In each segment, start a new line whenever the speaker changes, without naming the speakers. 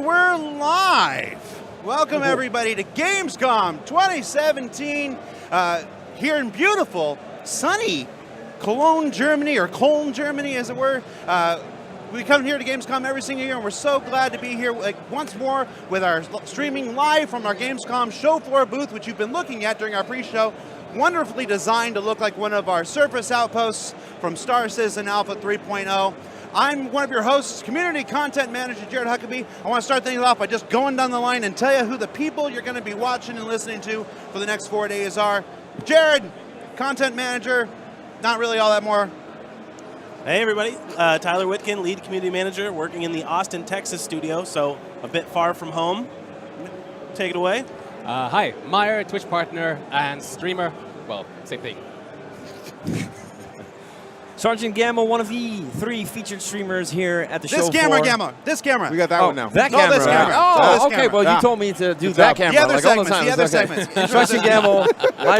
And we're live. Welcome everybody to GamesCom 2017 here in beautiful, sunny Cologne, Germany, or Cologne, Germany, as it were. We come here to GamesCom every single year, and we're so glad to be here once more with our streaming live from our GamesCom show floor booth, which you've been looking at during our pre-show. Wonderfully designed to look like one of our surface outposts from Star Citizen Alpha 3.0. I'm one of your hosts, Community Content Manager Jared Huckabee. I want to start things off by just going down the line and tell you who the people you're going to be watching and listening to for the next 4 days are. Jared, Content Manager, not really all that more.
Hey everybody, Tyler Whitkin, Lead Community Manager, working in the Austin, Texas studio, so a bit far from home. Take it away.
Hi, Meyer, Twitch partner and streamer. Well, same thing.
Sergeant Gamma, one of the 3 featured streamers here at the show.
This camera.
We got that one now.
That
No,
camera.
this camera.
Oh,
This
okay.
camera.
Well,
Yeah.
you told me to do
Good
that
job.
camera.
The other
like all the
segments,
time.
the other
Okay.
segments.
Sergeant Gamma, live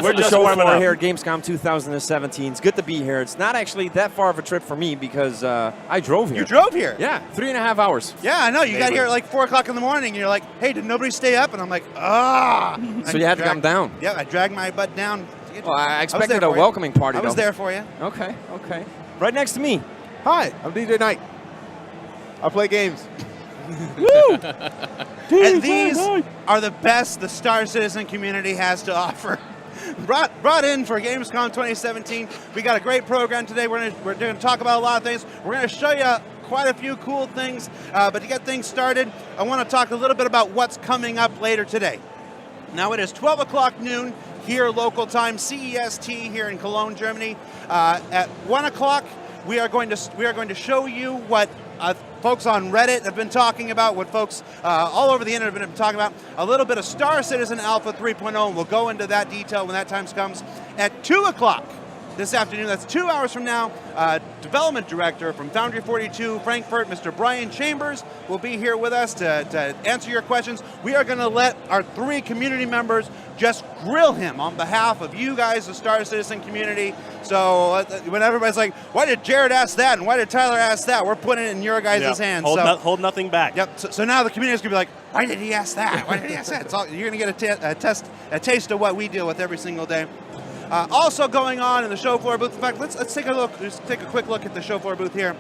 We're
from the
just
show
warming
floor
up.
here at Gamescom 2017. It's good to be here. It's not actually that far of a trip for me because I drove here.
You drove here?
Yeah, 3.5 hours.
Yeah, I know. You got here at like 4 o'clock in the morning, and you're like, hey, did nobody stay up? And I'm like,
So you had to come down.
Yeah, I dragged my butt down.
Well, I
there
expected
for
a
you.
welcoming party,
I was
though.
there for you.
Okay. Right next to me.
Hi, I'm DJ Knight. I play games.
And these are the best the Star Citizen community has to offer. Brought in for Gamescom 2017. We got a great program today. We're going to talk about a lot of things. We're going to show you quite a few cool things. But to get things started, I want to talk a little bit about what's coming up later today. Now it is 12 o'clock noon here local time, CEST here in Cologne, Germany. At 1 o'clock, we are going to show you what folks on Reddit have been talking about, what folks all over the internet have been talking about, a little bit of Star Citizen Alpha 3.0, and we'll go into that detail when that time comes. At 2 o'clock this afternoon, that's 2 hours from now, Development Director from Foundry 42 Frankfurt, Mr. Brian Chambers, will be here with us to answer your questions. We are going to let our 3 community members just grill him on behalf of you guys, the Star Citizen community. So when everybody's like, why did Jared ask that and why did Tyler ask that, we're putting it in your guys' hands.
Hold nothing back.
Yep. So now the community is going to be like, why did he ask that? Why did he ask that? You're going to get a taste of what we deal with every single day. Also going on in the show floor booth. In fact, let's take a look. Just take a quick look at the show floor booth here.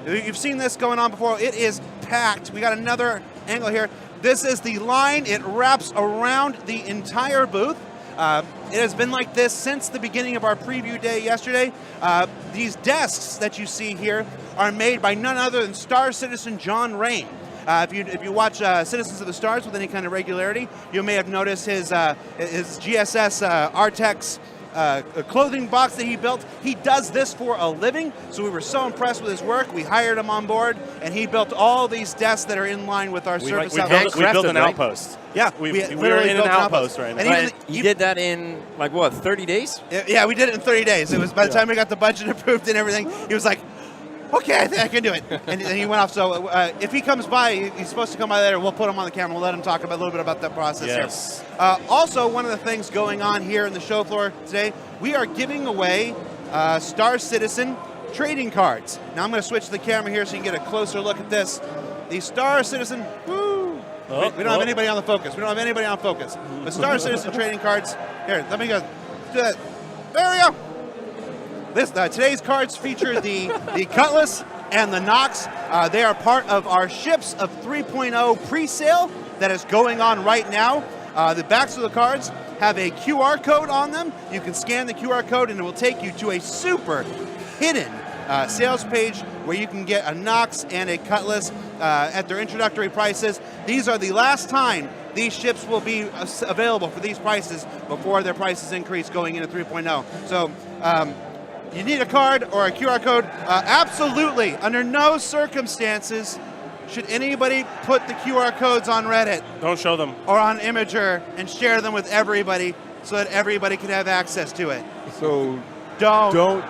You've seen this going on before. It is packed. We got another angle here. This is the line. It wraps around the entire booth. It has been like this since the beginning of our preview day yesterday. These desks that you see here are made by none other than Star Citizen John Rain. If you watch Citizens of the Stars with any kind of regularity, you may have noticed his GSS Artex clothing box that he built. He does this for a living, so we were so impressed with his work. We hired him on board, and he built all these desks that are in line with our service outpost.
We built an outpost.
Yeah,
we
literally
are in
built
an outpost right now.
And
You did that in, like, what, 30 days?
Yeah, we did it in 30 days. It was by the time we got the budget approved and everything, he was like, okay, I think I can do it. And he went off. So if he comes by, he's supposed to come by later, we'll put him on the camera. We'll let him talk a little bit about that process
Yes.
here. Also, one of the things going on here in the show floor today, we are giving away Star Citizen trading cards. Now I'm going to switch the camera here so you can get a closer look at this. The Star Citizen, we don't have anybody on the focus. We don't have anybody on focus. The Star Citizen trading cards, here, let me go. Do that. There we go. Today's cards feature the Cutlass and the Nox. They are part of our Ships of 3.0 pre-sale that is going on right now. The backs of the cards have a QR code on them. You can scan the QR code and it will take you to a super hidden sales page where you can get a Nox and a Cutlass at their introductory prices. These are the last time these ships will be available for these prices before their prices increase going into 3.0. So you need a card or a QR code? Absolutely. Under no circumstances should anybody put the QR codes on Reddit.
Don't show them.
Or on Imager and share them with everybody so that everybody can have access to it.
So
Don't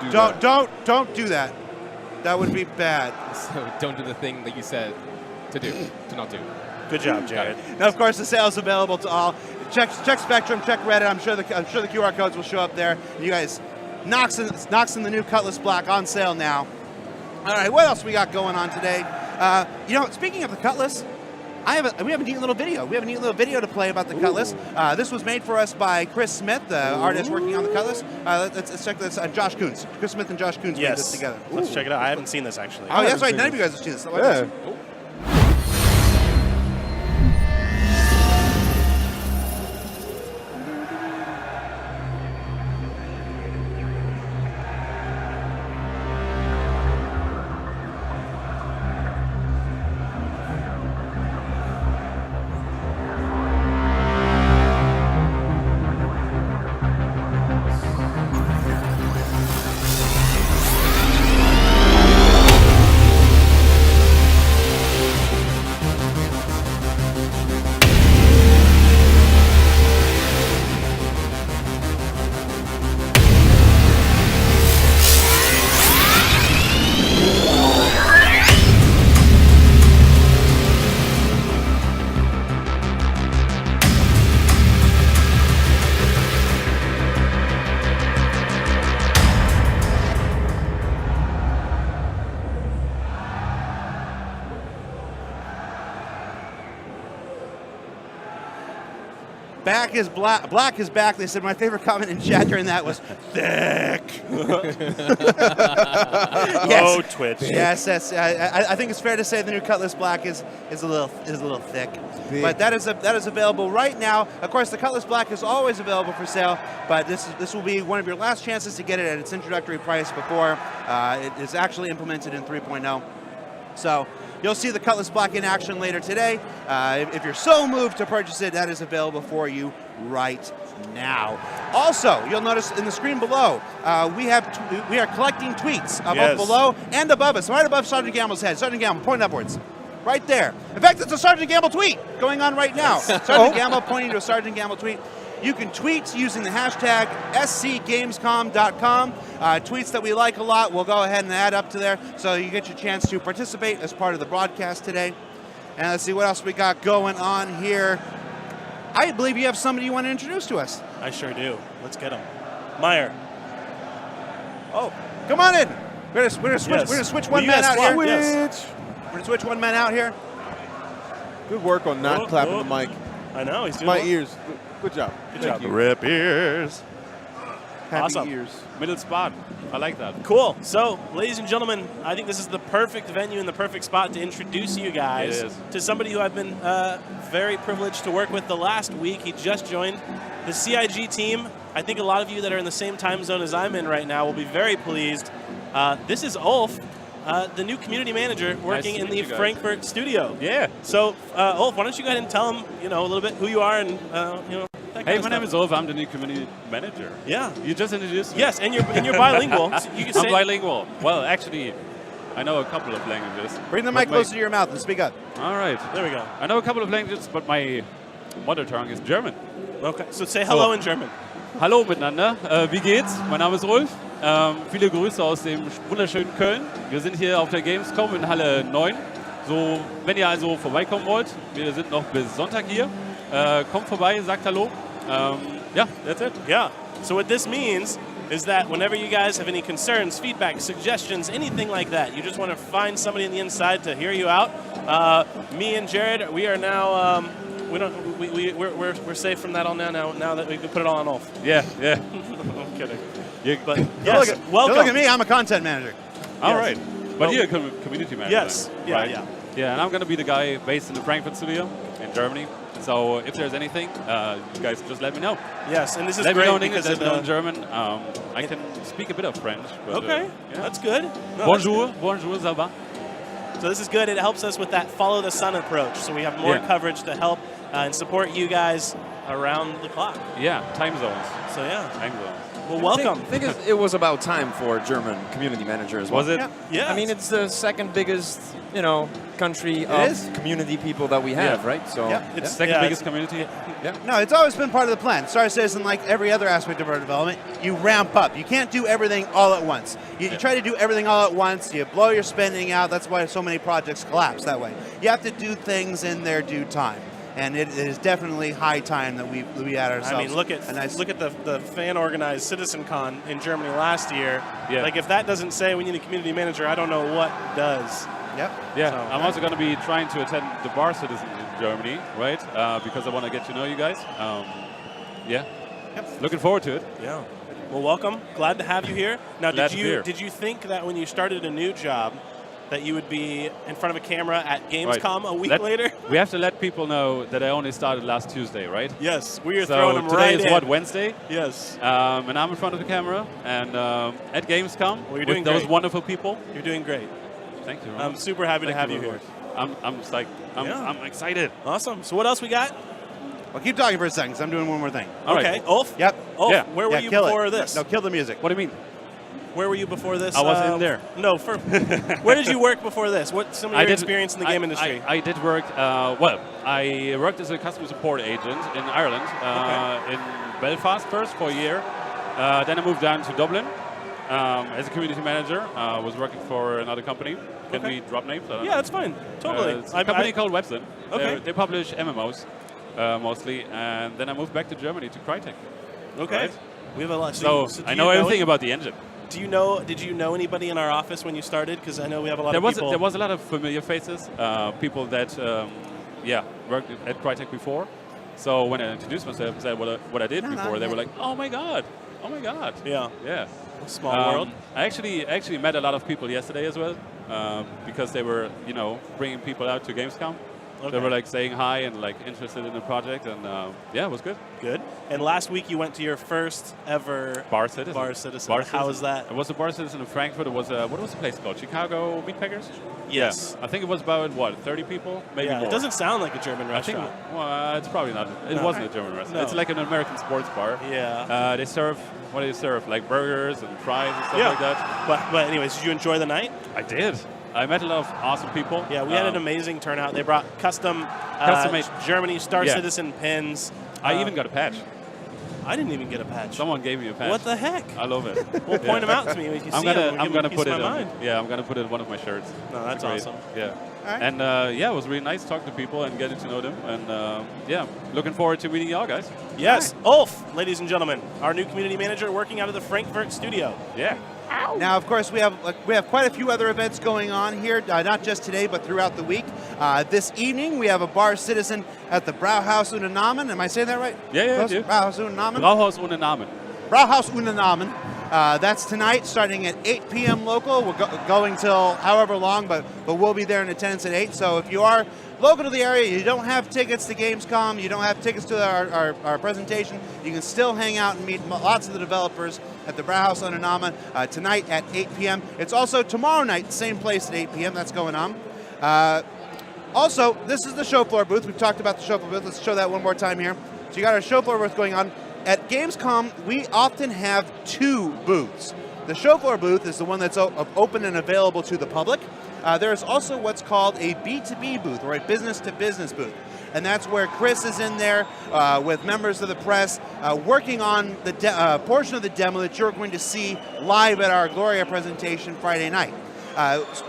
do that. That would be bad.
So don't do the thing that you said to not do.
Good job, Jared.
Now, of course, the sale is available to all. Check Spectrum, check Reddit. I'm sure the QR codes will show up there. You guys, Nox in the new Cutlass Black on sale now. All right, what else we got going on today? Speaking of the Cutlass, we have a neat little video. We have a neat little video to play about the Cutlass. This was made for us by Chris Smith, the artist working on the Cutlass. Let's check this. Josh Coons. Chris Smith and Josh Coons made this together.
Let's check it out. I haven't seen this actually.
Oh, that's right. None of you guys have seen this.
Yeah.
Back is black. Black is back. They said my favorite comment in chat during that was thick.
Oh, Twitch.
Yes, I think it's fair to say the new Cutlass Black is a little thick. But that is available right now. Of course, the Cutlass Black is always available for sale, but this will be one of your last chances to get it at its introductory price before it is actually implemented in 3.0. So you'll see the Cutlass Black in action later today. If you're so moved to purchase it, that is available for you right now. Also, you'll notice in the screen below, we are collecting tweets both below and above us, right above Sergeant Gamble's head. Sergeant Gamble, point upwards. Right there. In fact, it's a Sergeant Gamble tweet going on right now. Sergeant Gamble pointing to a Sergeant Gamble tweet. You can tweet using the hashtag SCGamesCom.com. Tweets that we like a lot, we'll go ahead and add up to there so you get your chance to participate as part of the broadcast today. And let's see what else we got going on here. I believe you have somebody you want to introduce to us.
I sure do. Let's get him. Meyer.
Oh, come on in. We're gonna switch one man out here.
Yes.
We're gonna switch one man out here.
Good work on not clapping the mic.
I know, he's doing
My
well.
ears. Good job.
Good job.
you.
Rip ears.
Happy
Awesome.
ears.
Middle spot. I like that.
Cool. So, ladies and gentlemen, I think this is the perfect venue and the perfect spot to introduce you guys
It is.
to somebody who I've been very privileged to work with the last week. He just joined the CIG team. I think a lot of you that are in the same time zone as I'm in right now will be very pleased. This is Ulf, the new community manager working in the Frankfurt studio.
Yeah.
So, Ulf, why don't you go ahead and tell them, a little bit who you are and, that
Hey,
kind
my
of
name
stuff.
is Ulf. I'm the new community manager.
Yeah.
You just introduced me.
Yes, and you're bilingual. So you can
I'm
say
bilingual. Well, actually, I know a couple of languages.
Bring the
but
mic closer to your mouth and speak up.
All right.
There we go.
I know a couple of languages, but my mother tongue is German.
Okay, so say hello in German.
Hallo miteinander. Wie geht's? Mein Name ist Ulf. Viele Grüße aus dem wunderschönen Köln. Wir sind hier auf der GamesCom in Halle 9. So, wenn ihr also vorbeikommen wollt, wir sind noch bis Sonntag hier. Kommt vorbei, sagt Hallo. Yeah, that's it.
Yeah. So what this means is that whenever you guys have any concerns, feedback, suggestions, anything like that, you just want to find somebody on the inside to hear you out. Me and Jared, we are now we're safe from that all now that we can put it all on Ulf.
Yeah.
I'm kidding.
But
Yes, welcome.
Don't look at me. I'm a content manager.
all
Yes.
right. But you're a community manager.
Yes.
then,
Yeah,
right?
yeah.
Yeah, and I'm going to be the guy based in the Frankfurt studio in Germany. So if there's anything, you guys just let me know.
Yes, and this is
Let me
great
know in English,
because
let me know in German. I can speak a bit of French. But,
okay,
yeah.
that's good. No,
Bonjour, ça va?
So this is good. It helps us with that follow the sun approach. So we have more coverage to help and support you guys around the clock.
Yeah, time zones.
So yeah.
Time zones.
Well, welcome.
I think it was about time for a German community manager as well.
Was it?
Yeah.
I mean, it's the second biggest, country
is.
of community people that we have,
Yeah.
right? So
It's
Second biggest community.
No, it's always been part of the plan. Star Citizen, like every other aspect of our development, you ramp up. You can't do everything all at once. You try to do everything all at once, you blow your spending out. That's why so many projects collapse that way. You have to do things in their due time. And it is definitely high time that we add ourselves.
I mean, look at the fan-organized CitizenCon in Germany last year.
Yeah.
Like, if that doesn't say we need a community manager, I don't know what does.
Yep.
Yeah,
So,
I'm also going to be trying to attend the Bar Citizen in Germany, right? Because I want to get to know you guys. Yeah. Looking forward to it.
Yeah. Well, welcome. Glad to have you here. Now,
Glad to be here.
did you think that when you started a new job that you would be in front of a camera at GamesCom a week later?
We have to let people know that I only started last Tuesday, right?
Yes, we are
So
throwing them
today
right
is
in.
what, Wednesday?
Yes.
And I'm in front of the camera and at Gamescom
Well, you're
with
doing
those
great.
wonderful people.
You're doing great.
Thank you. Ron.
I'm super happy to
Thank
have you
very
here.
much. I'm psyched. I'm excited.
Awesome. So what else we got?
Well, keep talking for a second, 'cause I'm doing one more thing.
All right.
Okay. Ulf?
Yep.
Ulf,
Yeah.
where were
Yeah,
you
kill
before
it.
this?
No, kill the music.
What do you mean?
Where were you before this?
I wasn't in there.
No. Where did you work before this? What's some of your experience in the game industry?
I did work, I worked as a customer support agent in Ireland, in Belfast first for a year. Then I moved down to Dublin as a community manager. I was working for another company. Can we drop names? I don't know.
Yeah, that's fine. Totally.
It's a company called Webson.
Okay.
They publish MMOs mostly. And then I moved back to Germany to Crytek.
Okay.
Right?
We have a lot.
So
do
I
you
know everything about the engine.
Did you know anybody in our office when you started? Because I know we have a lot of people.
There was a lot of familiar faces, people that worked at Crytek before. So when I introduced myself and said what I did before, they were like, "Oh my god, oh my god."
Yeah.
Yeah.
Small world.
I actually met a lot of people yesterday as well, because they were bringing people out to Gamescom. They were like saying hi and like interested in the project, and it was good.
Good. And last week you went to your first ever
Bar Citizen.
How was that?
It was a Bar Citizen in Frankfurt. It was what was the place called? Chicago Meatpackers?
Yes.
Yeah. I think it was about 30 people, maybe more.
It doesn't sound like a German restaurant.
It's probably not. It wasn't a German restaurant.
No.
It's like an American sports bar.
Yeah.
They serve, what do they serve? Like burgers and fries and stuff like that.
But anyways, did you enjoy the night?
I did. I met a lot of awesome people.
Yeah, we had an amazing turnout. They brought custom-made Germany Star Citizen pins.
I even got a patch.
I didn't even get a patch.
Someone gave me a patch.
What the heck?
I love it.
Well, point them out to me. When you
I'm
see
gonna put it
on.
Yeah, I'm gonna put it in one of my shirts.
No, that's
Great.
awesome.
Yeah.
All right.
And it was really nice talking to people and getting to know them. And looking forward to meeting y'all guys.
Yes, Ulf, ladies and gentlemen, our new community manager working out of the Frankfurt studio.
Yeah.
Now, of course, we have quite a few other events going on here, not just today, but throughout the week. This evening, we have a Bar Citizen at the Brauhaus ohne Namen. Am I saying that right?
Yeah, you do.
Brauhaus ohne Namen.
Brauhaus ohne Namen.
Brauhaus ohne Namen. That's tonight, starting at 8 p.m. local. We're going till however long, but we'll be there in attendance at 8. So if you are local to the area, you don't have tickets to Gamescom, you don't have tickets to our presentation, you can still hang out and meet lots of the developers at the Brauhaus ohne Namen tonight at 8 p.m. It's also tomorrow night, same place at 8 p.m. That's going on. Also, this is the show floor booth. We've talked about the show floor booth. Let's show that one more time here. So you got our show floor booth going on. At Gamescom, we often have two booths. The show floor booth is the one that's open and available to the public. There's also what's called a B2B booth, or a business-to-business booth. And that's where Chris is in there with members of the press working on the portion of the demo that you're going to see live at our Gloria presentation Friday night.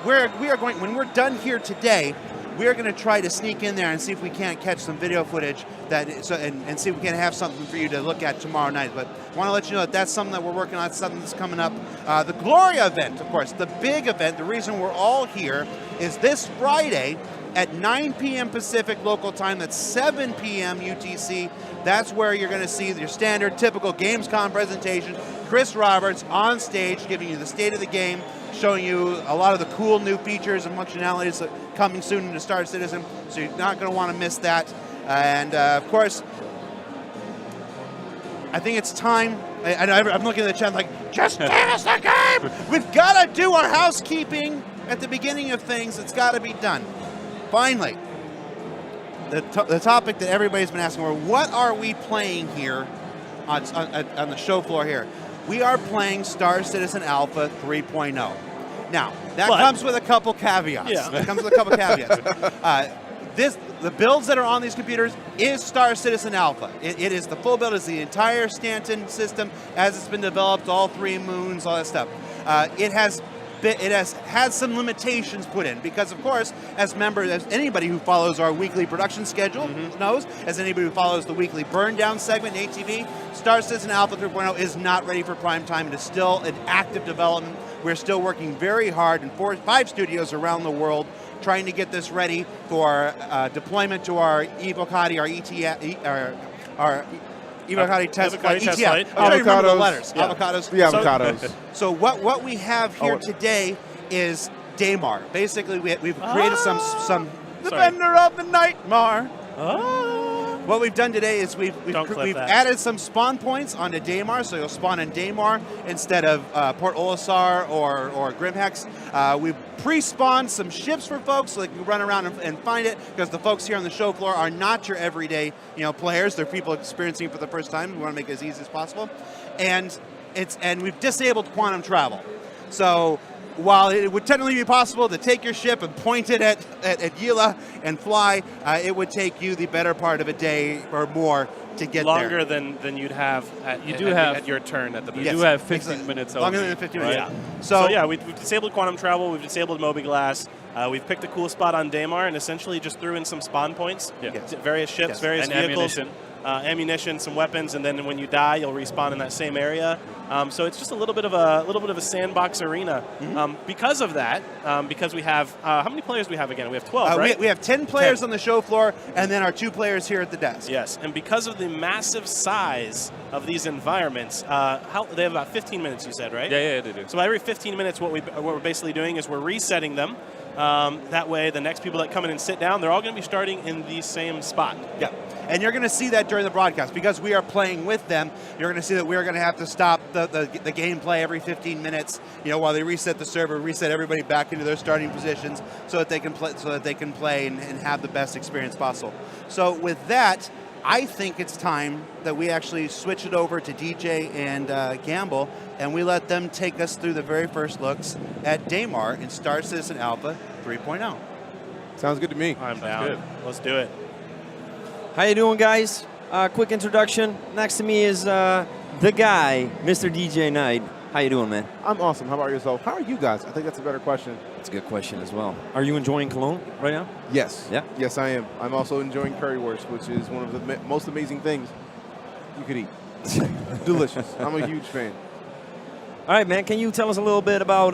When we're done here today, we're going to try to sneak in there and see if we can't catch some video footage and see if we can have something for you to look at tomorrow night. But I want to let you know that that's something that we're working on, something that's coming up. The Gloria event, of course, the big event, the reason we're all here is this Friday at 9 p.m. Pacific local time. That's 7 p.m. UTC. That's where you're going to see your standard, typical Gamescom presentation. Chris Roberts on stage giving you the state of the game, showing you a lot of the cool new features and functionalities that coming soon into Star Citizen, so you're not going to want to miss that. And of course, I think it's time. I'm looking at the chat like, just give us the game! We've got to do our housekeeping at the beginning of things. It's got to be done. Finally, the topic that everybody's been asking for, what are we playing here on the show floor here? We are playing Star Citizen Alpha 3.0. Now, that comes with a couple caveats.
Yeah.
That comes with a couple caveats. The builds that are on these computers is Star Citizen Alpha. It is the full build. It's the entire Stanton system as it's been developed, all 3 moons, all that stuff. It has it has had some limitations put in because, of course, as anybody who follows our weekly production schedule knows, as anybody who follows the weekly burn down segment in ATV, Star Citizen Alpha 3.0 is not ready for prime time. It is still in active development. We're still working very hard in 5 studios around the world trying to get this ready for deployment to our Evocati, our Evocati test flight.
Test
ETF.
flight.
I'm trying to remember the
Avocados.
letters.
Yeah.
Avocados.
The avocados.
So what we have here today is Daymar. Basically, we've created some the
Sorry.
vendor of the Nightmare. What we've done today is we've
Don't clip that.
added some spawn points onto Daymar, so you'll spawn in Daymar instead of Port Olisar or Grimhex. We've pre-spawned some ships for folks so they can run around and find it, because the folks here on the show floor are not your everyday players. They're people experiencing it for the first time. We want to make it as easy as possible, and we've disabled quantum travel. So while it would technically be possible to take your ship and point it at Yila and fly, it would take you the better part of a day or more to get
Longer
there.
than you'd have at your turn at the base.
You do have 15 minutes.
Longer
only,
than 15
right?
minutes.
Yeah.
So
yeah, we've disabled quantum travel. We've disabled Moby-Glass. We've picked a cool spot on Daymar and essentially just threw in some spawn points.
Yeah.
Yes.
Various ships,
Yes.
various
And
vehicles.
ammunition.
Ammunition, some weapons, and then when you die, you'll respawn in that same area. So it's just a little bit of a sandbox arena. Because of that, because we have how many players do we have again? We have 12, right?
we have 10 players
10.
on the show floor, and then our 2 players here at the desk.
Yes, and because of the massive size of these environments, they have about 15 minutes. You said, right?
Yeah, they do.
So every 15 minutes, what we're basically doing is we're resetting them. That way, the next people that come in and sit down, they're all going to be starting in the same spot.
Yeah, and you're going to see that during the broadcast. Because we are playing with them, you're going to see that we're going to have to stop the gameplay every 15 minutes, while they reset the server, reset everybody back into their starting positions so that they can play and have the best experience possible. So with that, I think it's time that we actually switch it over to DJ and Gamble, and we let them take us through the very first looks at Daymar in Star Citizen Alpha 3.0.
Sounds good to me.
I'm down.
good.
Let's do it.
How you doing, guys? Quick introduction. Next to me is the guy, Mr. DJ Knight. How you doing, man?
I'm awesome. How about yourself? How are you guys? I think that's a better question.
That's a good question as well. Are you enjoying Cologne right now?
Yes.
Yeah?
Yes, I am. I'm also enjoying currywurst, which is one of the most amazing things you could eat. Delicious. I'm a huge fan.
All right, man. Can you tell us a little bit about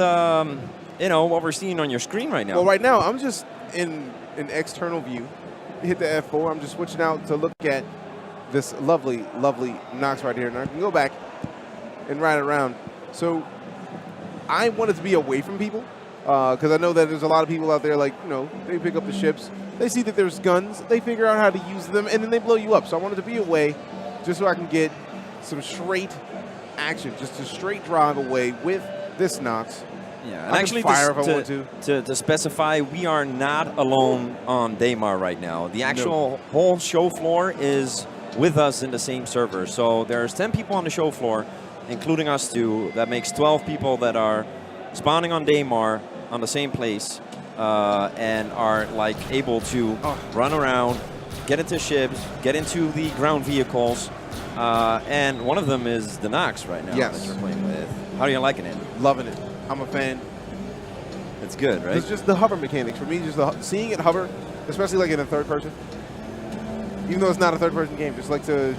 what we're seeing on your screen right now?
Well, right now, I'm just in an external view. Hit the F4. I'm just switching out to look at this lovely, lovely Nox right here. And I can go back and ride around. So I wanted to be away from people because I know that there's a lot of people out there they pick up the ships. They see that there's guns. They figure out how to use them, and then they blow you up. So I wanted to be away just so I can get some straight action, just a straight drive away with this Nox.
Yeah,
I
and actually,
can fire if I want
to specify, we are not alone on Daymar right now. The actual whole show floor is with us in the same server. So there's 10 people on the show floor, including us two. That makes 12 people that are spawning on Daymar on the same place and are able to run around, get into ships, get into the ground vehicles. And one of them is the Nox right now that you're playing with. How are you liking it?
Loving it. I'm a fan.
It's good, right?
It's just the hover mechanics. For me, just seeing it hover, especially in a third person. Even though it's not a third person game, just the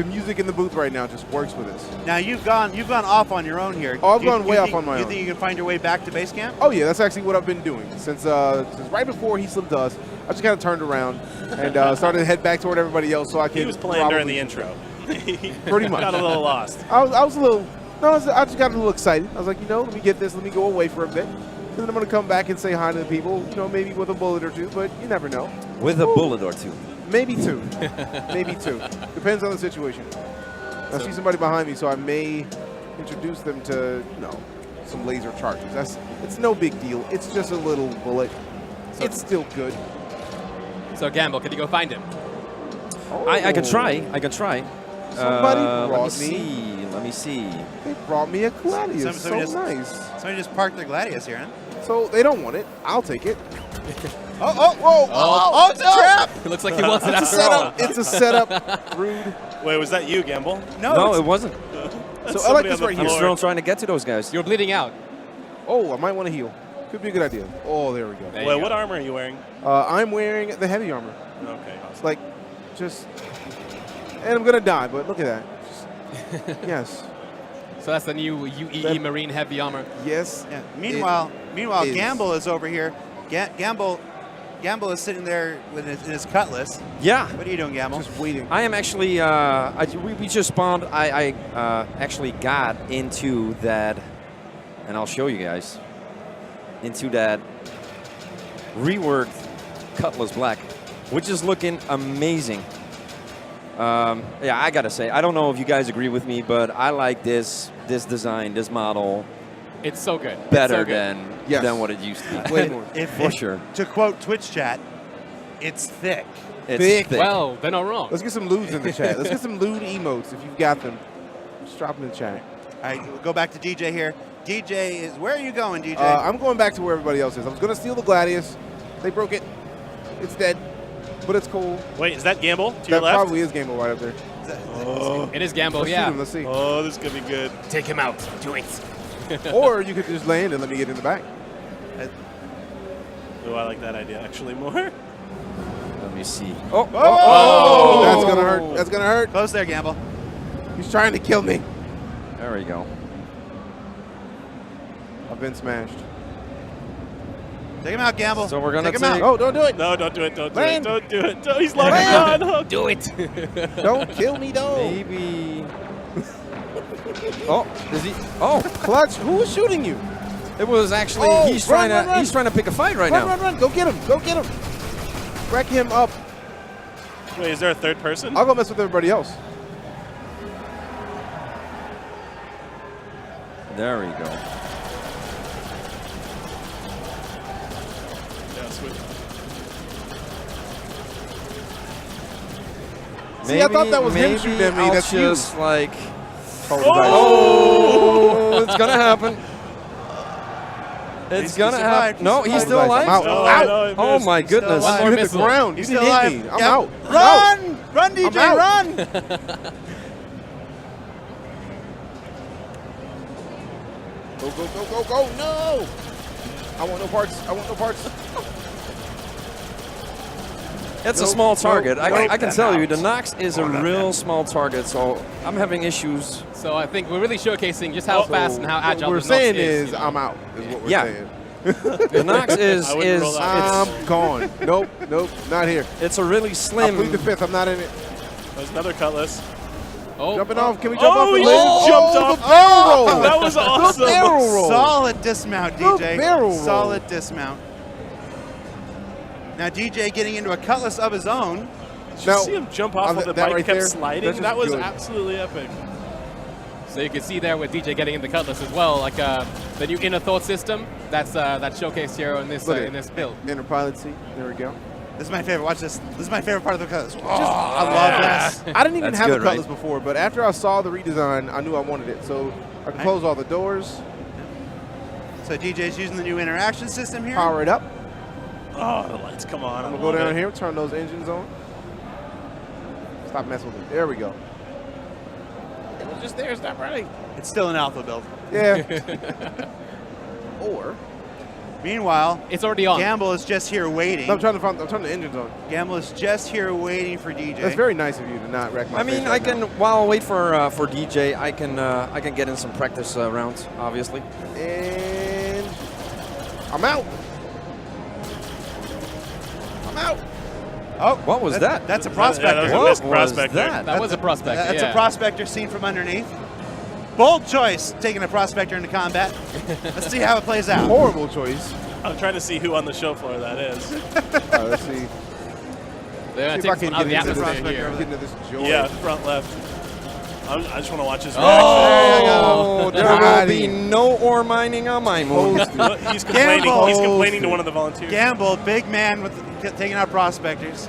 music in the booth right now just works with this.
Now you've gone off on your own here.
Oh, I've gone way off on my
You
own.
think you can find your way back to base camp?
Oh yeah, that's actually what I've been doing since right before he slipped to us. I just kind of turned around and started to head back toward everybody else so I could.
He was playing during the intro.
Pretty much.
Got a little lost.
I was a little. No, I just got a little excited. I was like, let me get this. Let me go away for a bit. And then I'm going to come back and say hi to the people, maybe with a bullet or two, but you never know.
With a bullet or two.
Maybe 2. Maybe 2. Depends on the situation. I see somebody behind me, so I may introduce them to, some laser charges. It's no big deal. It's just a little bullet. It's still good.
So, Gamble, can you go find him?
Oh.
I can try. I can try.
Somebody
Let
brought
me see.
They brought me a Gladius.
Somebody
Nice.
Somebody just parked their Gladius here, huh?
So they don't want it. I'll take it.
It's a trap!
It looks like he wants it
It's a
after all.
setup. It's a setup. Rude.
Wait, was that you, Gamble?
No, it wasn't.
So I like this right
I'm
here.
still trying to get to those guys.
You're bleeding out.
Oh, I might want to heal. Could be a good idea. Oh, there we go.
There you
Wait,
go.
what armor are you wearing?
I'm wearing the heavy armor.
Okay.
It's like, just, and I'm gonna die. But look at that. Just, yes,
So that's the new UEE
That-
Marine Heavy Armor.
yes.
Yeah. Meanwhile,
is.
Gamble is over here. Gamble is sitting there with in his cutlass.
Yeah.
What are you doing, Gamble?
Just waiting.
I am actually, we just spawned, I actually got into that, and I'll show you guys, into that reworked Cutlass Black, which is looking amazing. Yeah, I gotta say, I don't know if you guys agree with me, but I like this design, this model,
It's so good.
better
It's so good.
than what it used to be.
Way more.
For sure.
To quote Twitch chat, it's thick.
It's
Thick.
thick.
Well, they're not wrong.
Let's get some lewds in the chat. Let's get some lewd emotes if you've got them. Just drop them in the chat.
All right, we'll go back to DJ here. DJ is, where are you going, DJ?
I'm going back to where everybody else is. I was gonna steal the Gladius. They broke it. It's dead, but it's cool.
Wait, is that Gamble to
That
your left?
probably is Gamble right up there.
It is Gamble,
Let's shoot
yeah.
him. Let's see.
Oh, this could be good.
Take him out. Do it.
Or you could just land and let me get in the back.
Oh, I like that idea actually more.
Let me see. Oh,
Oh, that's gonna hurt. That's gonna hurt.
Close there, Gamble.
He's trying to kill me.
there we go.
I've been smashed.
Take him out, Gamble.
So we're gonna
take him out.
take-
Oh, don't do it.
No, don't do it. Don't do
Land.
it. Don't do it. Don't, he's locked
Land.
on.
Do it.
Don't kill me, though.
Maybe. Oh, is he? Oh,
Clutch, who is shooting you?
it was actually
Oh,
he's
run,
trying
run,
to
run.
he's trying to pick a fight right
Run,
now.
run, run. Go get him. Go get him. Wreck him up.
Wait, is there a third person?
I'll go mess with everybody else.
There we go.
Yeah, switch.
See, I thought that was him
maybe
shooting at me.
I'll
That's you.
just like.
Oh.
Oh, it's gonna happen. It's
He
gonna
survived.
happen. No, he's still
I'm
alive.
out.
No,
Out.
no, it
Oh
missed.
my
still
goodness.
alive.
You hit the
missile.
ground. You
He's
didn't
still
hit
alive.
me. I'm
Yep.
out. I'm out.
Run! Run, DJ,
out.
run!
Go, go, go, go, go. No. I want no parts. I want no parts.
It's a
Nope,
small
nope,
target.
nope.
I can
That
tell you,
out.
the Nox is a real small target, so I'm having issues.
So I think we're really showcasing just how fast and how
What
agile
we're
the Nox
saying
is.
is
you know.
I'm out. Is what we're
Yeah.
saying.
The Nox is
I wouldn't roll out.
I'm gone. Nope, nope, not here.
it's a really
I
slim.
plead the fifth. I'm not in it.
There's another Cutlass.
Oh,
Jumping off. Can we jump
Oh,
off?
he
and land?
just jumped
oh,
off.
The barrel roll.
That was awesome.
The barrel roll.
Solid dismount,
The
DJ.
barrel roll.
Solid dismount. Now DJ getting into a cutlass of his own.
Did you
Now,
see him jump off
on
while the
that
bike
right
kept
there,
sliding?
that's just
That was
good.
absolutely epic.
So you can see there with DJ getting in the Cutlass as well, like the new inner thought system that's showcased here in this
Look at
in this build.
Inner pilot seat. There we go.
This is my favorite. Watch this. This is my favorite part of the cutlass. Oh, I love this.
I didn't even
That's
have
good,
the Cutlass
right?
before, but after I saw the redesign, I knew I wanted it. So I can
Right.
close all the doors,
So DJ's using the new interaction system here.
power it up.
Oh, the lights come on.
I'm gonna go down here, turn those engines on. Stop messing with me. There we go. It was just there. Stop running.
It's still an alpha build.
Yeah. Or
Meanwhile,
It's already on.
Gamble is just here waiting.
no, I'm turning the engines on.
Gamble is just here waiting for DJ.
That's very nice of you to not wreck my
I mean,
face
I
right
can
now.
while I wait for DJ, I can get in some practice rounds, obviously.
And I'm out. I'm out.
Oh,
What was that?
That's a
Yeah,
prospector.
that was a
What
missed
was
prospector.
that?
That was a prospect.
That's
yeah.
a prospector seen from underneath. Bold choice, taking a prospector into combat. Let's see how it plays out.
Horrible choice.
I'm trying to see who on the show floor that is.
All right, let's see.
They're
See
gonna
if I
take
can
one out of the
get into this,
atmosphere here.
get into this joy.
Yeah, front left. I just want to watch his
Oh, there will
Body.
be no ore mining on my move.
Posted.
reaction. He's complaining.
Gamble.
He's complaining to one of the volunteers.
Gamble, big man with taking out prospectors.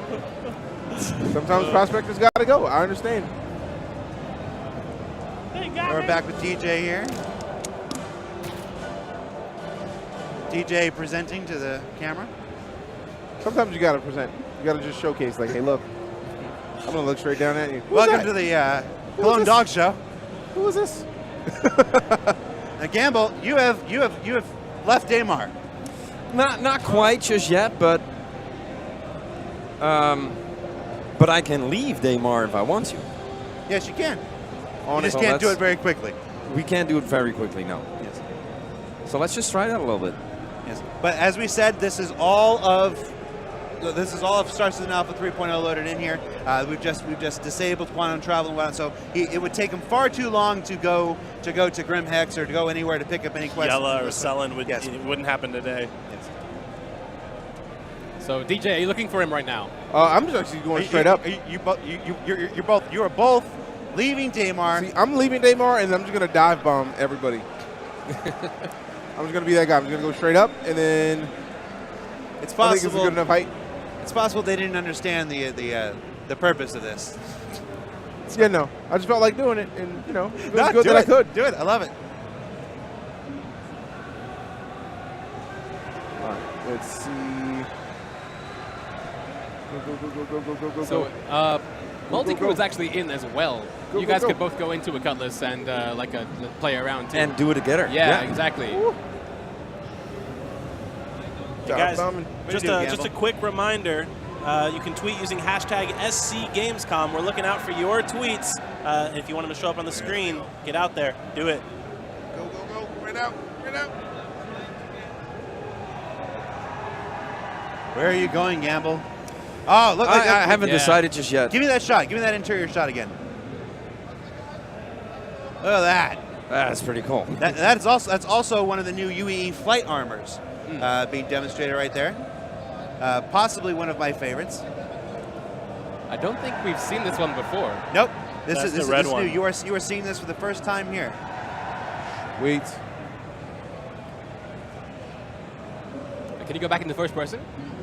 Sometimes prospectors gotta go. I understand.
We're back with DJ here. DJ presenting to the camera.
Sometimes you gotta present. You gotta just showcase, like, hey, look, I'm gonna look straight down at you. Who's
Welcome
that?
to the
Who
Cologne
is
Dog Show.
Who is this?
Now, Gamble, you have left Daymar.
Not quite just yet, but I can leave Daymar if I want to.
Yes, you can. You just
So
can't do
that's-
it very quickly.
We can't do it very quickly, no.
Yes.
So let's just try that a little bit.
Yes. But as we said, this is all of Star Citizen Alpha 3.0 loaded in here. We've just disabled quantum travel and whatnot. So it would take him far too long to go to Grim Hex or to go anywhere to pick up any quests.
Yella or Sullen
Yes.
it wouldn't happen today.
Yes.
So DJ, are you looking for him right now?
I'm just actually going straight up.
You are both leaving Daymar.
See, I'm leaving Daymar, and I'm just going to dive bomb everybody. I'm just going to be that guy. I'm just going to go straight up, and then
It's
I think it's a
possible.
good enough height.
It's possible they didn't understand the purpose of this.
Yeah, no. I just felt like doing it, and, it was
No,
good
do
that I
it.
could.
Do it. I love it.
All right, let's see. Go.
So multi-crew
go.
is actually in as well.
Go,
You
go,
guys
go.
could both go into a Cutlass and play around too.
And do it together.
yeah, exactly.
Hey guys,
bombing.
just
What do you do,
just a
Gamble?
quick reminder. You can tweet using hashtag #SCGamesCom. We're looking out for your tweets. If you want them to show up on the screen, get out there. Do it.
Go. Right out.
Where are you going, Gamble? Oh, look!
I haven't
Yeah.
decided just yet.
Give me that shot. Give me that interior shot again. Look at that.
That's pretty cool.
That's also one of the new UEE flight armors being demonstrated right there. Possibly one of my favorites.
I don't think we've seen this one before.
Nope. This
That's
is
the red
this is
one.
new. You are seeing this for the first time here.
Wait.
Can you go back into first person?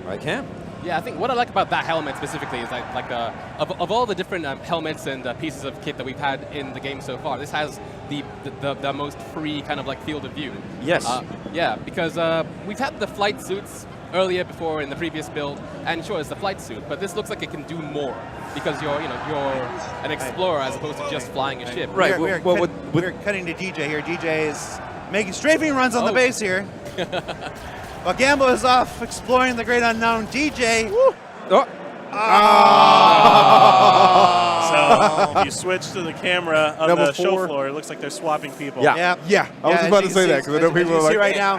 I can.
Yeah, I think what I like about that helmet specifically is of all the different helmets and pieces of kit that we've had in the game so far, this has the most free kind of like field of view.
Yes.
Yeah, because we've had the flight suits earlier before in the previous build, and sure, it's the flight suit, but this looks like it can do more because you're an explorer as opposed to just flying a ship.
Right.
We're cutting to DJ here. DJ is making strafing runs on the
Oh.
base here. While Gamble is off exploring the great unknown, DJ.
Oh.
So if you switch to the camera on
Number
the show
4.
floor, it looks like they're swapping people.
Yeah.
Yeah, I was
as
about
you
to
can
say
see-
that because I know
as
people
you
are like,
see right now,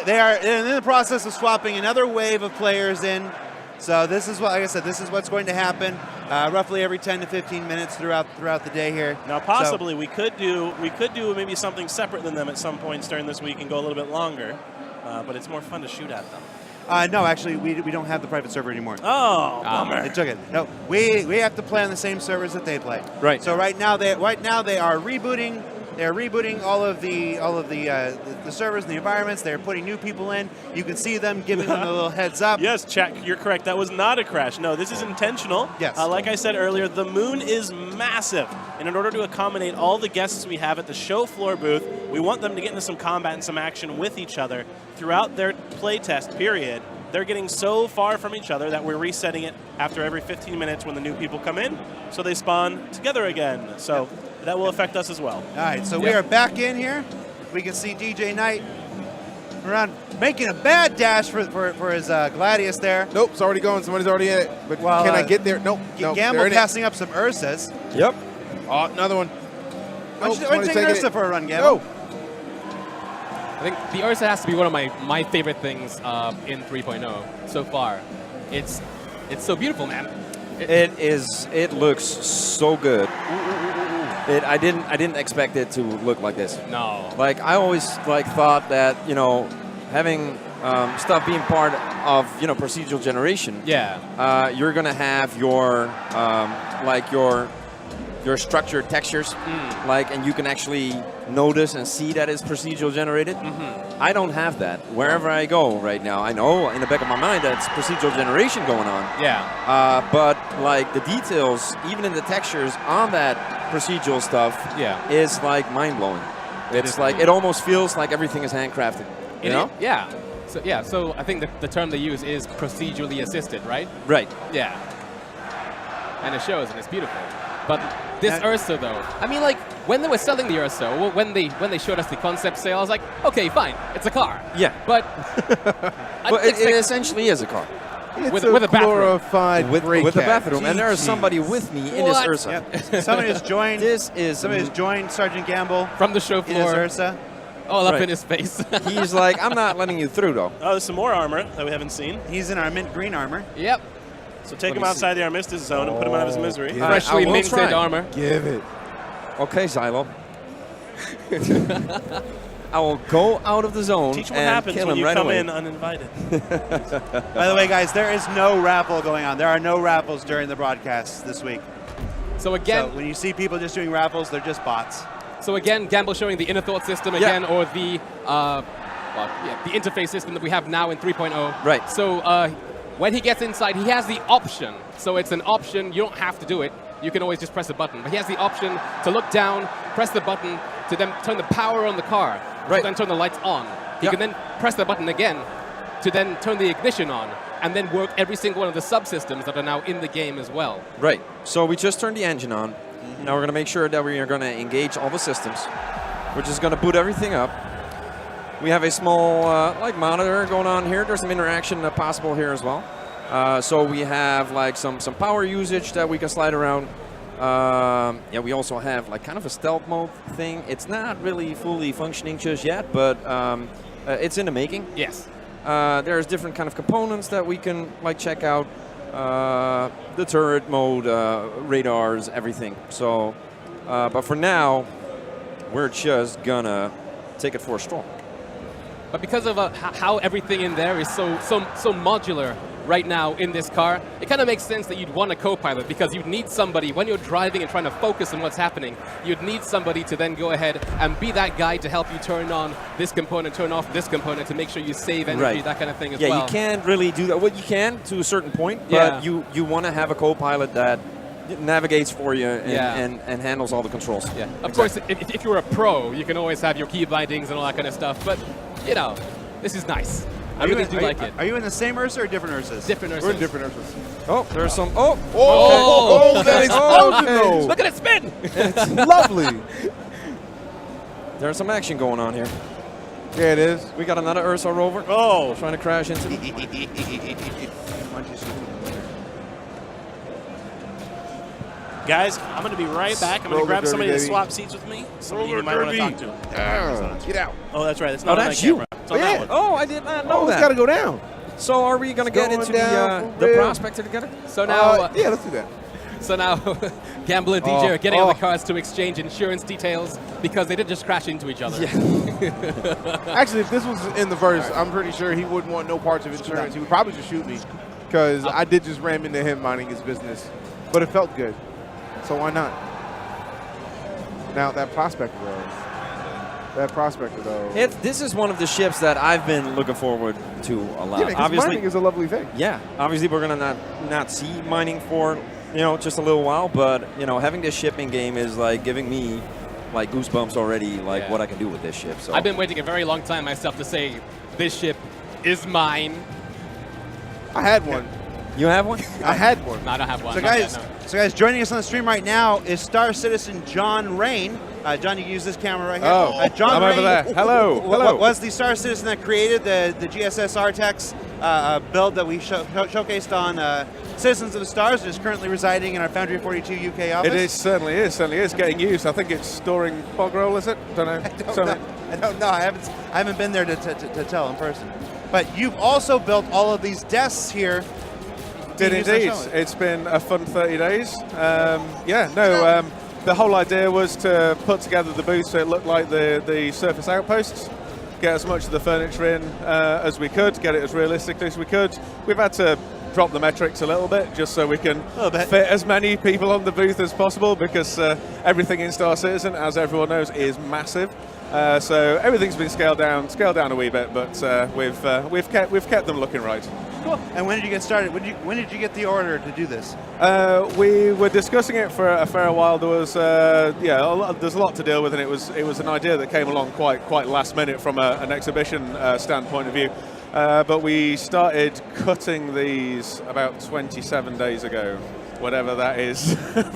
they are in the process of swapping another wave of players in. So this is what, like I said, this is what's going to happen roughly every 10 to 15 minutes throughout the day here.
Now, possibly we could do maybe something separate than them at some points during this week and go a little bit longer. But it's more fun to shoot at them.
No, actually, we don't have the private server anymore.
Oh, bummer.
They took it. No, we have to play on the same servers that they play.
Right.
So right now they are rebooting. They're rebooting all of the servers and the environments. They're putting new people in. You can see them giving them a little heads up.
Yes, Chuck, you're correct. That was not a crash. No, this is intentional.
Yes.
Like I said earlier, the moon is massive. And in order to accommodate all the guests we have at the show floor booth, we want them to get into some combat and some action with each other throughout their playtest period. They're getting so far from each other that we're resetting it after every 15 minutes when the new people come in, so they spawn together again. So that will affect us as well.
All right, so we are back in here. We can see DJ Knight around making a bad dash for his Gladius there.
nope, it's already going. Somebody's already in it. But
Well,
can I get there? Nope.
Gamble
they're in it.
passing up some Ursas.
Yep.
Oh, another one.
Why don't you
somebody's
take
taking
Ursa
it.
for a run, Gamble?
No.
I think the Ursa has to be one of my favorite things in 3.0 so far. It's so beautiful, man.
It is. It looks so good. I didn't expect it to look like this.
No.
Like I always thought that having stuff being part of procedural generation.
Yeah.
You're gonna have your your structured textures, and you can actually notice and see that it's procedural generated. I don't have that. Wherever I go right now, I know in the back of my mind that it's procedural generation going on.
Yeah.
But like the details, even in the textures on that procedural stuff, is like mind blowing. It's like it almost feels like everything is handcrafted. You know?
Yeah. So I think the term they use is procedurally assisted, right?
Right.
Yeah. And it shows, and it's beautiful. But this
That-
Ursa, though, I mean, like, when they were selling the Ursa, when they showed us the concept sale, I was like, okay, fine, it's a car.
Yeah.
But
But it essentially is a car.
It's
With
a
a bathroom.
glorified
With a
break
bathroom. And there is
GGs.
somebody with me in this
What?
Ursa.
Yep. Somebody has joined.
This is
Somebody has joined Sergeant Gamble
from the show
in his
floor,
Ursa.
all up
Right.
in his face.
He's like, I'm not letting you through, though.
Oh, there's some more armor that we haven't seen.
He's in our mint green armor.
Yep.
So take
Let
him
me
outside the Armistice zone and put him out of his misery.
Yeah.
Freshly
I will
minted
try.
armor.
Give it.
Okay, Xylo. I will go out of the zone
Teach what
and
happens
kill
when
him
you
right
come
away.
in uninvited.
By the way, guys, there is no raffle going on. There are no raffles during the broadcast this week.
So again,
So when you see people just doing raffles, they're just bots.
Gamble showing the inner thought system again, or the the interface system that we have now in 3.0.
Right.
So when he gets inside, he has the option. So it's an option. You don't have to do it. You can always just press a button. But he has the option to look down, press the button, to then turn the power on the car,
Right.
to then turn the lights on. He
Yeah.
can then press the button again to then turn the ignition on, and then work every single one of the subsystems that are now in the game as well.
Right. So we just turned the engine on. Now we're going to make sure that we are going to engage all the systems. We're just going to boot everything up. We have a small like monitor going on here. There's some interaction possible here as well. So we have like some power usage that we can slide around. Yeah, we also have like kind of a stealth mode thing. It's not really fully functioning just yet, but it's in the making.
Yes.
There's different kind of components that we can like check out. The turret mode, radars, everything. So, but for now, we're just gonna take it for a stroll.
But because of how everything in there is so modular right now in this car, it kind of makes sense that you'd want a co-pilot, because you'd need somebody, when you're driving and trying to focus on what's happening, you'd need somebody to then go ahead and be that guy to help you turn on this component, turn off this component, to make sure you save energy,
Right.
that kind of thing as
Yeah,
well.
you can't really do that. Well, you can to a certain point,
Yeah.
but you want to have a co-pilot that navigates for you and,
Yeah.
and handles all the controls.
Yeah. Of course, if you're a pro, you can always have your key bindings and all that kind of stuff, but, you know, this is nice. I really do like it.
Are you in the same Ursa or different Ursas?
Different Ursas.
We're in different Ursas.
Oh, there's some. Oh,
Oh, that explosion though.
Look at it spin!
It's lovely.
there's some action going on here.
Yeah, it is.
We got another Ursa rover.
Oh,
Trying to crash into.
guys, I'm going to be right back. I'm going
Roller
to grab
derby,
somebody to
baby.
swap seats with me. Somebody you might want to talk to.
Get out.
Oh, that's right. It's
Oh,
not on
that's
my
you.
camera. It's on
Oh,
that
yeah.
one.
Oh, I did not know
Oh, it's
that.
got to go down.
So are we gonna get
going
into
down
the
for real.
prospector together?
So now,
Yeah, let's do that.
so now, Gamble and DJ are getting on
oh.
the cars to exchange insurance details because they didn't just crash into each other.
Actually, if this was in the verse, I'm pretty sure he wouldn't want no parts of insurance. He would probably just shoot me, because I did just ram into him minding his business. But it felt good, so why not? Now that prospector though.
This is one of the ships that I've been looking forward to a lot.
Yeah, because mining is a lovely thing.
Yeah, obviously we're gonna not see mining for just a little while, but having this ship in game is like giving me like goosebumps already, like
Yeah.
what I can do with this ship. So
I've been waiting a very long time myself to say, this ship is mine.
I had one.
you have one?
I had one.
No, I don't have one.
So
not yet,
guys,
no.
joining us on the stream right now is Star Citizen John Rain. John, you can use this camera right here.
Oh,
John
I'm
Rain
over there. Hello, hello.
Was the Star Citizen that created the GSS Artex build that we showcased on Citizens of the Stars, that is currently residing in our Foundry 42 UK office.
It is, certainly is getting used. I think it's storing fog roll, is it? Don't know.
I don't know. I haven't been there to tell in person. But you've also built all of these desks here.
Did indeed. It's been a fun 30 days. The whole idea was to put together the booth so it looked like the surface outposts, get as much of the furniture in as we could, get it as realistic as we could. We've had to drop the metrics a little bit just so we can fit as many people on the booth as possible, because everything in Star Citizen, as everyone knows, is massive. So everything's been scaled down a wee bit, but we've kept them looking right.
Cool. And when did you get started? When did you get the order to do this?
We were discussing it for a fair while. There was there's a lot to deal with, and it was an idea that came along quite last minute from an exhibition standpoint of view. But we started cutting these about 27 days ago. whatever that is,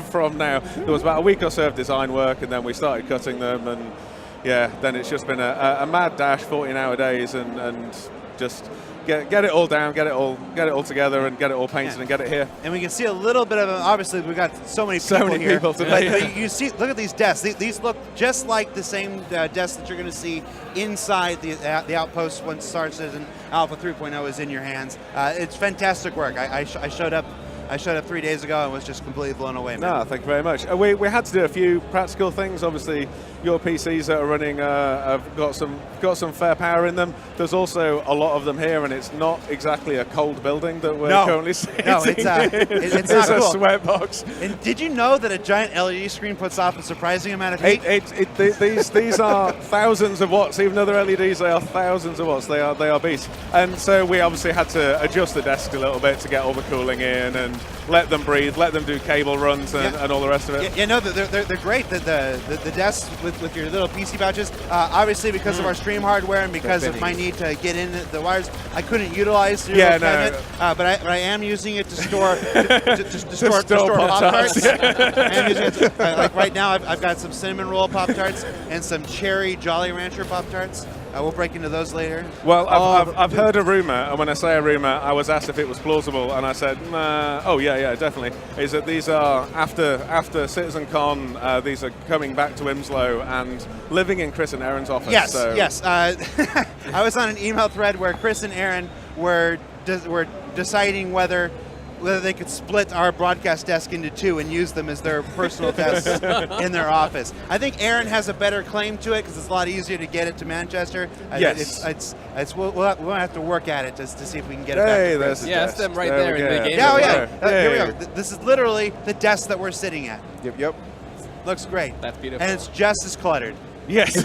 from now. There was about a week or so of design work, and then we started cutting them, and yeah, then it's just been a mad dash, 14-hour days, and just get it all down, get it all together, and get it all painted and get it here.
And we can see a little bit of obviously we've got so many people
today.
But you see, look at these desks. These look just like the same desks that you're going to see inside the outpost once Star Citizen Alpha 3.0 is in your hands. It's fantastic work. I showed up 3 days ago and was just completely blown away, man.
No, thank you very much. We had to do a few practical things. Obviously, your PCs that are running have got some fair power in them. There's also a lot of them here, and it's not exactly a cold building that we're currently sitting.
No, it's
it's
not
a
cool.
sweat box.
And did you know that a giant LED screen puts off a surprising amount of heat?
These are thousands of watts. Even though they're LEDs, they are thousands of watts. They are beasts. And so we obviously had to adjust the desk a little bit to get all the cooling in and let them breathe, let them do cable runs and all the rest of it.
Yeah, no, they're great. The desks with your little PC pouches. Obviously, because of our stream hardware and because of my need to get in the wires, I couldn't utilize your cabinet. But I am using it to store store Pop-Tarts. I am using it like right now, I've got some cinnamon roll Pop-Tarts and some cherry Jolly Rancher Pop-Tarts. We'll break into those later.
Well, I've heard a rumor, and when I say a rumor, I was asked if it was plausible, and I said, oh yeah, definitely. Is that these are after CitizenCon, these are coming back to Imslow and living in Chris and Aaron's office.
Yes,
so.
yes. I was on an email thread where Chris and Aaron were deciding whether they could split our broadcast desk into two and use them as their personal desks in their office. I think Aaron has a better claim to it because it's a lot easier to get it to Manchester.
Yes.
We'll have to work at it just to see if we can get it back to Chris.
Yeah, that's them right there in the game.
Here we go. This is literally the desk that we're sitting at.
Yep.
Looks great.
That's beautiful.
And it's just as cluttered.
Yes.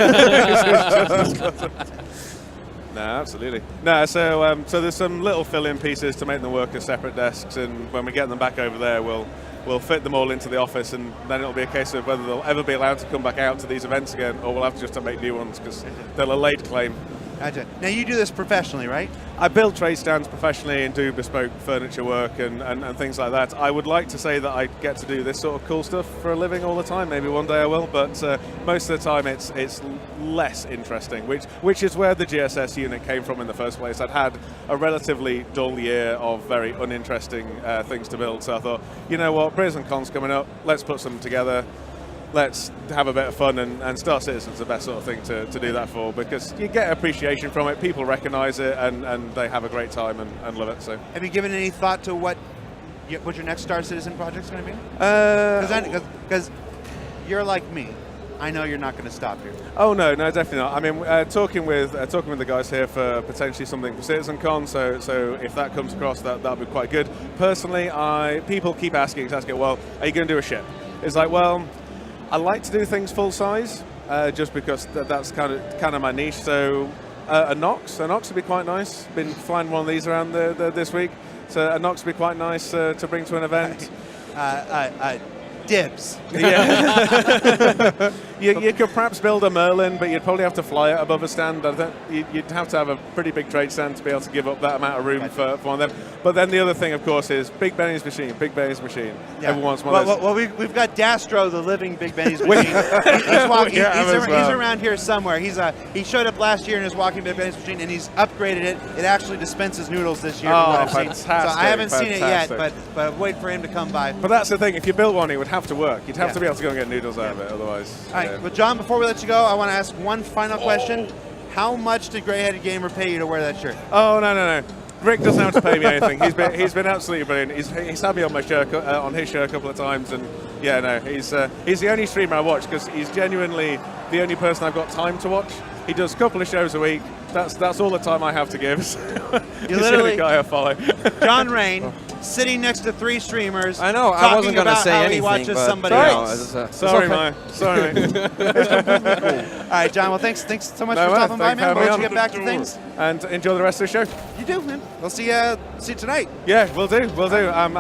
No, absolutely. No, so there's some little fill-in pieces to make them work as separate desks, and when we get them back over there, we'll fit them all into the office, and then it'll be a case of whether they'll ever be allowed to come back out to these events again, or we'll have to just make new ones because they'll a late claim.
Gotcha. Now you do this professionally, right?
I build trade stands professionally and do bespoke furniture work and things like that. I would like to say that I get to do this sort of cool stuff for a living all the time. Maybe one day I will, but most of the time it's less interesting, which is where the GSS unit came from in the first place. I'd had a relatively dull year of very uninteresting things to build, so I thought, you know what, PrisonCon's coming up, let's put something together. Let's have a bit of fun, and Star Citizen's the best sort of thing to do that for, because you get appreciation from it, people recognize it, and they have a great time and love it. So,
have you given any thought to what your next Star Citizen project's going to be? Because you're like me. I know you're not going to stop here.
Oh no, definitely not. I mean, talking with the guys here for potentially something for CitizenCon. So if that comes across, that'll be quite good. Personally, people keep asking, well, are you going to do a ship? It's like, well, I like to do things full size, just because that's kind of my niche. So a Nox would be quite nice. Been flying one of these around this week, so a Nox would be quite nice to bring to an event.
Dibs.
Yeah. you could perhaps build a Merlin, but you'd probably have to fly it above a stand. I think you'd have to have a pretty big trade stand to be able to give up that amount of room for one of them. But then the other thing, of course, is Big Benny's machine. Big Benny's machine. Yeah. Everyone wants one of those.
Well, we've got Dastro, the living Big Benny's machine. He's around here somewhere. He showed up last year in his walking Big Benny's machine, and he's upgraded it. It actually dispenses noodles this year.
Oh, fantastic!
So I haven't seen it yet, but I'm waiting for him to come by.
But that's the thing. If you build one, it would have to work. You'd have to be able to go and get noodles out of it, otherwise.
All right. Well, John, before we let you go, I want to ask one final question. How much did Grey-Headed Gamer pay you to wear that shirt?
Oh, no. Rick doesn't have to pay me anything. He's been absolutely brilliant. He's had me on my shirt, on his show a couple of times, and yeah, no, he's the only streamer I watch because he's genuinely the only person I've got time to watch. He does a couple of shows a week. That's all the time I have to give. So he's the only guy I follow.
John Rain, sitting next to three streamers.
I know. I wasn't going to say anything.
He watches
but
somebody else.
Sorry, Mike. Sorry.
All right, John. Well, thanks so much for stopping by, man. We'll let you get back to things.
And enjoy the rest of the show.
You do, man. We'll see you tonight.
Yeah, we'll do. I'm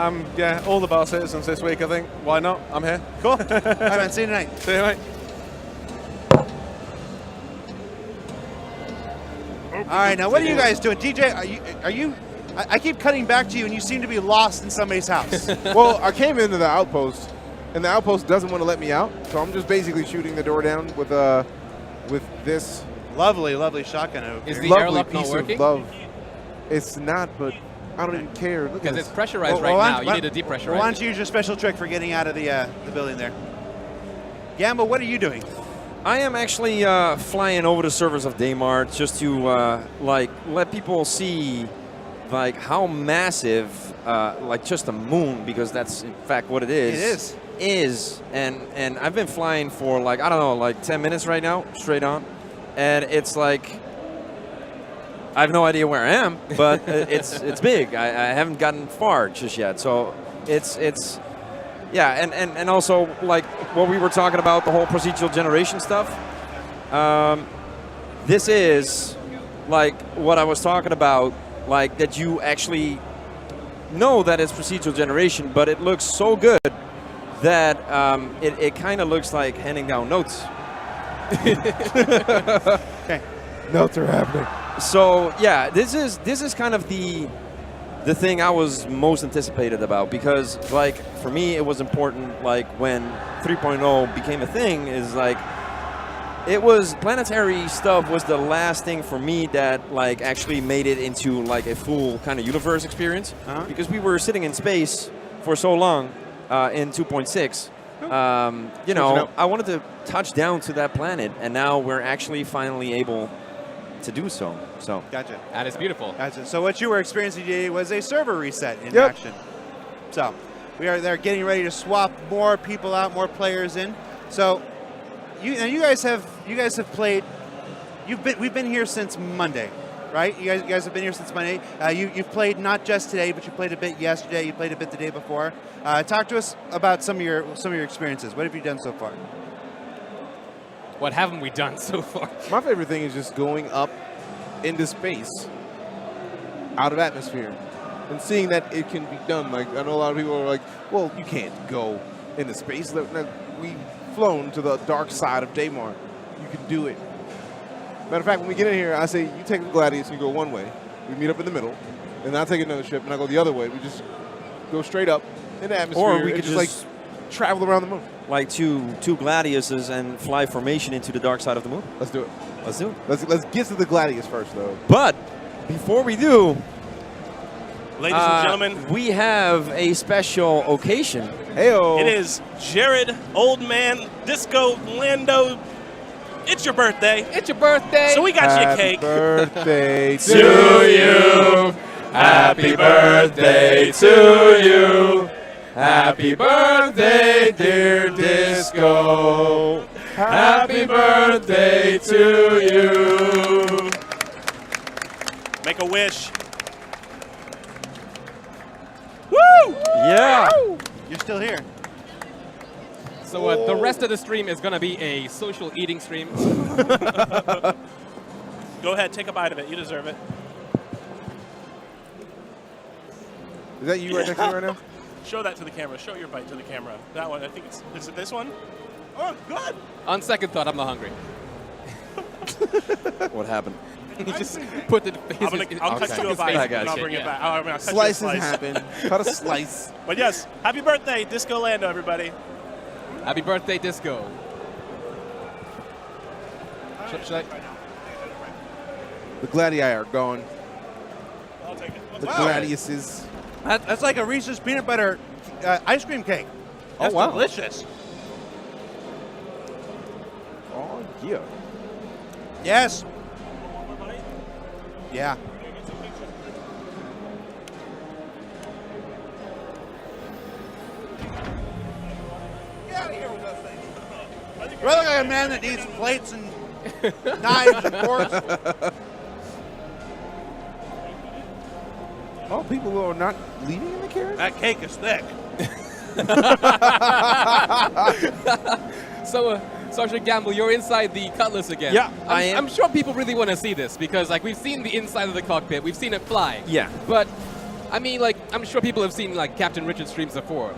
all the Bar Citizens this week, I think. Why not? I'm here.
Cool. All right, man. See you tonight.
See you, mate.
All right, now what are you guys doing? DJ, are you I keep cutting back to you, and you seem to be lost in somebody's house.
Well, I came into the outpost, and the outpost doesn't want to let me out, so I'm just basically shooting the door down with this
Lovely, lovely shotgun over
Is
here.
the
lovely
airlock not
piece
working?
of love. It's not, but I don't even care. Look at
Because
this.
it's pressurized
Well,
right
why-
now. You
why-
need to depressurize
Why don't
it.
you use your special trick for getting out of the building there? Gamble, what are you doing?
I am actually flying over the servers of Daymar just to like let people see like how massive like just the moon, because that's in fact what it is. And I've been flying for like, I don't know, like 10 minutes right now, straight on, and it's like I have no idea where I am, but it's big. I haven't gotten far just yet, so it's yeah, and also like what we were talking about, the whole procedural generation stuff. This is like what I was talking about, like that you actually know that it's procedural generation, but it looks so good that it kind of looks like handing down notes.
Okay.
Notes are happening.
So yeah, this is kind of the thing I was most anticipated about, because like for me it was important, like when 3.0 became a thing, is like it was planetary stuff was the last thing for me that like actually made it into like a full kind of universe experience, because we were sitting in space for so long in 2.6. You know, I wanted to touch down to that planet, and now we're actually finally able to do so. So
Gotcha.
And it's beautiful.
Gotcha. So what you were experiencing today was a server reset in
Yep.
action. So we are there getting ready to swap more people out, more players in. So you guys have played. We've been here since Monday, right? You guys have been here since Monday. You've played not just today, but you played a bit yesterday. You played a bit the day before. Talk to us about some of your experiences. What have you done so far?
What haven't we done so far?
My favorite thing is just going up into space, out of atmosphere, and seeing that it can be done. Like, I know a lot of people are like, well, you can't go into space. We've flown to the dark side of Daymar. You can do it. Matter of fact, when we get in here, I say, you take the Gladius and you go one way. We meet up in the middle, and I take another ship and I go the other way. We just go straight up in the atmosphere,
Or we
and
could
like
just
travel around the moon.
like two Gladiuses and fly formation into the dark side of the moon.
Let's do it.
Let's do it.
Let's get to the Gladius first, though.
But before we do,
Ladies and gentlemen,
we have a special occasion.
Heyo.
it is Jared Old Man Disco Lando. It's your birthday.
It's your birthday.
So we got you a
Happy
cake.
birthday
to you. Happy birthday to you. Happy birthday, dear Disco. Happy birthday to you.
Make a wish.
Yeah.
You're still here.
So the rest of the stream is going to be a social eating stream.
Go ahead, take a bite of it. You deserve it.
Is that you right next to me right now?
Show that to the camera. Show your bite to the camera. That one. I think it's. Is it this one? Oh, good.
On second thought, I'm not hungry.
What happened?
He just put the
I'll cut you a bite
I
and
got
I'll
you.
bring it
Yeah.
back. I'll cut
Slices
you a slice.
happen. Cut a slice.
But yes, happy birthday, Disco Lando, everybody.
Happy birthday, Disco. Should I?
The Gladii are gone.
I'll take it.
The
Wow.
Gladiuses.
That's like a Reese's peanut butter ice cream cake.
Oh,
That's
wow.
delicious.
Oh, yeah.
Yes. Yeah. You look like a man that needs plates and knives and forks.
Oh, people who are not leaving in the carriage?
That cake is thick.
So, Sergeant Gamble, you're inside the Cutlass again.
Yeah, I am.
I'm sure people really want to see this because, like, we've seen the inside of the cockpit, we've seen it fly.
Yeah.
But, I mean, like, I'm sure people have seen, like, Captain Richard streams before.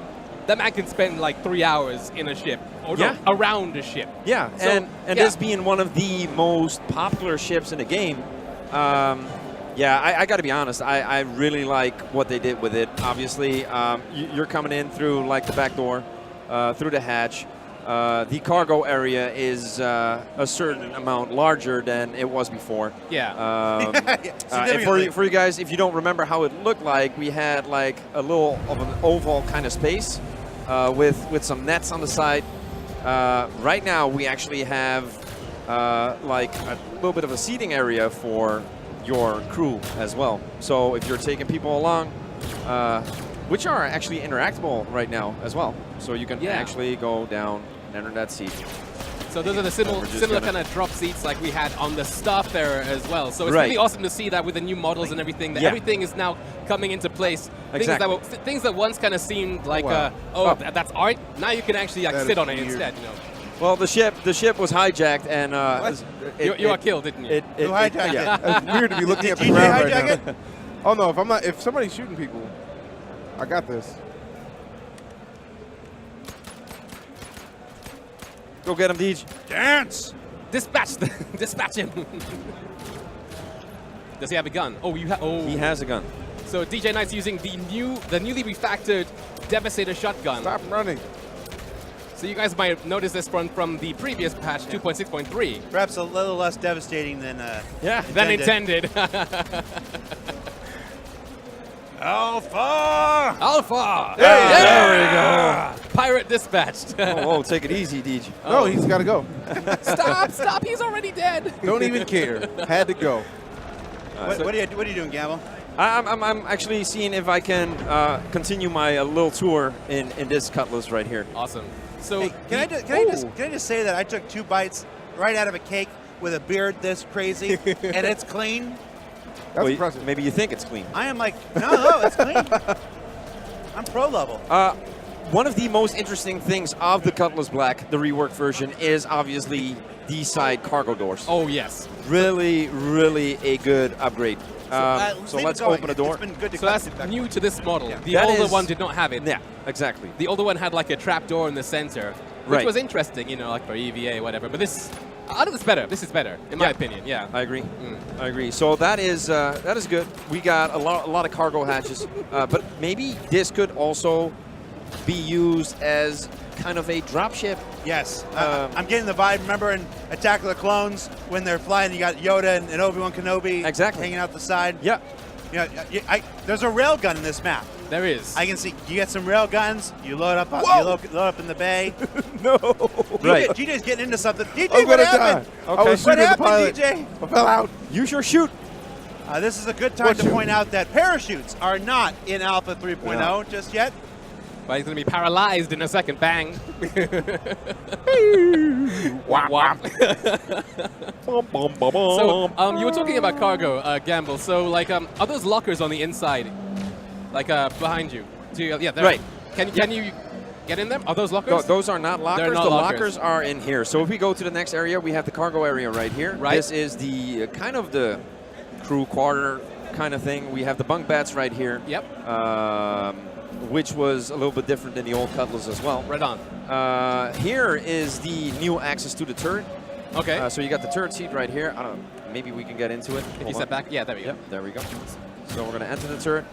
That man can spend, like, 3 hours in a ship. Or
Yeah.
no, around a ship.
Yeah,
So,
and
yeah.
this being one of the most popular ships in the game, Yeah, I got to be honest. I really like what they did with it. Obviously, you're coming in through like the back door, through the hatch. The cargo area is a certain amount larger than it was before.
Yeah.
And for you guys, if you don't remember how it looked like, we had like a little of an oval kind of space with some nets on the side. Right now, we actually have like a little bit of a seating area for your crew as well. So if you're taking people along, which are actually interactable right now as well. So you can actually go down and enter that seat.
So those are the similar kind of drop seats like we had on the staff there as well. So it's really awesome to see that with the new models and everything, that everything is now coming into place.
Exactly.
Things that once kind of seemed like, that's art. Now you can actually like, sit on it instead. You know.
Well, the ship was hijacked, and
you are killed, didn't you?
Who hijacked it?
It's weird to be looking at the
DJ
ground
hijack
right now. Oh no! If somebody's shooting people, I got this.
Go get him, Deej.
Dance!
Dispatch him. Does he have a gun? Oh,
He has a gun.
So DJ Knight's using the newly refactored Devastator shotgun.
Stop running.
So you guys might notice this from the previous patch, 2.6.3.
Perhaps a little less devastating than
Than intended.
Alpha!
Alpha!
There we go.
Pirate dispatched.
Whoa, take it easy, Deej.
No, he's got to go.
Stop, he's already dead.
Don't even care. Had to go.
What are you doing, Gamble?
I'm actually seeing if I can continue my little tour in this Cutlass right here.
Awesome. So
Hey, can I just say that I took 2 bites right out of a cake with a beard this crazy, and it's clean?
That's impressive.
Maybe you think it's clean.
I am like, no, it's clean. I'm pro level.
One of the most interesting things of the Cutlass Black, the reworked version, is obviously the side cargo doors.
Oh yes.
Really, really a good upgrade. So let's open a door.
It's been good to
So that's new to this model.
Yeah.
The
That
older
is-
one did not have it.
Yeah, exactly.
The older one had like a trap door in the center, which
Right.
was interesting, you know, like for EVA, whatever. But this, I think it's better. This is better, in my opinion. Yeah.
I agree. I agree. So that is good. We got a lot of cargo hatches, but maybe this could also be used as kind of a dropship.
Yes. I'm getting the vibe. Remember in Attack of the Clones when they're flying, you got Yoda and Obi-Wan Kenobi hanging out the side?
Yeah.
You know, there's a rail gun in this map.
There is.
I can see you get some rail guns. You load up. You load up in the bay.
No.
Right.
DJ's getting into something. DJ,
I'm
what
gonna
happened?
die. I was
What
shooting the
happened,
pilot.
DJ?
I fell out.
Use your shoot.
This is a good time to point out that parachutes are not in Alpha 3.0 just yet.
But he's going to be paralyzed in a second. Bang.
Whop, whop.
So you were talking about cargo, Gamble. So like, are those lockers on the inside, like behind you? Yeah,
Right.
Can you get in them? Are those lockers?
Those are not lockers.
They're not
the
lockers.
lockers are in here. So if we go to the next area, we have the cargo area right here.
Right.
This is the kind of the crew quarter kind of thing. We have the bunk beds right here.
Yep.
Which was a little bit different than the old Cutlass as well.
Right on.
Here is the new access to the turret.
Okay.
So you got the turret seat right here. I don't know. Maybe we can get into it.
If
Hold
you
on.
step back, yeah, there we go.
Yep, there we go. So we're going to enter the turret.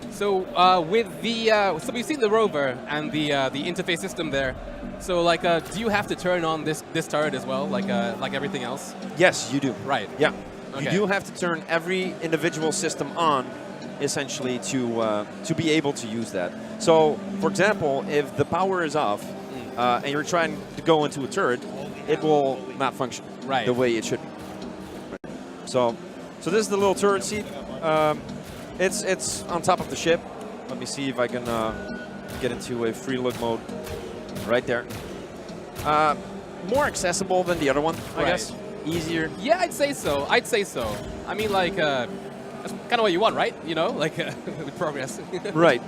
So with the so we've seen the rover and the interface system there. So like, do you have to turn on this turret as well, like everything else?
Yes, you do.
Right.
Yeah.
Okay.
You do have to turn every individual system on, essentially, to be able to use that. So, for example, if the power is off and you're trying to go into a turret, it will not function the way it should be. So this is the little turret seat. It's on top of the ship. Let me see if I can get into a free look mode right there. More accessible than the other one, I guess. Easier.
Yeah, I'd say so. I mean, like, that's kind of what you want, right? You know, like with progress.
Right.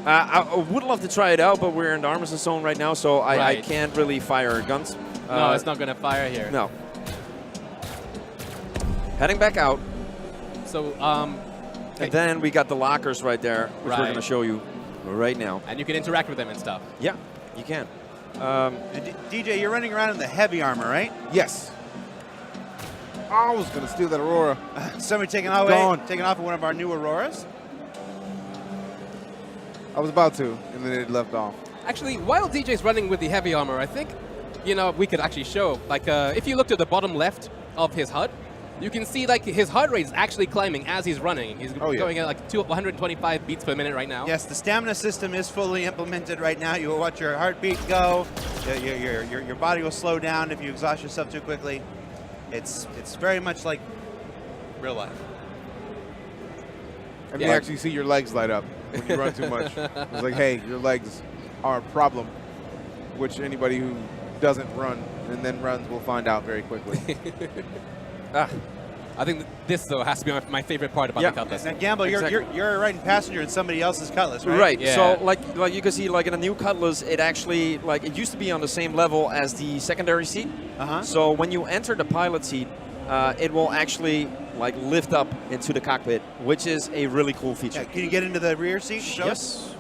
I would love to try it out, but we're in the armistice zone right now, so I can't really fire guns.
No, it's not going to fire here.
No. Heading back out.
So,
and then we got the lockers right there, which we're going to show you right now.
And you can interact with them and stuff.
Yeah, you can.
DJ, you're running around in the heavy armor, right?
Yes. I was going to steal that Aurora.
Somebody taking off of one of our new Auroras.
I was about to, and then it left off.
Actually, while DJ's running with the heavy armor, I think, we could actually show, like, if you look to the bottom left of his HUD, you can see, like, his heart rate is actually climbing as he's running. He's going at, like, 125 beats per minute right now.
Yes, the stamina system is fully implemented right now. You will watch your heartbeat go. Your body will slow down if you exhaust yourself too quickly. It's very much like real life.
And you actually see your legs light up when you run too much. It's like, hey, your legs are a problem, which anybody who doesn't run and then runs will find out very quickly.
I think this, though, has to be my favorite part about the Cutlass.
Now, Gamble, you're a riding passenger in somebody else's Cutlass, right?
Right.
Yeah.
So, like you can see, like in a new Cutlass, it actually, like, it used to be on the same level as the secondary seat. So when you enter the pilot seat, it will actually, like, lift up into the cockpit, which is a really cool feature.
Can you get into the rear seat?
Yes.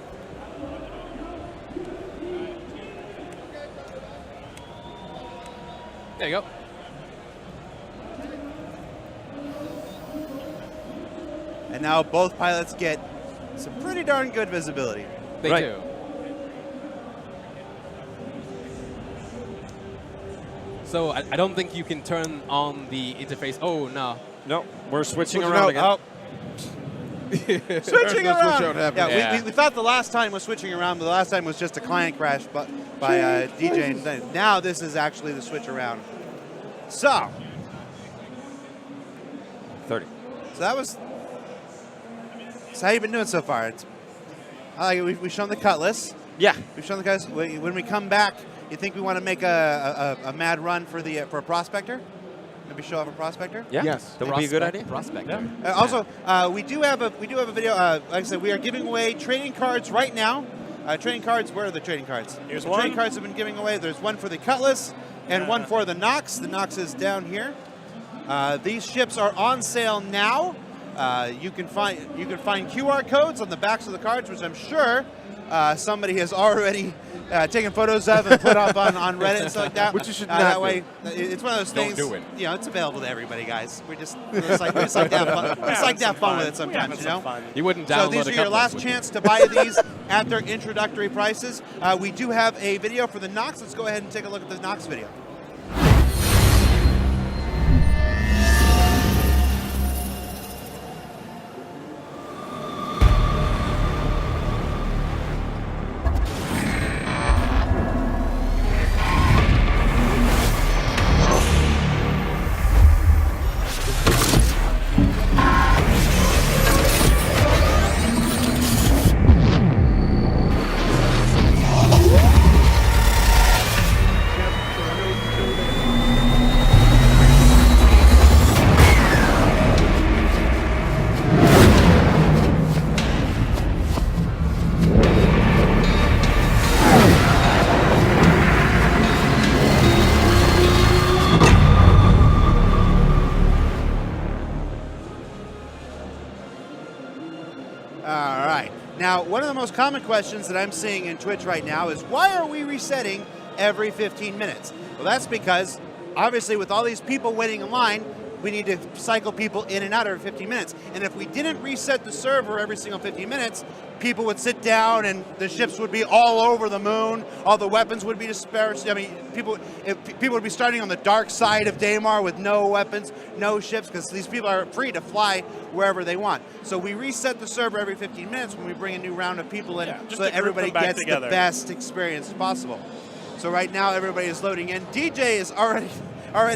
There you go.
And now both pilots get some pretty darn good visibility.
They do. So I don't think you can turn on the interface. Oh, no.
No, we're switching around again.
Switching around.
Yeah.
We thought the last time was switching around, but the last time was just a client crash by DJ. And then now this is actually the switch around. So
30.
So that was. So how you been doing so far? I like it. We've shown the Cutlass.
Yeah.
We've shown the Cutlass. When we come back, you think we want to make a mad run for a Prospector? Maybe show off a Prospector?
Yeah.
Yes.
That would be a good idea.
Prospector.
Also, we do have a video. Like I said, we are giving away trading cards right now. Trading cards. Where are the trading cards?
Here's
the
one.
Trading cards have been giving away. There's one for the Cutlass and one for the Nox. The Nox is down here. These ships are on sale now. You can find QR codes on the backs of the cards, which I'm sure somebody has already taken photos of and put up on Reddit and stuff like that.
Which you should not
That
do.
way, it's one of those things.
Don't do it.
You know, it's available to everybody, guys. We just like to have fun. We just like to have fun with it sometimes, you know.
You wouldn't download
So these are
a
your
Cutlass,
last
would you?
chance to buy these at their introductory prices. We do have a video for the Nox. Let's go ahead and take a look at the Nox video. Now, one of the most common questions that I'm seeing in Twitch right now is, why are we resetting every 15 minutes? Well, that's because, obviously, with all these people waiting in line, we need to cycle people in and out every 15 minutes. And if we didn't reset the server every single 15 minutes, people would sit down and the ships would be all over the moon, all the weapons would be dispersed. I mean, people would be starting on the dark side of Daymar with no weapons, no ships, because these people are free to fly wherever they want. So we reset the server every 15 minutes when we bring a new round of people in, so that everybody gets the best experience possible. So right now everybody is loading in. DJ is already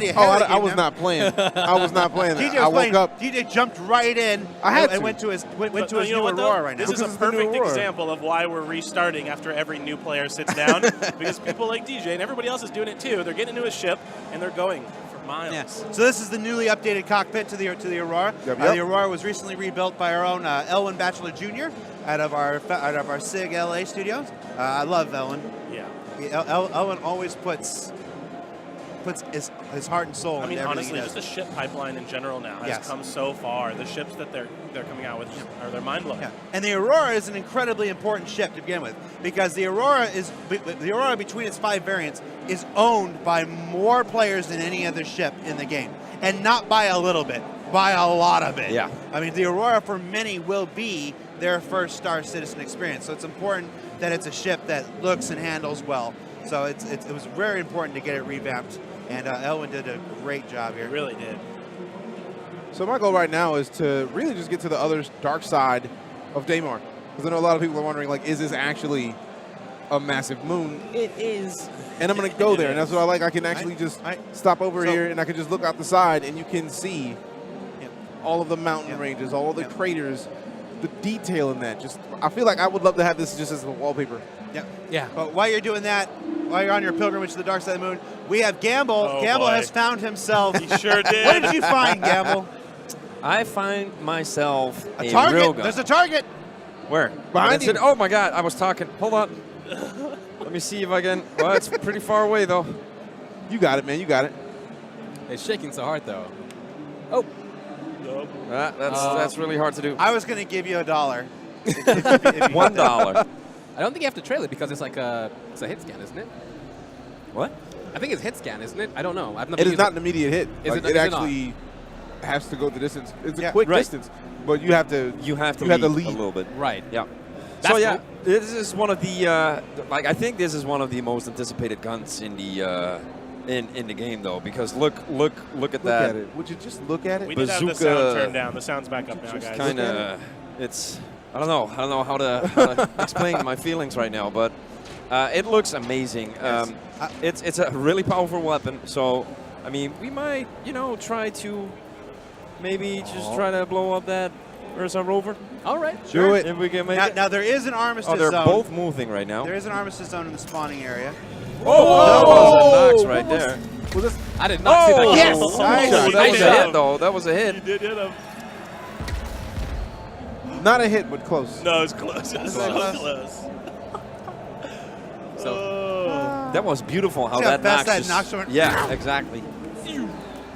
ahead.
I was not playing. I was not playing that. I woke up.
DJ jumped right in.
And
went to his new
what,
Aurora right now.
This is a perfect example of why we're restarting after every new player sits down, because people like DJ and everybody else is doing it too. They're getting into a ship and they're going for miles.
Yeah. So this is the newly updated cockpit to the Aurora.
Yep.
The Aurora was recently rebuilt by our own Elwin Batchelor Jr. out of our SIG LA studios. I love Elwin.
Yeah.
Elwin always puts his heart and soul.
I mean,
in
honestly,
everything
just the ship pipeline in general now has come so far. The ships that they're coming out with they're mind blowing.
Yeah. And the Aurora is an incredibly important ship to begin with, because the Aurora between its 5 variants is owned by more players than any other ship in the game. and not by a little bit, by a lot of it.
Yeah.
I mean, the Aurora for many will be their first Star Citizen experience, so it's important that it's a ship that looks and handles well. So it was very important to get it revamped, and Elwin did a great job here.
It really did.
So my goal right now is to really just get to the other dark side of Daymar. Because I know a lot of people are wondering, like, is this actually a massive moon? It is. And I'm going to go there, and that's what I like. I can actually just stop over here, and I can just look out the side, and you can see all of the mountain ranges, all of the craters, the detail in that. Just, I feel like I would love to have this just as a wallpaper.
Yeah.
Yeah.
But while you're doing that, while you're on your pilgrimage to the dark side of the moon, we have Gamble.
Oh,
Gamble
boy.
has found himself.
He sure did.
What did you find, Gamble?
I find myself
A
a
target.
real gun.
There's a target.
Where?
Behind
That's
you.
it. Oh my God! I was talking. Hold on. Let me see if I can. Well, it's pretty far away though.
You got it, man. You got it.
It's shaking so hard, though. Oh.
That's really hard to do.
I was going to give you $1. if you
$1.
I don't think you have to trail it because it's like it's a hit scan, isn't it?
What?
I think it's hit scan, isn't it? I don't know. I've never
It is
used
not an immediate hit.
Is
Like,
it
it
not?
actually has to go the distance. It's a
Yeah.
quick
Right.
distance, but you have to
You have to
lead
a little bit.
Right.
Yeah.
That's
so yeah,
cool.
this is one of the like I think this is one of the most anticipated guns in the in the game though, because look at
look
that.
at it. Would you just look at it?
We did have the
Bazooka
sound turned down. The sound's back up now, guys.
Kind of, it's I don't know how to explain my feelings right now, but it looks amazing. It's a really powerful weapon. So I mean, we might try to maybe just try to blow up that Ursa rover.
All right.
Do it.
If we can make it.
now, there is an armistice
Oh, they're
zone.
both moving right now.
There is an armistice zone in the spawning area.
That was a Nox right there.
Was this?
I did not see that.
Oh,
Yes.
oh,
Nice.
that was
Nice
a
job.
hit though. That was a
You
hit.
did hit him.
Not a hit, but close.
No, it's close. It's so close.
So,
That was beautiful how
See how
that
fast
Nox
that
just-
Nox went?
Yeah, exactly.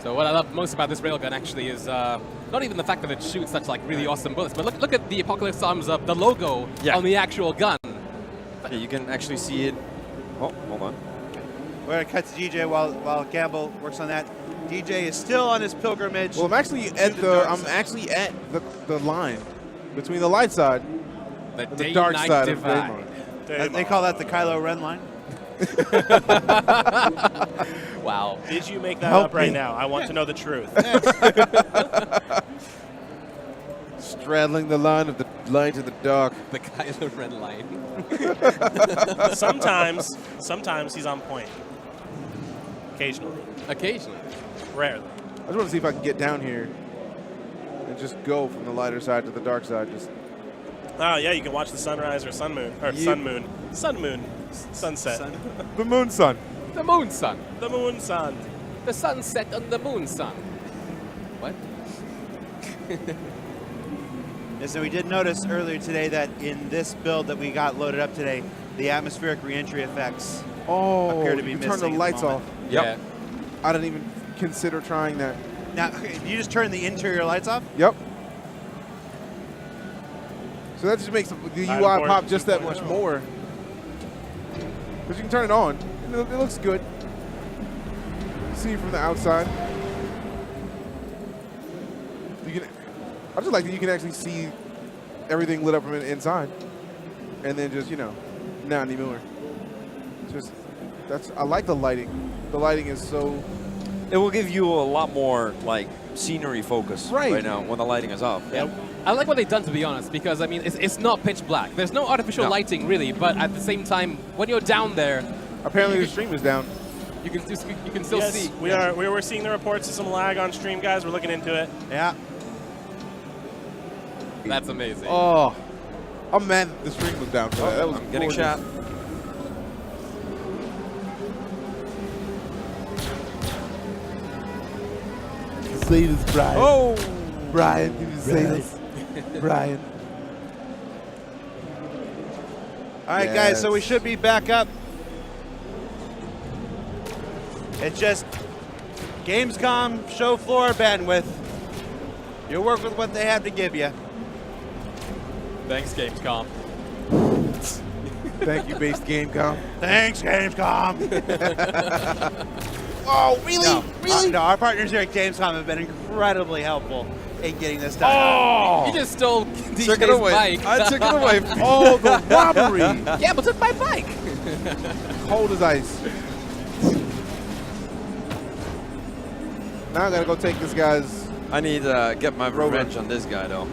so what I love most about this railgun actually is not even the fact that it shoots such like really awesome bullets, but look at the Apocalypse Arms the logo on the actual gun.
Yeah, you can actually see it. Oh, hold on.
We're going to cut to DJ while Gamble works on that. DJ is still on his pilgrimage.
Well, I'm actually at the line between the light side and the dark
day-night
side
divide.
of Daymar.
They call that the Kylo Ren line.
Wow.
Did you make that
Help
up right
me.
now? I want to know the truth.
Straddling the line of the light and the dark.
The Kylo Ren line.
Sometimes he's on point. Occasionally.
Occasionally.
Rarely.
I just want to see if I can get down here and just go from the lighter side to the dark side. Just
Oh, yeah, you can watch the sunrise or sun moon. Sunset.
the moon sun.
The moon sun.
The moon sun.
The sunset on the moon sun. What?
Yes, so we did notice earlier today that in this build that we got loaded up today, the atmospheric reentry effects
Oh,
appear to be
you
missing.
turn the
at
lights
moment.
off.
Yep.
I didn't even consider trying that.
Now, you just turn the interior lights off?
Yep. So that just makes the
Item
UI
port
pop just that
2.0.
much more. Because you can turn it on. It looks good. See from the outside. You can. I just like that you can actually see everything lit up from the inside, and then just not anymore. Just I like the lighting. The lighting is so.
It will give you a lot more like scenery focus
Right.
now when the lighting is off.
Yeah. I like what they've done, to be honest, because I mean it's not pitch black. There's no artificial
No.
lighting really, but at the same time, when you're down there,
Apparently the stream is down.
you can still
Yes,
see.
we're seeing the reports of some lag on stream, guys. We're looking into it.
Yeah.
That's amazing.
Oh, I'm mad that the stream was down for that. That was
I'm getting
gorgeous.
shot.
Save us, Brian.
Oh!
Brian, can you save us? Brian.
All right, guys, so we should be back up. It's just Gamescom show floor bandwidth. You work with what they have to give you.
Thanks, Gamescom.
Thank you, Based Gamecom.
Thanks, Gamescom.
Oh, really?
No,
Really?
no, our partners here at GamesCom have been incredibly helpful in getting this done.
Oh!
You just stole DJ's
Took it away.
bike.
I took it away.
Oh, the robbery!
Gamble took my bike.
Cold as ice. Now I gotta go take this guy's.
I need to get my
Rover.
revenge on this guy, though.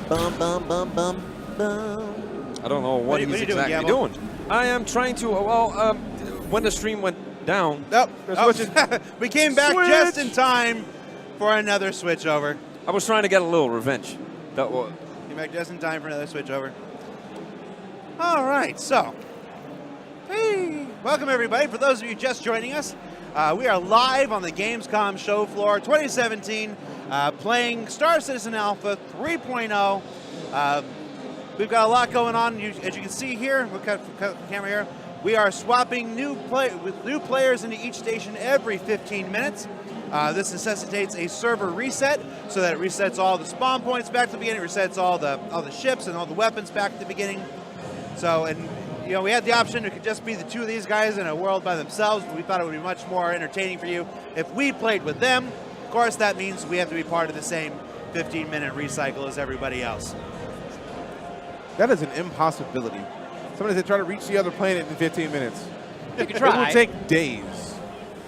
Bum, bum, bum, bum, bum. I don't know what
are you
he's
doing,
exactly
Gamble?
doing. I am trying to, when the stream went down,
Nope.
Oh,
Switching.
we came back
Switch.
just in time for another switch over.
I was trying to get a little revenge. That was.
Came back just in time for another switch over. All right, so. Hey, welcome everybody. For those of you just joining us, we are live on the Gamescom show floor 2017, playing Star Citizen Alpha 3.0. We've got a lot going on. As you can see here, look at the camera here. We are swapping with new players into each station every 15 minutes. This necessitates a server reset, so that it resets all the spawn points back to the beginning, resets all the ships and all the weapons back to the beginning. So, and you know, we had the option, it could just be the two of these guys in a world by themselves, but we thought it would be much more entertaining for you if we played with them. Of course, that means we have to be part of the same 15-minute recycle as everybody else.
That is an impossibility. Somebody said try to reach the other planet in 15 minutes.
You can
It will
try.
take days.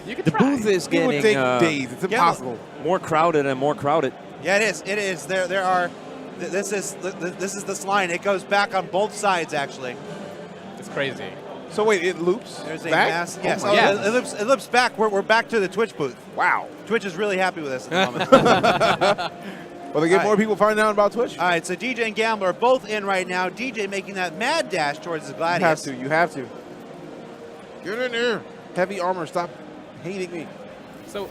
You can
The
try.
booth is
It would
getting
take days. It's impossible.
more crowded and more crowded.
Yeah, it is. It is. There are. This is this line. It goes back on both sides actually.
It's crazy.
So wait, it loops
There's a
back?
mass.
Oh
Yes.
my
Oh,
God.
it loops back. We're back to the Twitch booth.
Wow.
Twitch is really happy with us at the moment.
Well, they get
All
more
right.
people finding out about Twitch?
All right, so DJ and Gambler are both in right now. DJ making that mad dash towards the
You have
Gladius.
to. You have to. Get in there. Heavy armor. Stop hating me.
So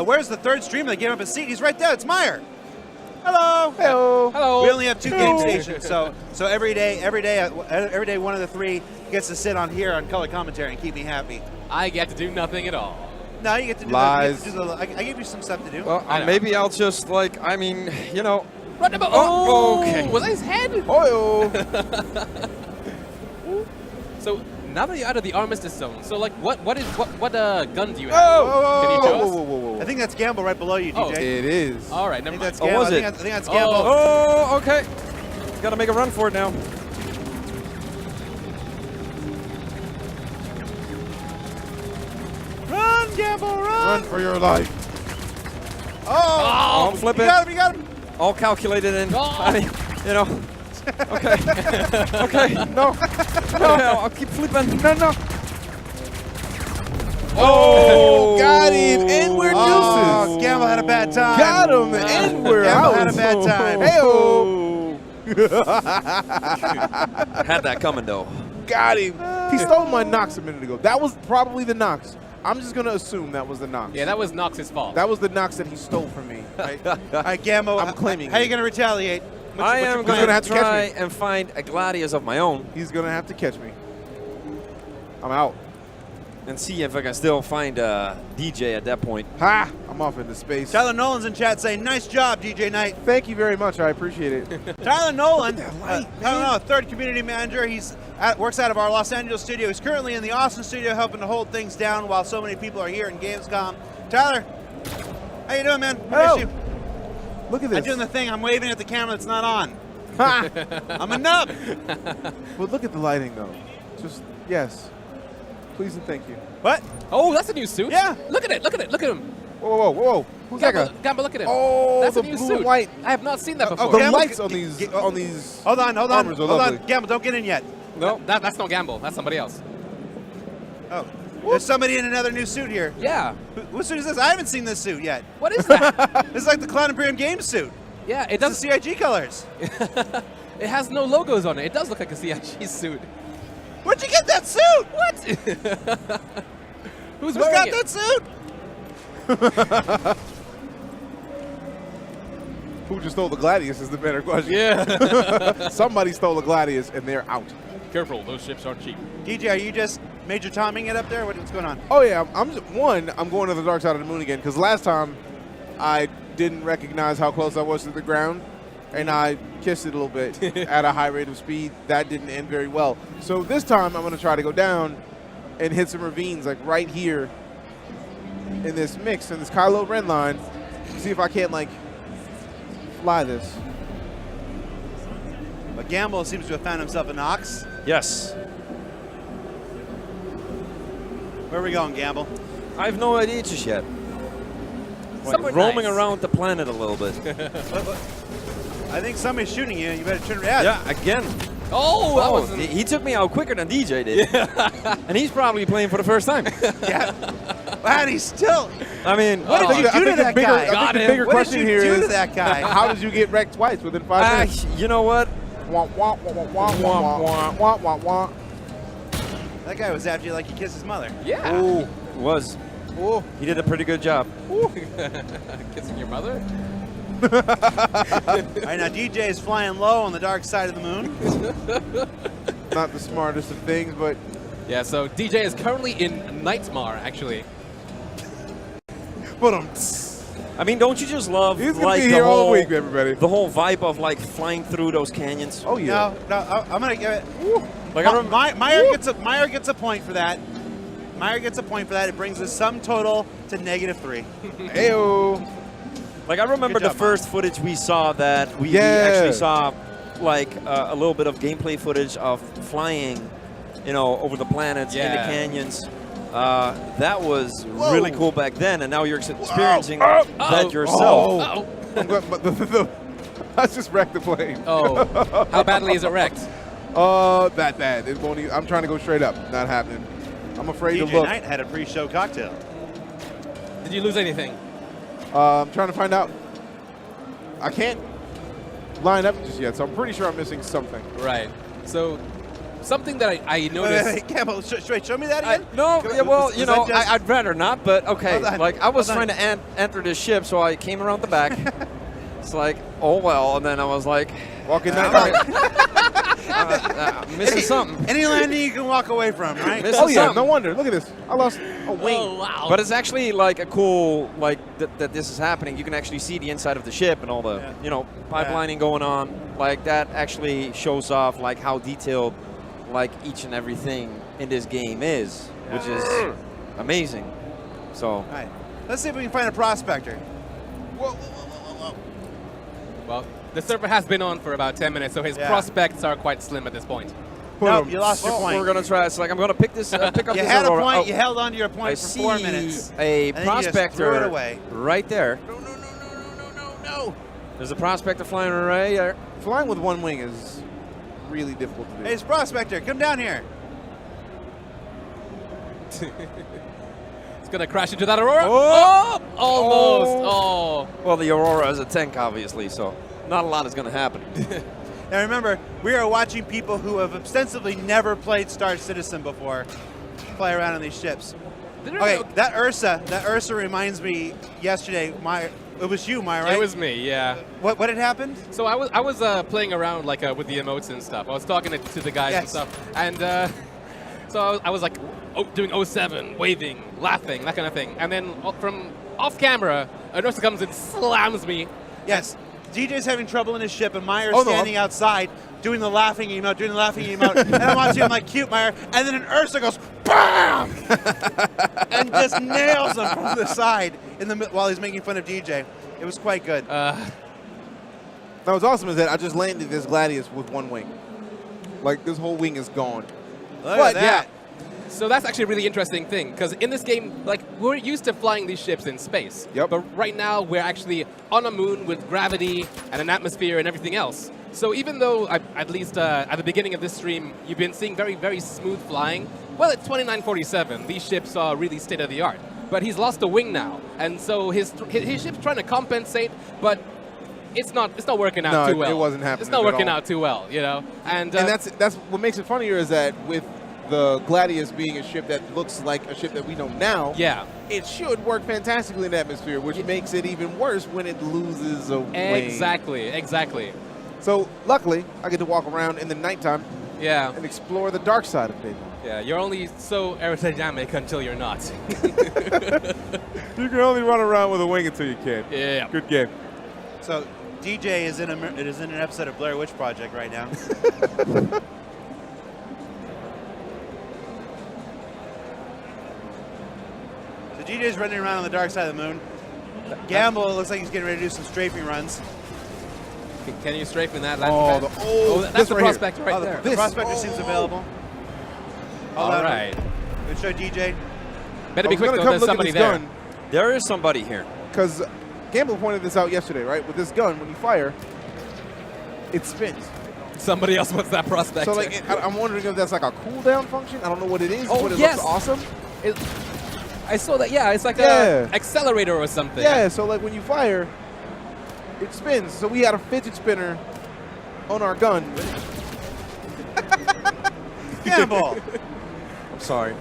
Where's the third streamer that gave up a seat? He's right there. It's Meyer. Hello.
Hello.
hello.
We only have 2 game stations, so every day, one of the 3 gets to sit on here on color commentary and keep me happy.
I get to do nothing at all.
No, you get to do
Lies.
I give you some stuff to do.
Well,
I know.
maybe I'll just you know.
Run the
Oh, okay.
Was that his head?
Oh.
So now that you're out of the armistice zone, so like what gun do you have?
Oh.
Can you show us?
Whoa.
I think that's Gamble right below you,
Oh,
DJ.
It is.
All right,
I
never
think
mind.
that's
Oh,
Gamble.
was
I think
it?
that's
Oh.
Gamble.
Oh, okay. Got to make a run for it now.
Run, Gamble, run!
Run for your life.
Oh,
Oh, flip
you
it.
got him, you got him.
All calculated in.
Oh.
I mean, you know. Okay. Okay. No. No. I'll keep flipping.
No. Oh, got him. And we're
Oh,
deuces.
Gamble had a bad time.
Got him. And we're
Gamble
out.
had a bad time.
Hey-oh.
Had that coming though.
Got him. He stole my Nox a minute ago. That was probably the Nox. I'm just going to assume that was the Nox.
Yeah, that was Nox's fault.
That was the Nox that he stole from me. Right?
All right, Gamble,
I'm claiming
how are you
it.
going to retaliate?
I am
gonna
going to
have to catch
try
me.
and find a Gladius of my own
He's going to have to catch me. I'm out.
and see if I can still find a DJ at that point.
Ha! I'm off into space.
Tyler Nolan's in chat saying, nice job, DJ Knight.
Thank you very much. I appreciate it.
Tyler Nolan,
light,
I don't know, third community manager. He's works out of our Los Angeles studio. He's currently in the Austin studio helping to hold things down while so many people are here in Gamescom. Tyler, how you doing, man? I
Hello.
miss you.
Look at
I'm
this.
doing the thing. I'm waving at the camera that's not on.
Ha!
I'm a nub.
But look at the lighting, though. Just, yes. Please and thank you.
What?
Oh, that's a new suit.
Yeah.
Look at it. Look at it. Look at him.
Whoa. Who's that
Gamble,
guy?
Gamble, look at him.
Oh,
that's
the
a new
blue
suit.
and white.
I have not seen that before.
The
Gamble,
lights on these
Hold on.
armors are
Hold
lovely.
on. Gamble, don't get in yet.
No, that's not Gamble. That's somebody else.
Oh, there's somebody in another new suit here.
Yeah.
What suit is this? I haven't seen this suit yet.
What is that?
This is like the Cloud Imperium Games suit.
Yeah, it
It's
does.
the CIG colors.
It has no logos on it. It does look like a CIG suit.
Where'd you get that suit?
What? Who's
Who's
wearing
got
it?
that suit?
Who just stole the Gladius is the better question.
Yeah.
Somebody stole the Gladius and they're out.
Careful, those ships aren't cheap.
DJ, are you just Major Tomming it up there? What's going on?
Oh yeah, I'm going to the dark side of the moon again because last time I didn't recognize how close I was to the ground, and I kissed it a little bit at a high rate of speed. That didn't end very well. So this time I'm going to try to go down and hit some ravines like right here in this mix, in this Kylo Ren line, see if I can't like fly this.
But Gamble seems to have found himself an ox.
Yes.
Where are we going, Gamble?
I have no idea just yet.
Somewhere
Roaming
nice.
around the planet a little bit.
I think somebody's shooting you. You better turn around.
Yeah, again.
Oh, that was
He took me out quicker than DJ did. And he's probably playing for the first time.
Yeah. And he's still.
I mean,
What did you do to that guy?
I think the bigger
What did
question
you
here
do
is
to that guy?
how did you get wrecked twice within 5 minutes?
you know what?
Wah, wah, wah, wah, wah, wah, wah, wah, wah, wah.
That guy was after you like he kissed his mother.
Yeah.
Ooh.
It was.
Ooh.
He did a pretty good job.
Kissing your mother?
All right, now DJ is flying low on the dark side of the moon.
Not the smartest of things, but
Yeah, so DJ is currently in Nightmare, actually.
I mean, don't you just love
he's gonna
like
be
the
here all
whole
week, everybody.
the whole vibe of like flying through those canyons?
Oh yeah.
No, I'm gonna give it.
Like I don't.
Meyer gets a point for that. Meyer gets a point for that. It brings the sum total to -3.
Ayo.
Like I remember
Good job,
the first footage we saw that we
Yeah.
actually saw like a little bit of gameplay footage of flying, you know, over the planets in the
Yeah.
canyons. That was
Whoa.
really cool back then, and now you're experiencing that yourself.
Oh,
But I just wrecked the plane.
oh. How badly is it wrecked?
That bad. It won't even, I'm trying to go straight up. Not happening. I'm afraid to
DJ
look.
Knight had a pre-show cocktail.
Did you lose anything?
I'm trying to find out. I can't line up just yet, so I'm pretty sure I'm missing something.
Right. So, something that I noticed.
Wait, Campbell, show me that again.
No,
Go-
yeah, well,
was
you
that
know,
just-
I'd rather not, but okay.
Hold on,
Like, I was
hold on.
trying to enter the ship, so I came around the back. It's like, oh, well, and then I was like,
Walking that
missing something.
Any landing you can walk away from, right?
Missing
Oh yeah,
something.
no wonder. Look at this. I lost a wing.
Oh, wow.
But it's actually like a cool, like, that this is happening. You can actually see the inside of the ship and all the,
Yeah.
you know, pipelining going on. Like, that actually shows off, like, how detailed, like, each and everything in this game is, which is amazing. So,
All right. Let's see if we can find a prospector.
Well, the server has been on for about 10 minutes, so his
Yeah.
prospects are quite slim at this point.
No, you lost your
well,
point.
we're gonna try. It's like I'm gonna pick this, pick up
You
this.
had a
Aurora.
point.
Oh,
You held on to your
I
point for
see
4 minutes.
a
and then you just
prospector
threw it away.
right there.
No.
There's a prospector flying right there.
Flying with one wing is really difficult to do.
Hey, it's prospector. Come down here.
It's going to crash into that Aurora.
Oh!
Almost. Oh.
Well, the Aurora is a tank, obviously, so not a lot is gonna happen.
Now remember, we are watching people who have ostensibly never played Star Citizen before fly around on these ships. Okay, that Ursa reminds me yesterday. It was you, Maya, right?
It was me, yeah.
What had happened?
So I was playing around like with the emotes and stuff. I was talking to the guys and
Yes.
stuff, and so I was like doing 07, waving, laughing, that kind of thing. And then from off camera, a nurse comes and slams me.
Yes. DJ's having trouble in his ship, and Meyer's
Oh, no,
standing outside doing the laughing emote, and I'm watching him like, cute, Meyer, and then an Ursa goes, BAM! and just nails him from the side while he's making fun of DJ. It was quite good.
Now, what's awesome is that I just landed this Gladius with one wing. Like, this whole wing is gone.
Look
but,
at that.
So that's actually a really interesting thing, because in this game, like, we're used to flying these ships in space.
Yep.
But right now, we're actually on a moon with gravity and an atmosphere and everything else. So even though, at least at the beginning of this stream, you've been seeing very, very smooth flying, well, it's 2947. These ships are really state-of-the-art. But he's lost a wing now, and so his ship's trying to compensate, but it's not working out
No,
too well.
it wasn't happening
It's not
at
working
all.
out too well, you know. And
that's what makes it funnier is that with the Gladius being a ship that looks like a ship that we know now,
yeah.
it should work fantastically in the atmosphere, which makes it even worse when it loses a wing.
Exactly.
So luckily, I get to walk around in the nighttime
Yeah.
and explore the dark side of Daymar.
Yeah, you're only so aerodynamic until you're not.
You can only run around with a wing until you can.
Yeah.
Good game.
So DJ is in an episode of Blair Witch Project right now. So DJ's running around on the dark side of the moon. Gamble looks like he's getting ready to do some strafing runs.
Can you strafe in that?
Oh,
That's
this
the
right here.
prospector right there.
The prospector seems available. Hold
All
on.
right.
Let's show DJ.
Better be quick though,
come
there's
look
somebody
at this
there.
gun
There is somebody here.
because Gamble pointed this out yesterday, right? With this gun, when you fire, it spins.
Somebody else wants that prospector.
So like, I'm wondering if that's like a cooldown function. I don't know what it is,
Oh,
but it
yes.
looks awesome.
I saw that, yeah, it's like
Yeah.
a accelerator or something.
Yeah, so like when you fire, it spins. So we had a fidget spinner on our gun.
Gamble.
I'm sorry.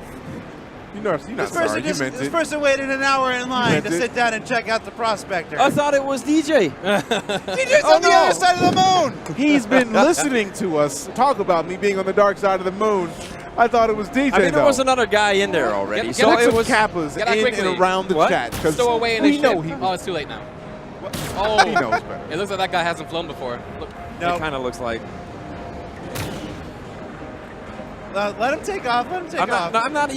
You're not sorry. You meant
This
it.
person waited an hour in line
meant
to
it.
sit down and check out the prospector.
I thought it was DJ.
DJ's
Oh,
on the
no.
other side of the moon.
He's been listening to us talk about me being on the dark side of the moon. I thought it was DJ.
I mean, there
though.
was another guy in there already.
Get
So
Get
it
some
was.
Kappas
Get out
in
quickly.
and around the
What?
chat. 'cause
Stow away in
we
his
know
ship.
he
Oh,
was.
it's too late now. Oh,
He knows better.
It looks like that guy hasn't flown before. Look.
No,
It kind of looks like.
let him take off. Let him take off.
I'm not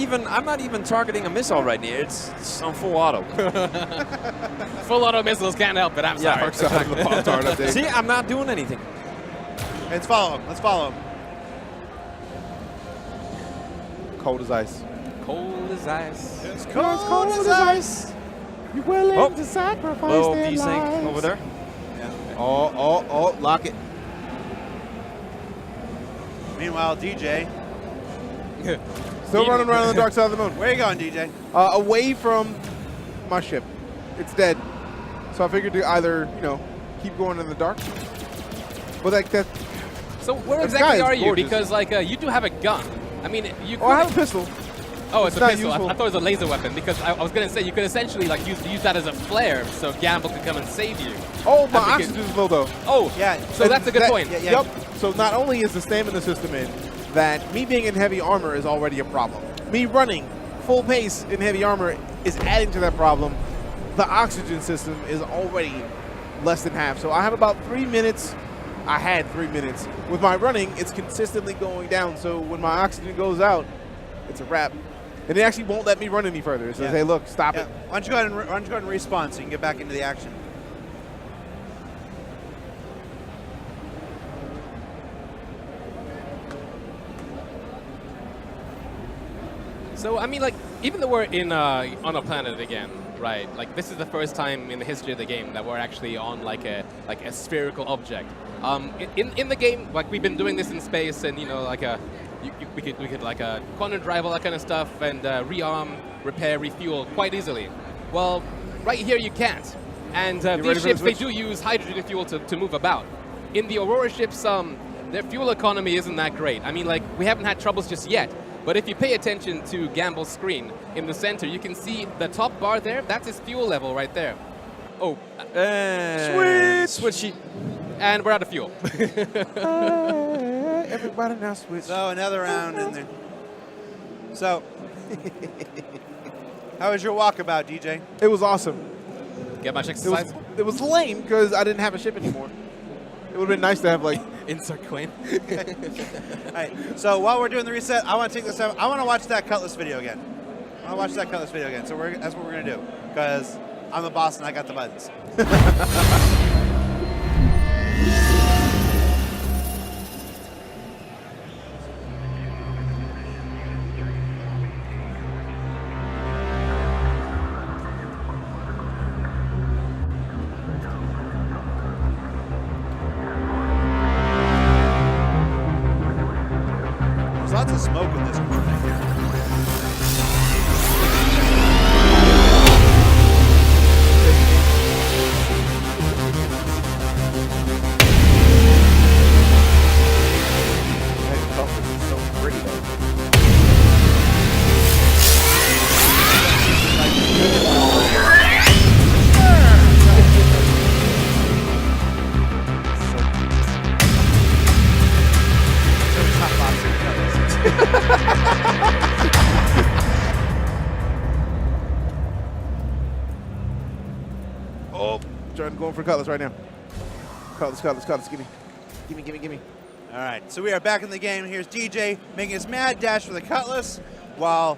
even targeting a missile right now. It's on full auto.
Full auto missiles can't help it. I'm
Yeah.
sorry.
Dark side of the Pop-Tart update.
See, I'm not doing anything.
Let's follow him. Let's follow him.
Cold as ice.
Cold as ice.
It's cold as ice.
You willing
Oh.
to sacrifice
Little
their
desync
lives?
over there.
Oh, lock it.
Meanwhile, DJ.
Still running around on the dark side of the moon.
Where you going, DJ?
Away from my ship. It's dead. So I figured to either, keep going in the dark. But like that.
So where
This
exactly
guy is
are you?
gorgeous.
Because like you do have a gun. I mean, you could.
Oh, I have a pistol.
Oh, it's
It's
a
not
pistol. I
useful.
thought it was a laser weapon because I was gonna say you could essentially like use that as a flare, so Gamble could come and save you.
Oh, my
I think
oxygen's low though.
Oh,
Yeah.
so that's a good point.
Yeah, yeah.
Yep. So not only is the stamina system in, that me being in heavy armor is already a problem. Me running full pace in heavy armor is adding to that problem. The oxygen system is already less than half. So I have about 3 minutes. I had 3 minutes. With my running, it's consistently going down. So when my oxygen goes out, it's a wrap. And it actually won't let me run any further. It says,
Yeah.
hey, look, stop
Yeah.
it.
Why don't you go ahead and respawn so you can get back into the action?
So I mean, like, even though we're in on a planet again, right? Like, this is the first time in the history of the game that we're actually on like a spherical object. In the game, like we've been doing this in space, and like we could like quantum drive all that kind of stuff, and rearm, repair, refuel quite easily. Well, right here you can't. And
ready
these
for the
ships, they
switch?
do use hydrogen fuel to move about. In the Aurora ships, their fuel economy isn't that great. I mean, like, we haven't had troubles just yet. But if you pay attention to Gamble's screen in the center, you can see the top bar there. That's his fuel level right there. Oh,
Switchy.
and we're out of fuel.
Everybody now switch.
So another round in there. So, how was your walkabout, DJ?
It was awesome.
Get much
It was,
exercise?
it was lame because I didn't have a ship anymore. It would have been nice to have, like,
Insert coin.
All right. So while we're doing the reset, I want to take this time. I want to watch that Cutlass video again. I want to watch that Cutlass video again. So that's what we're gonna do because I'm the boss and I got the buttons. There's lots of smoke in this room right here.
Oh, going for Cutlass right now. Cutlass, gimme.
All right, so we are back in the game. Here's DJ making his mad dash for the Cutlass, while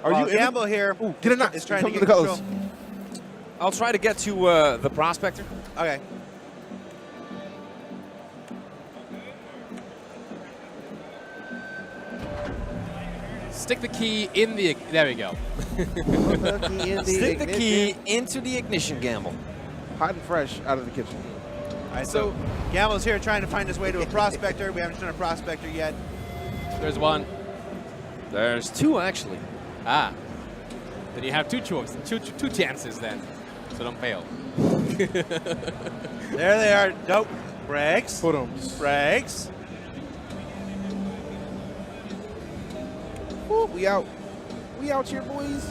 you in
Gamble here
Ooh, get a knock.
is trying to
Come
get
the Cutlass.
control.
I'll try to get to the Prospector.
Okay.
Stick the key in the. There we go.
Stick the key into the ignition, Gamble.
Hot and fresh out of the kitchen.
All right, so Gamble's here trying to find his way to a Prospector. We haven't done a Prospector yet.
There's one.
There's two, actually.
Ah. Then you have two chances then. So don't fail.
There they are. Nope. Brags.
Put 'em.
Brags.
Woo, we out. We out here, boys.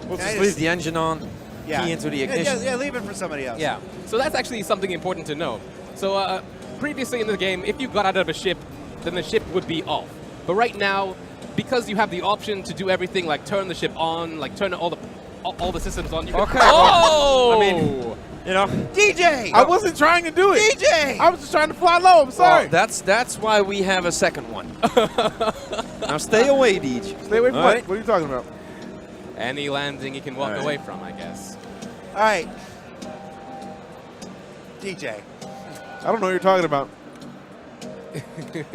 We'll
Can I
just
just-
leave the engine on,
Yeah.
key into the
Yeah,
ignition.
yeah, leave it for somebody else.
Yeah. So that's actually something important to know. So previously in the game, if you got out of a ship, then the ship would be off. But right now, because you have the option to do everything like turn the ship on, like turn all the systems on, you can.
Okay.
Oh!
I mean, you know.
DJ!
I wasn't trying to do it.
DJ!
I was just trying to fly low. I'm sorry.
Well, that's why we have a second one. Now stay away, Deej.
Stay away from
All
what?
right.
What are you talking about?
Any landing you can walk
All right.
away from, I guess.
All right. DJ,
I don't know what you're talking about.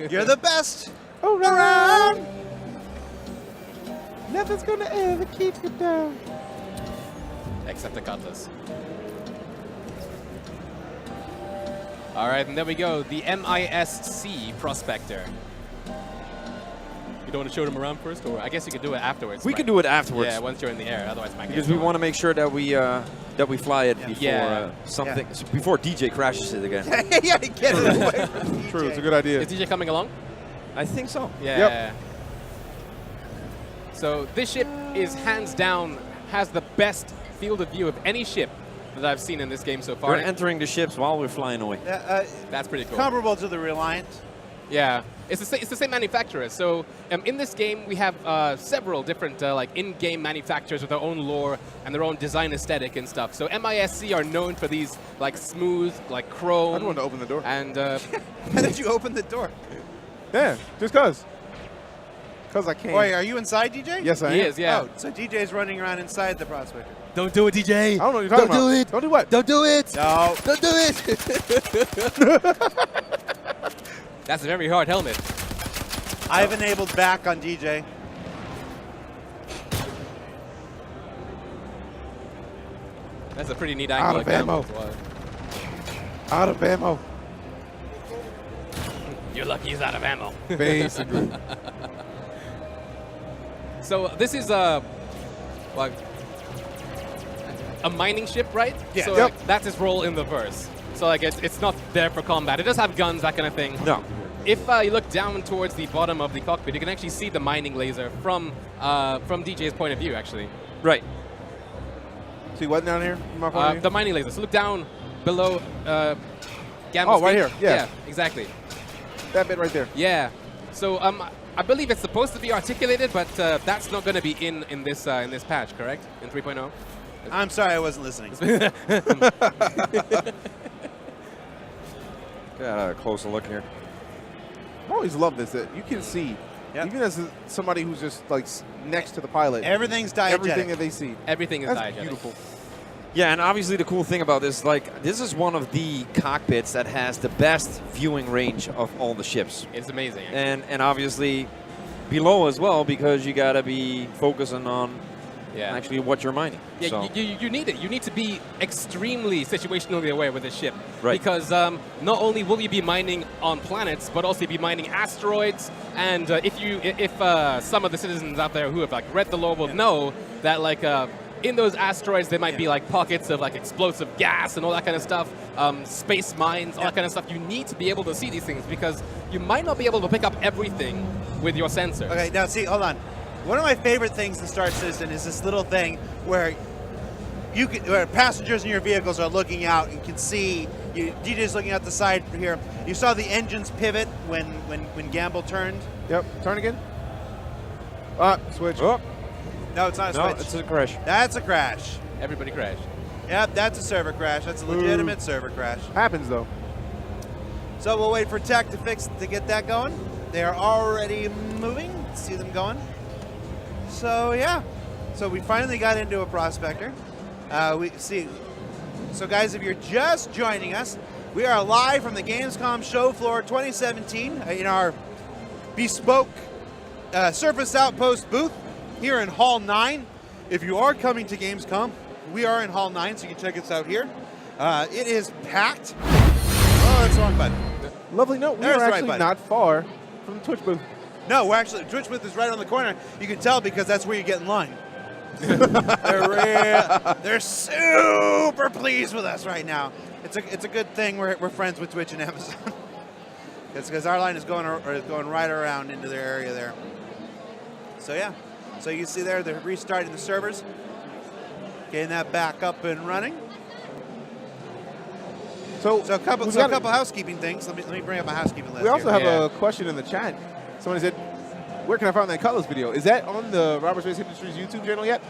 you're the best.
Around. Nothing's gonna ever keep you down.
Except the Cutlass. All right, and there we go. The MISC Prospector. You don't want to show them around first, or I guess you could do it afterwards.
We
right?
can do it afterwards.
Yeah, once you're in the air. Otherwise, my
Because we want to make sure that we fly it before
Yeah.
something before DJ crashes it again.
Yeah, get it away from DJ.
True, it's a good idea.
Is DJ coming along?
I think so.
Yeah.
Yep.
So this ship is hands down has the best field of view of any ship that I've seen in this game so far.
We're entering the ships while we're flying away.
That's pretty cool.
Comparable to the Reliant.
Yeah, it's the same manufacturer. So in this game, we have several different like in-game manufacturers with their own lore and their own design aesthetic and stuff. So MISC are known for these like smooth, like chrome.
I don't want to open the door.
And
How did you open the door?
Yeah, just cause. Cause I can.
Wait, are you inside, DJ?
Yes, I
he
am.
is, yeah.
Oh, so DJ's running around inside the Prospector.
Don't do it, DJ.
I don't know what you're talking about.
do it.
Don't do what?
Don't do it.
No.
Don't do it. That's a very hard helmet.
I've enabled back on DJ.
That's a pretty neat angle.
Out of ammo. Out of ammo.
You're lucky he's out of ammo.
Basically.
So this is a mining ship, right?
Yeah.
So
Yep.
like, that's its role in the verse. So like it's not there for combat. It does have guns, that kind of thing.
No.
If you look down towards the bottom of the cockpit, you can actually see the mining laser from DJ's point of view, actually.
Right.
See what down here? From my point of view?
The mining laser. So look down below Gamble's
Oh, right
feet.
here. Yeah.
Yeah, exactly.
That bit right there.
Yeah. So I believe it's supposed to be articulated, but that's not going to be in this patch, correct? In 3.0.
I'm sorry, I wasn't listening.
Got a closer look here.
I always love this. That you can see,
Yep.
even as somebody who's just like next to the pilot,
Everything's
everything that
diegetic.
they see.
Everything is
That's
diegetic.
beautiful.
Yeah, and obviously the cool thing about this, like, this is one of the cockpits that has the best viewing range of all the ships.
It's amazing.
And obviously below as well, because you got to be focusing on
Yeah.
actually what you're mining.
Yeah,
so.
you need it. You need to be extremely situationally aware with this ship.
Right.
Because not only will you be mining on planets, but also be mining asteroids. And if some of the citizens out there who have like read the lore will know that like in those asteroids there might be like pockets of like explosive gas and all that kind of stuff, space mines, all that kind of stuff. You need to be able to see these things because you might not be able to pick up everything with your sensors.
Okay, now see, hold on. One of my favorite things in Star Citizen is this little thing where where passengers in your vehicles are looking out and can see. DJ's looking out the side here. You saw the engines pivot when Gamble turned.
Yep. Turn again. Switch.
Oh,
No, it's not a
No,
switch.
it's a crash.
That's a crash.
Everybody crashed.
Yep, that's a server crash. That's a legitimate server crash.
Happens though.
So we'll wait for tech to get that going. They are already moving. See them going. So yeah. So we finally got into a prospector. So guys, if you're just joining us, we are live from the Gamescom show floor 2017 in our bespoke Surface Outpost booth here in Hall 9. If you are coming to Gamescom, we are in Hall 9, so you can check us out here. It is packed. Oh, that's the wrong button.
Lovely note. We
There's
are
the right
actually
button.
not far from the Twitch booth.
No, we're actually, Twitch booth is right on the corner. You can tell because that's where you get in line. They're super pleased with us right now. It's a good thing we're friends with Twitch and Amazon. Because our line is going right around into their area there. So yeah, so you see there they're restarting the servers, getting that back up and running. So a couple housekeeping things. Let me bring up my housekeeping list.
We also
here.
have a question in the chat. Somebody said, "Where can I find that Cutlass video? Is that on the Robert Space Industries YouTube channel yet?"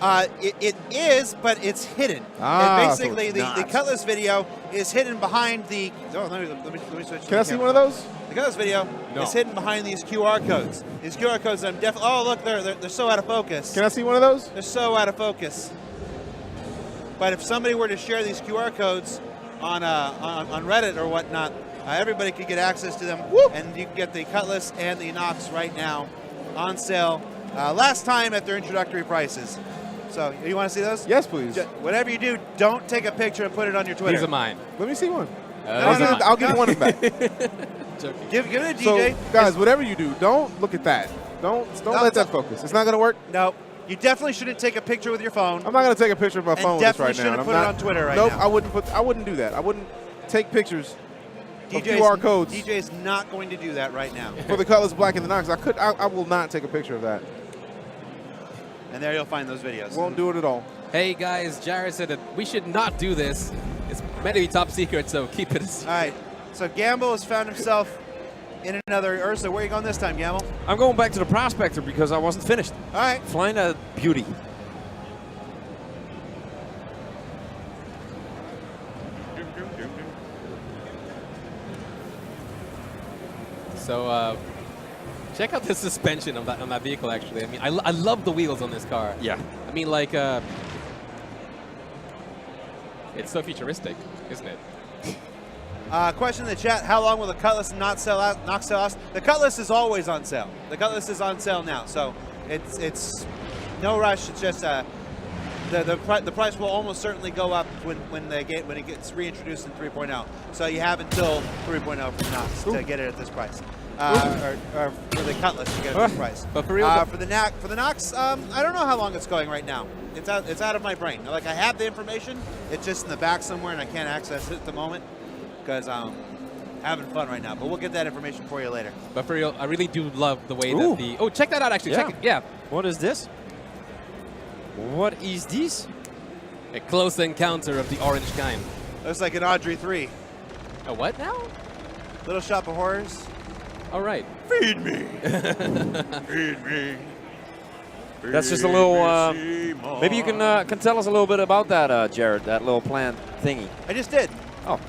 It is, but it's hidden.
Ah,
And basically,
so
the Cutlass video is hidden behind the. Oh, let me switch.
Can I see one of those?
The Cutlass video is hidden behind these QR codes. These QR codes, I'm definitely. Oh, look, they're so out of focus.
Can I see one of those?
They're so out of focus. But if somebody were to share these QR codes on Reddit or whatnot, everybody could get access to them.
Whoop.
And you can get the Cutlass and the Nox right now on sale. Last time at their introductory prices. So you want to see those?
Yes, please.
Whatever you do, don't take a picture and put it on your Twitter.
These are mine.
Let me see one.
No,
I'll give you one back.
Give it a
So,
DJ.
guys, whatever you do, don't look at that. Don't let that focus. It's not going to work.
No, you definitely shouldn't take a picture with your phone.
I'm not going to take a picture of my phone with this right now.
Definitely shouldn't put it on Twitter right
nope,
now.
I wouldn't do that. I wouldn't take pictures of
DJ's
QR codes
DJ's not going to do that right now.
for the Cutlass Black and the Nox. I will not take a picture of that.
And there you'll find those videos.
Won't do it at all.
Hey guys, Jared said that we should not do this. It's meant to be top secret, so keep it.
All right. So Gamble has found himself in another Ursa. Where are you going this time, Gamble?
I'm going back to the Prospector because I wasn't finished.
All right.
Flying a beauty.
So check out the suspension on that vehicle. Actually, I mean, I love the wheels on this car.
Yeah.
I mean, like, it's so futuristic, isn't it?
Question in the chat: how long will the Cutlass not sell out? The Cutlass is always on sale. The Cutlass is on sale now, so it's no rush. It's just the price will almost certainly go up when it gets reintroduced in 3.0. So you have until 3.0 for the Nox to get it at this price, or for the Cutlass to get it at this price.
But for real,
for the Nox, I don't know how long it's going right now. It's out of my brain. Like, I have the information, it's just in the back somewhere, and I can't access it at the moment because I'm having fun right now. But we'll get that information for you later.
But for real, I really do love the way that the. Oh, check that out! Actually, check it. Yeah.
What is this? What is this?
A close encounter of the orange kind.
Looks like an Audrey 3.
A what now?
Little Shop of Horrors.
All right.
Feed me. Feed me.
That's just a little. Maybe you can tell us a little bit about that, Jared. That little plant thingy.
I just did.
Oh,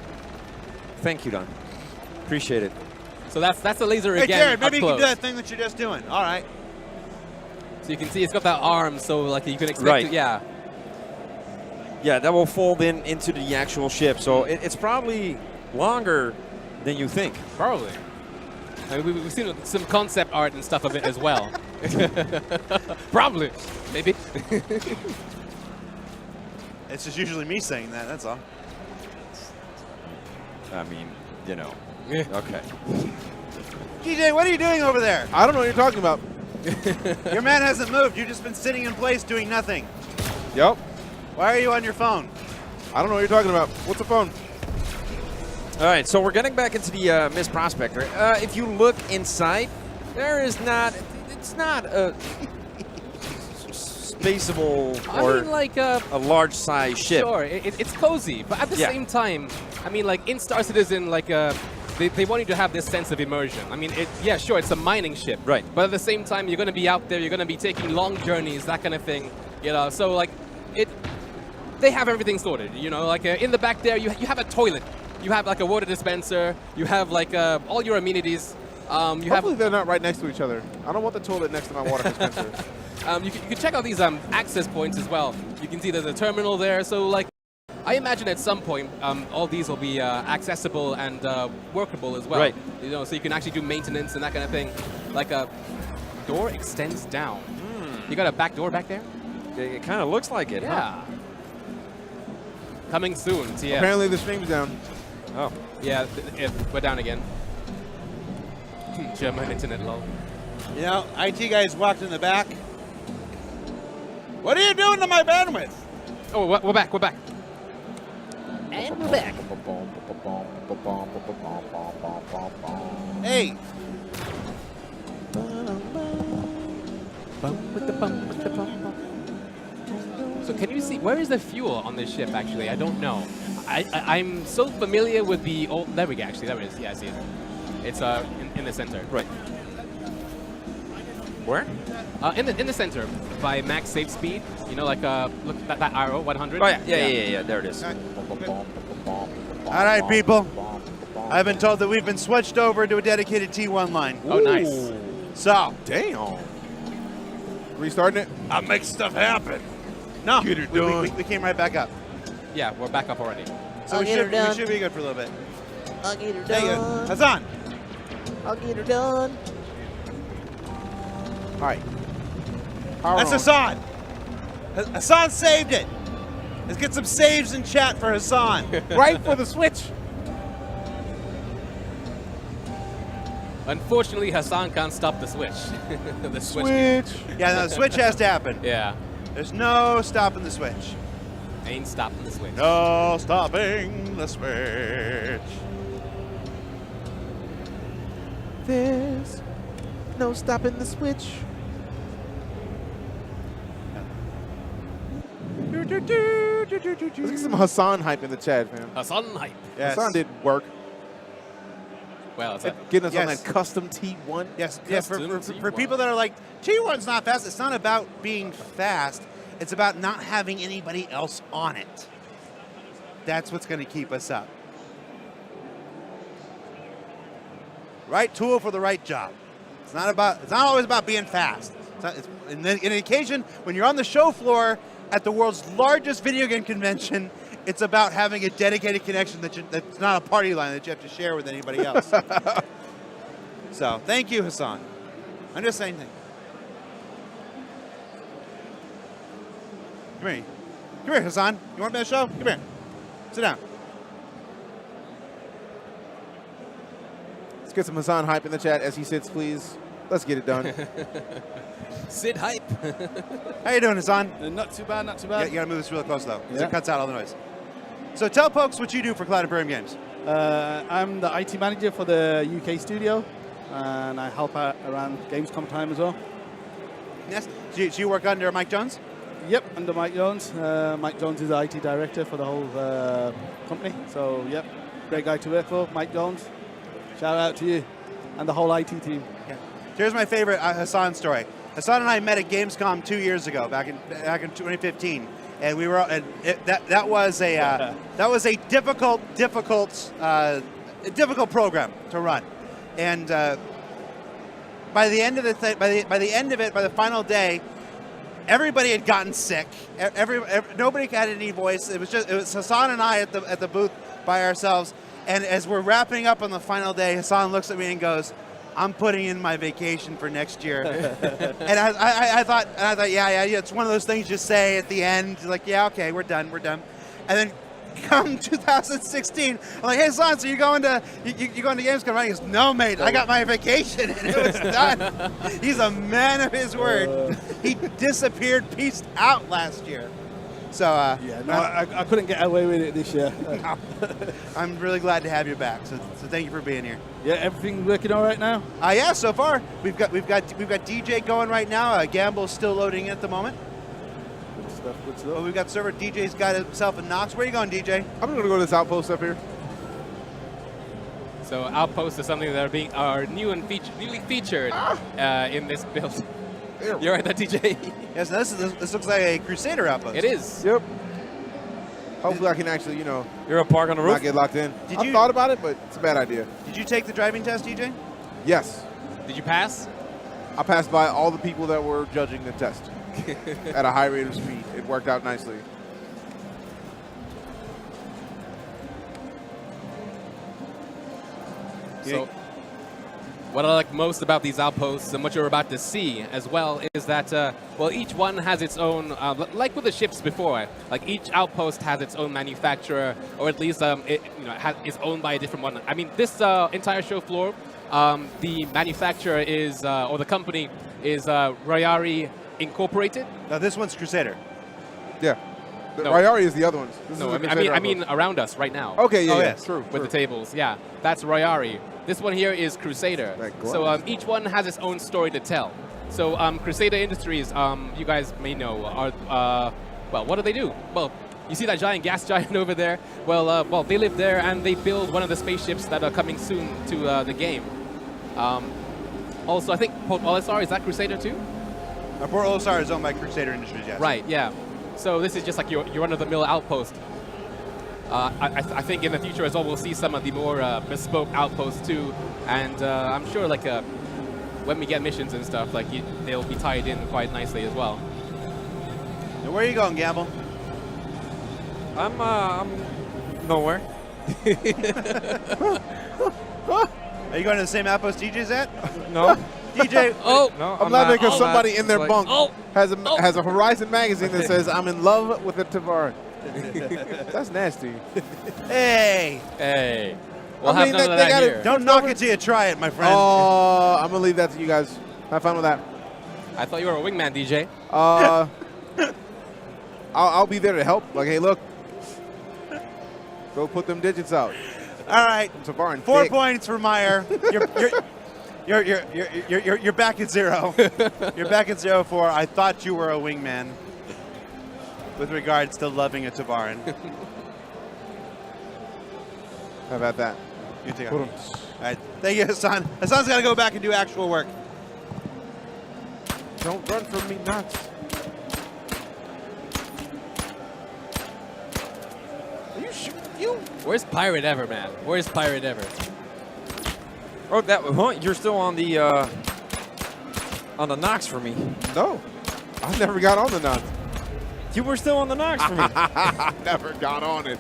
thank you, Don. Appreciate it.
So that's the laser
Hey,
again.
Jared, maybe
up
you can do
close.
that thing that you're just doing. All right.
So you can see it's got that arm, so like you can expect.
Right.
To, yeah.
Yeah, that will fold into the actual ship. So it's probably longer than you think.
Probably. I mean, we've seen some concept art and stuff of it as well. Probably. Maybe.
It's just usually me saying that, that's all.
I mean, you know.
Yeah.
Okay.
DJ, what are you doing over there?
I don't know what you're talking about.
Your man hasn't moved. You've just been sitting in place doing nothing.
Yep.
Why are you on your phone?
I don't know what you're talking about. What's the phone?
All right, so we're getting back into the Miss Prospector. If you look inside, there is not. It's not a spaceable or
I mean, like
a large size ship.
Sure, it's cozy, but at the
Yeah.
same time, I mean, like in Star Citizen, like they want you to have this sense of immersion. I mean, yeah, sure, it's a mining ship.
Right.
But at the same time, you're going to be out there, you're going to be taking long journeys, that kind of thing. You know, so like, they have everything sorted. You know, like in the back there, you have a toilet. You have like a water dispenser. You have like all your amenities.
Hopefully they're not right next to each other. I don't want the toilet next to my water dispenser.
You can check out these access points as well. You can see there's a terminal there. So like, I imagine at some point all these will be accessible and workable as well.
Right.
You know, so you can actually do maintenance and that kind of thing. Like a door extends down. You got a back door back there?
It kind of looks like it.
Yeah.
Huh?
Coming soon. TF.
Apparently the stream's down.
Oh.
Yeah, we're down again. German internet low.
You know, IT guys walked in the back. What are you doing to my bandwidth?
Oh, we're back. We're back. And we're back.
Hey.
So can you see, where is the fuel on this ship, actually? I don't know. I'm so familiar with the old, there we go, actually, there it is. Yeah, I see it. It's in the center.
Right. Where?
In the center, by max safe speed. You know, like, look at that arrow, 100.
Oh, yeah, there it is.
All right, people. I've been told that we've been switched over to a dedicated T1 line.
Oh, nice.
So,
Damn. Restarting it?
I'll make stuff happen. No, we came right back up.
Yeah, we're back up already.
So we should be good for a little bit.
I'll get her
There you go.
done.
Hassan.
I'll get her done.
All right.
That's Hassan. Hassan saved it. Let's get some saves in chat for Hassan.
Right for the switch.
Unfortunately, Hassan can't stop the switch. The switch.
Yeah, no, the switch has to happen.
Yeah.
There's no stopping the switch.
Ain't stopping the switch.
No stopping the switch.
There's no stopping the switch. Let's get some Hassan hype in the chat, man.
Hassan hype.
Yes.
Hassan did work.
Well, it's
Getting us on
Yes.
that custom T1.
Yes, for
T1.
people that are like, T1's not fast, it's not about being fast. It's about not having anybody else on it. That's what's going to keep us up. Right tool for the right job. It's not always about being fast. In an occasion, when you're on the show floor at the world's largest video game convention, it's about having a dedicated connection that's not a party line that you have to share with anybody else. So, thank you, Hassan. I'm just saying things. Come here. Come here, Hassan. You want to be on the show? Come here. Sit down.
Let's get some Hassan hype in the chat as he sits, please. Let's get it done.
Sid hype.
How you doing, Hassan?
Not too bad, not too
You
bad.
got to move this really close, though, because
Yeah.
it cuts out all the noise. So tell folks what you do for Cloud Imperium Games.
I'm the IT manager for the UK studio, and I help out around GamesCom time as well.
Yes. So you work under Mike Jones?
Yep, under Mike Jones. Mike Jones is the IT director for the whole company. So, yep, great guy to work for, Mike Jones. Shout out to you and the whole IT team.
Yeah. Here's my favorite Hassan story. Hassan and I met at Gamescom 2 years ago, back in 2015, and we were that was a difficult program to run, and by the end of the final day, everybody had gotten sick. Nobody had any voice. It was Hassan and I at the booth by ourselves. And as we're wrapping up on the final day, Hassan looks at me and goes, "I'm putting in my vacation for next year." And I thought, yeah, it's one of those things you say at the end, like, yeah, okay, we're done. And then come 2016, I'm like, hey, Hassan, so you going to Gamescom, right? He goes, no, mate, I got my vacation, and it was done. He's a man of his word. He disappeared, peaced out last year. So
I couldn't get away with it this year.
I'm really glad to have you back. So thank you for being here.
Yeah, everything working all right now?
Yeah, so far we've got DJ going right now. Gamble's still loading at the moment.
Good stuff.
Well, we've got server. DJ's got himself a Knox. Where are you going, DJ?
I'm going to go to this outpost up here.
So outposts is something that are newly featured in this build. You're right, that TJ.
Yes, this looks like a Crusader outpost.
It is.
Yep. Hopefully I can actually,
You're a park on the roof?
not get locked in.
Did you-
I've thought about it, but it's a bad idea.
Did you take the driving test, DJ?
Yes.
Did you pass?
I passed by all the people that were judging the test at a high rate of speed. It worked out nicely.
So, what I like most about these outposts and what you're about to see as well is that, well, each one has its own, like with the ships before, like each outpost has its own manufacturer, or at least is owned by a different one. I mean, this entire show floor, the manufacturer is, or the company is Royari Incorporated.
No, this one's Crusader.
Yeah. The
No.
Ryari is the other ones. This
No,
is
I
the
mean,
Crusader
I mean
outpost.
around us right now.
Okay, yeah,
Oh,
yeah,
yes.
true.
With
true.
the tables, yeah. That's Royari. This one here is Crusader.
That
So
gloves.
each one has its own story to tell. So Crusader Industries, you guys may know, are, well, what do they do? Well, you see that giant gas giant over there? Well, they live there and they build one of the spaceships that are coming soon to the game. Also, I think Port Olisar, is that Crusader too?
Port Olisar is owned by Crusader Industries, yes.
Right, yeah. So this is just like your run-of-the-mill outpost. I think in the future as well, we'll see some of the more bespoke outposts too, and I'm sure like when we get missions and stuff, like they'll be tied in quite nicely as well.
Now, where are you going, Gamble?
I'm nowhere.
Are you going to the same outpost DJ's at?
No.
DJ,
Oh,
No,
I'm laughing because
not.
somebody in their
Like-
bunk
Oh.
has a Horizon magazine that says, "I'm in love with a Tavarin." That's nasty.
hey,
hey. We'll
I
have
mean,
none of
they
that
gotta-
here.
don't knock it till you try it, my friend.
Oh, I'm gonna leave that to you guys. Have fun with that.
I thought you were a wingman, DJ.
I'll be there to help. Like, hey, look, go put them digits out.
All right,
Tavarin,
4
thick.
points for Meyer. You're back at 0. You're back at 0 for I thought you were a wingman with regards to loving a Tavarin.
How about that?
You take
Put
it.
'em.
All right, thank you, Hassan. Hassan's got to go back and do actual work.
Don't run from me, Knox. You.
Where's Pirate Ever, man? Where's Pirate Ever?
Oh, you're still on the Nox for me.
No, I never got on the Knox.
You were still on the Nox for me.
Never got on it.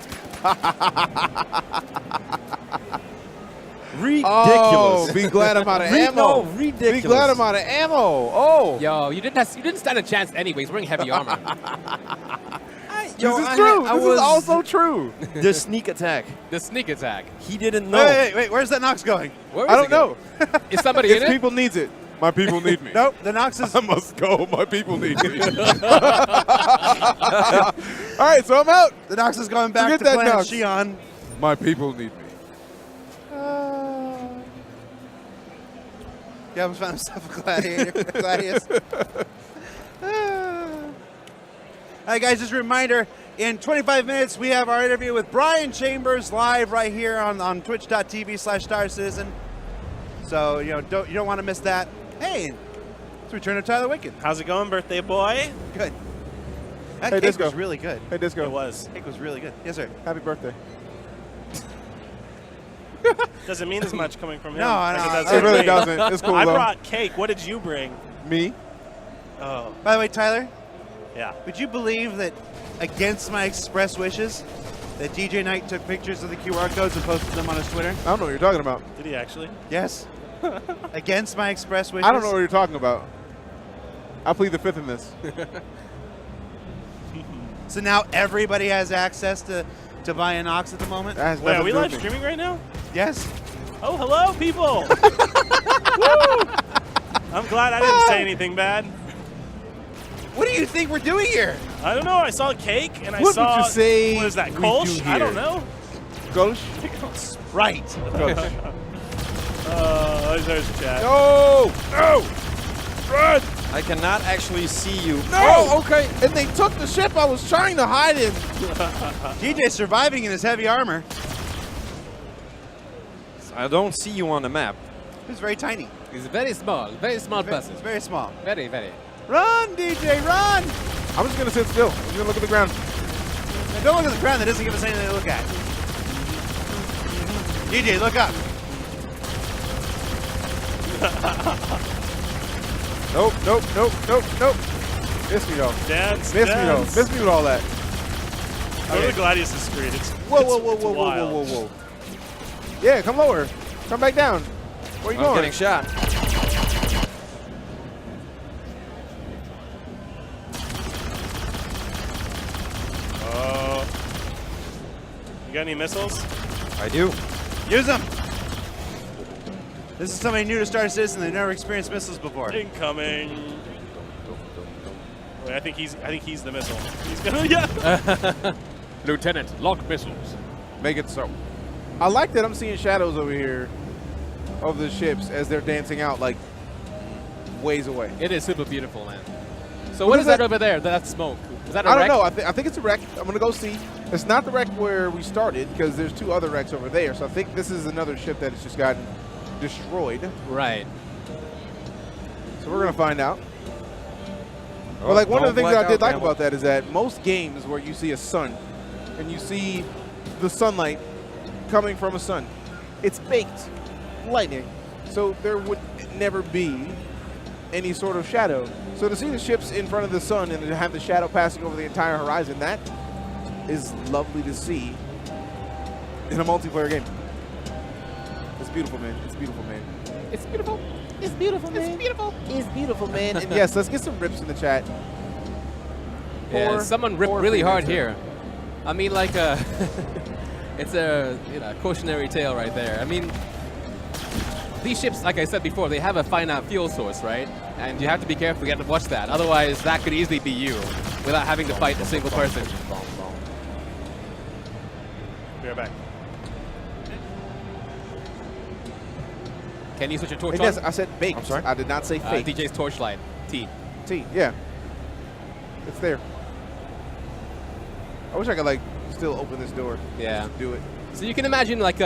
Ridiculous.
Oh, be glad I'm out of ammo.
No, ridiculous.
Be glad I'm out of ammo. Oh,
Yo, you didn't stand a chance anyways. Wearing heavy armor.
this is true. This is also true.
The sneak attack.
The sneak attack.
He didn't know.
Wait, where's that Nox going?
Where is
I don't
it going?
know.
Is somebody in
If
it?
people needs it, my people need me.
Nope, the Nox is.
I must go. My people need me. All right, so I'm out.
The Nox is going back
Forget
to
that
planet
Nox.
Xi'an.
My people need me.
Yeah, I'm found himself a gladiator. Gladius. All right, guys, just a reminder, in 25 minutes, we have our interview with Brian Chambers live right here on twitch.tv/Star Citizen. So, you don't want to miss that. Hey, it's Return of Tyler Wicked.
How's it going, birthday boy?
Good. That
Hey,
cake
Disco.
was really good.
Hey, Disco.
It was.
Cake was really good. Yes, sir.
Happy birthday.
Doesn't mean as much coming from him.
No, I
as
know.
does
It
from
really
me.
doesn't. It's cool,
I
though.
brought cake. What did you bring?
Me?
Oh,
By the way, Tyler,
yeah.
would you believe that against my express wishes, that DJ Knight took pictures of the QR codes and posted them on his Twitter?
I don't know what you're talking about.
Did he actually?
Yes. Against my express wishes.
I don't know what you're talking about. I plead the fifth in this.
So now everybody has access to buy an Ox at the moment?
That has
Wait, are
nothing
we
to do
live
with me.
streaming right now?
Yes.
Oh, hello, people. Woo! I'm glad I didn't say anything bad.
What do you think we're doing here?
I don't know. I saw cake and I
What
saw.
would you say
What is that?
we
Kolsch?
do
I don't
here?
know.
Ghost?
Right.
There's chat.
No! No! Run!
I cannot actually see you.
No! Oh, okay. And they took the ship I was trying to hide in.
DJ's surviving in his heavy armor.
I don't see you on the map.
It's very tiny.
It's very small buses.
It's very small.
Very, very.
Run, DJ, run!
I'm just going to sit still. I'm just going to look at the ground.
Now, don't look at the ground. That doesn't give us anything to look at. DJ, look up.
Nope, nope, nope, nope, nope. Miss me though.
Dance,
Miss me though.
dance.
Miss me with all that.
Go to the Gladius' screen. It's
Whoa,
it's,
whoa, whoa,
it's
whoa, whoa,
wild.
whoa, whoa, whoa. Yeah, come lower. Come back down. Where are you
I'm
going?
getting shot.
You got any missiles?
I do.
Use them. This is somebody new to Star Citizen. They've never experienced missiles before.
Incoming. Wait, I think he's the missile. He's gonna yeah.
Lieutenant, lock missiles.
Make it so. I like that I'm seeing shadows over here of the ships as they're dancing out like ways away.
It is super beautiful, man. So what is that over there? That smoke? Is that a
I
wreck?
don't know. I think it's a wreck. I'm going to go see. It's not the wreck where we started because there's 2 other wrecks over there. So I think this is another ship that has just gotten destroyed.
Right.
So we're going to find out.
Oh,
But like one of the
don't
things that I
black
did
out,
like
Campbell.
about that is that most games where you see a sun and you see the sunlight coming from a sun, it's baked lightning. So there would never be any sort of shadow. So to see the ships in front of the sun and to have the shadow passing over the entire horizon, that is lovely to see in a multiplayer game. It's beautiful, man. It's beautiful, man.
It's beautiful.
It's beautiful, man.
It's beautiful.
It's beautiful, man.
And yes, let's get some rips in the chat.
Yeah,
Or-
someone ripped
or
really hard
freelancer.
here. I mean, like, it's a cautionary tale right there. I mean, these ships, like I said before, they have a finite fuel source, right? And you have to be careful. You have to watch that. Otherwise, that could easily be you without having to fight a single person.
Be right back.
Can you switch your torch
And
on?
yes, I said baked.
I'm sorry?
I did not say fake.
DJ's torchlight. T.
T, yeah. It's there. I wish I could, like, still open this door.
Yeah.
Just do it.
So you can imagine, like,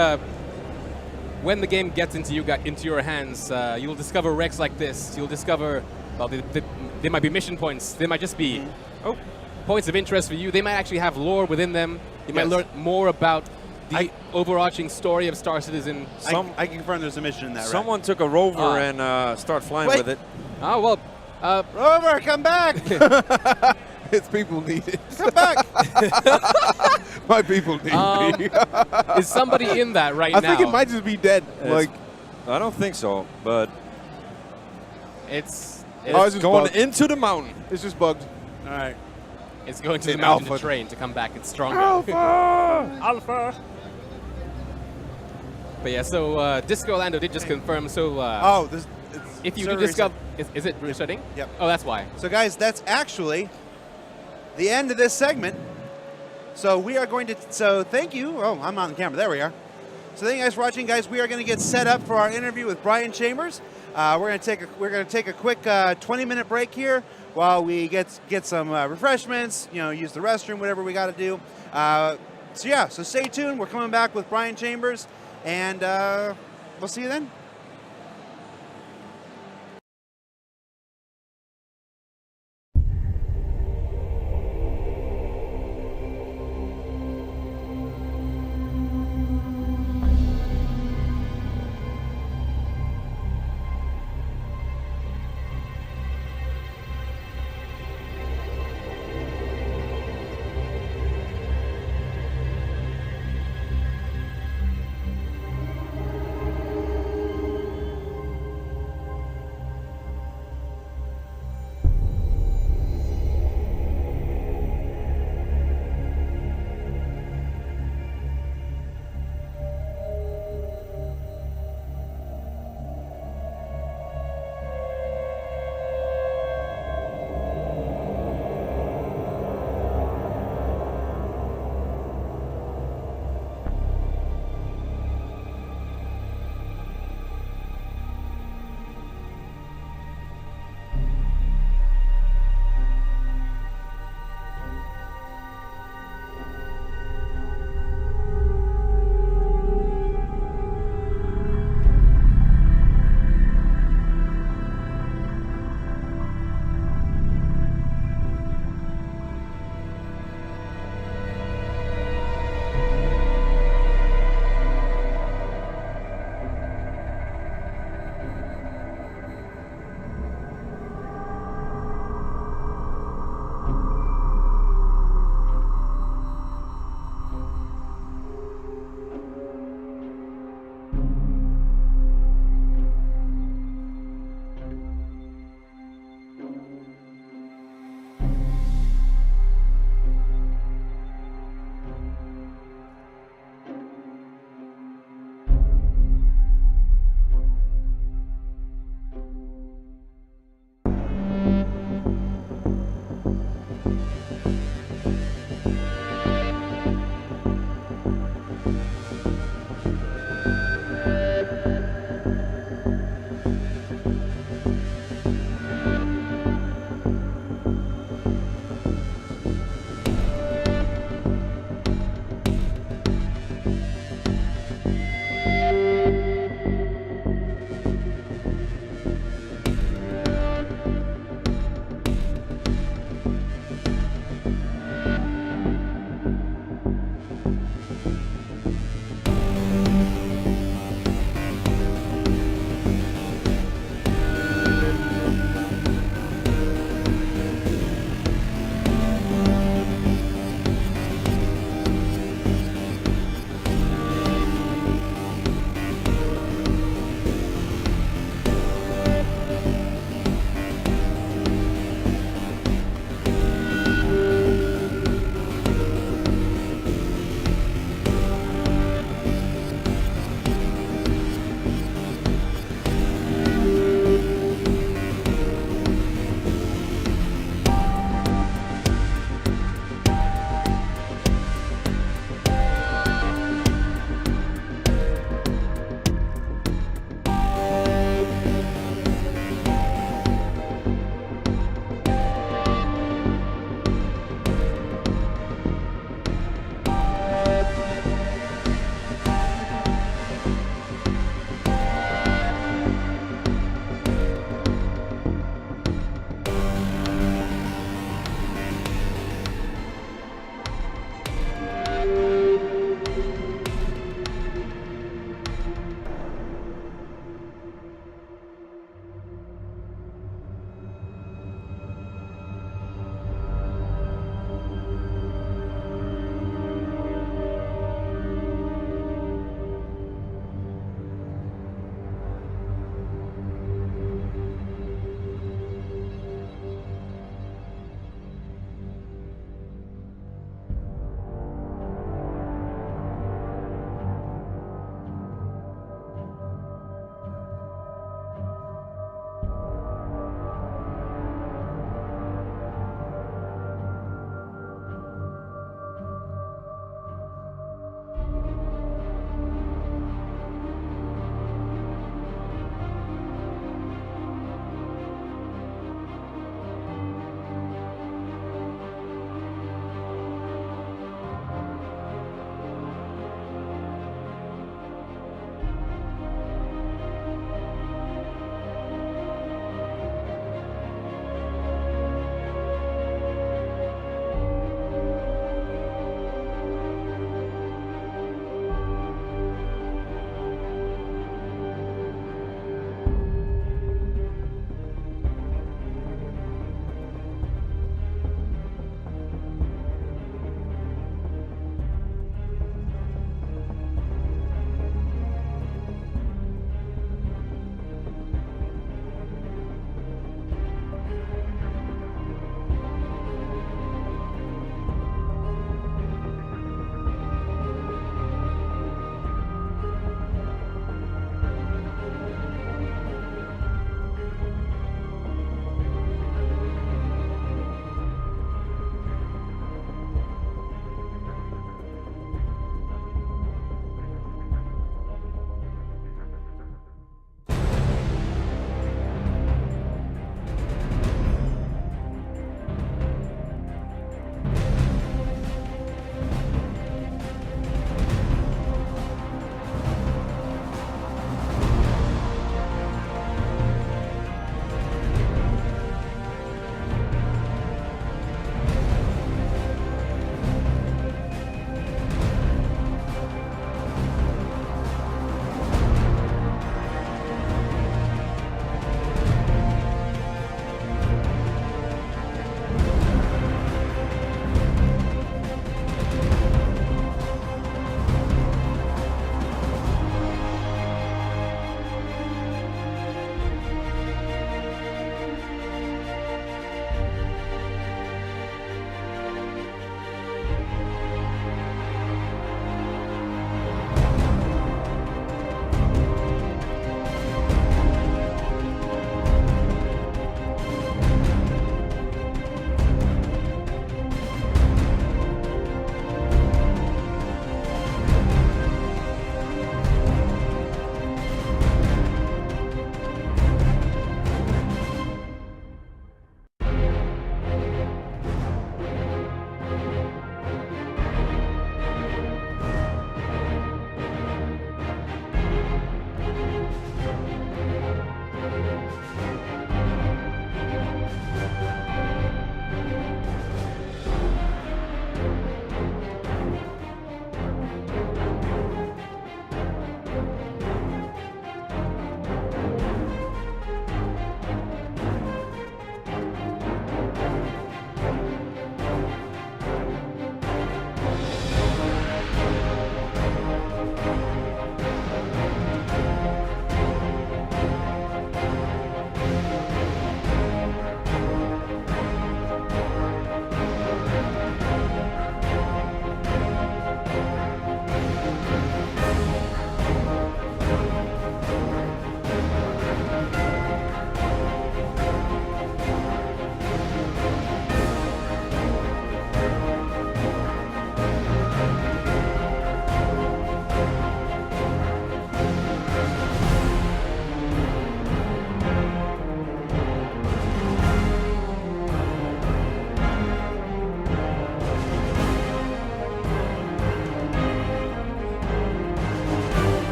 when the game gets into your hands, you'll discover wrecks like this. You'll discover, well, they might be mission points. They might just be points of interest for you. They might actually have lore within them. You might learn more about the overarching story of Star Citizen.
I can confirm there's a mission in that.
Someone took a rover and start flying
Wait.
with it.
Oh, well.
Rover, come back!
It's people needed.
Come back!
My people need me.
Is somebody in that right
I
now?
think it might just be dead. Like,
I don't think so, but
It's
oh, it's just
going
bugged.
into the mountain.
It's just bugged.
All right.
it's going to the
In
mountain
Alpha.
to train to come back. It's stronger.
Alpha.
But yeah, so Disco Orlando did just confirm. So
Oh, this. It's
if you do
server
discover, is it restarting?
Yep.
Oh, that's why.
So guys, that's actually the end of this segment. So we are going to, so thank you. Oh, I'm on the camera. There we are. So thank you guys for watching, guys. We are going to get set up for our interview with Brian Chambers. We're going to take a quick 20-minute break here while we get some refreshments, use the restroom, whatever we got to do. So yeah, so stay tuned. We're coming back with Brian Chambers, and we'll see you then.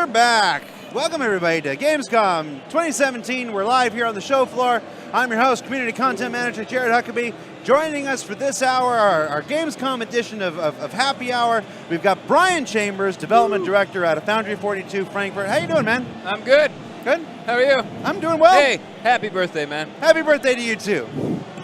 we're back. Welcome everybody to Gamescom 2017. We're live here on the show floor. I'm your host, Community Content Manager Jared Huckabee. Joining us for this hour, our Gamescom edition of Happy Hour, we've got Brian Chambers, Development Director out of Foundry 42 Frankfurt. How you doing, man?
I'm good.
Good?
How are you?
I'm doing well.
Hey, happy birthday, man.
Happy birthday to you too.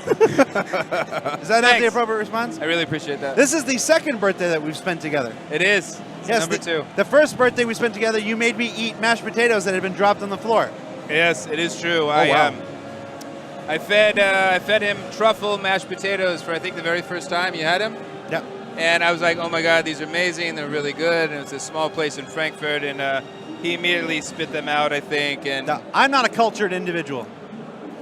Is that not the appropriate response?
I really appreciate that.
This is the second birthday that we've spent together.
It is. It's number two.
The first birthday we spent together, you made me eat mashed potatoes that had been dropped on the floor.
Yes, it is true.
Wow.
I fed him truffle mashed potatoes for I think the very first time you had him.
Yeah.
And I was like, oh my God, these are amazing. They're really good. And it's a small place in Frankfurt, and he immediately spit them out, I think. And
now, I'm not a cultured individual.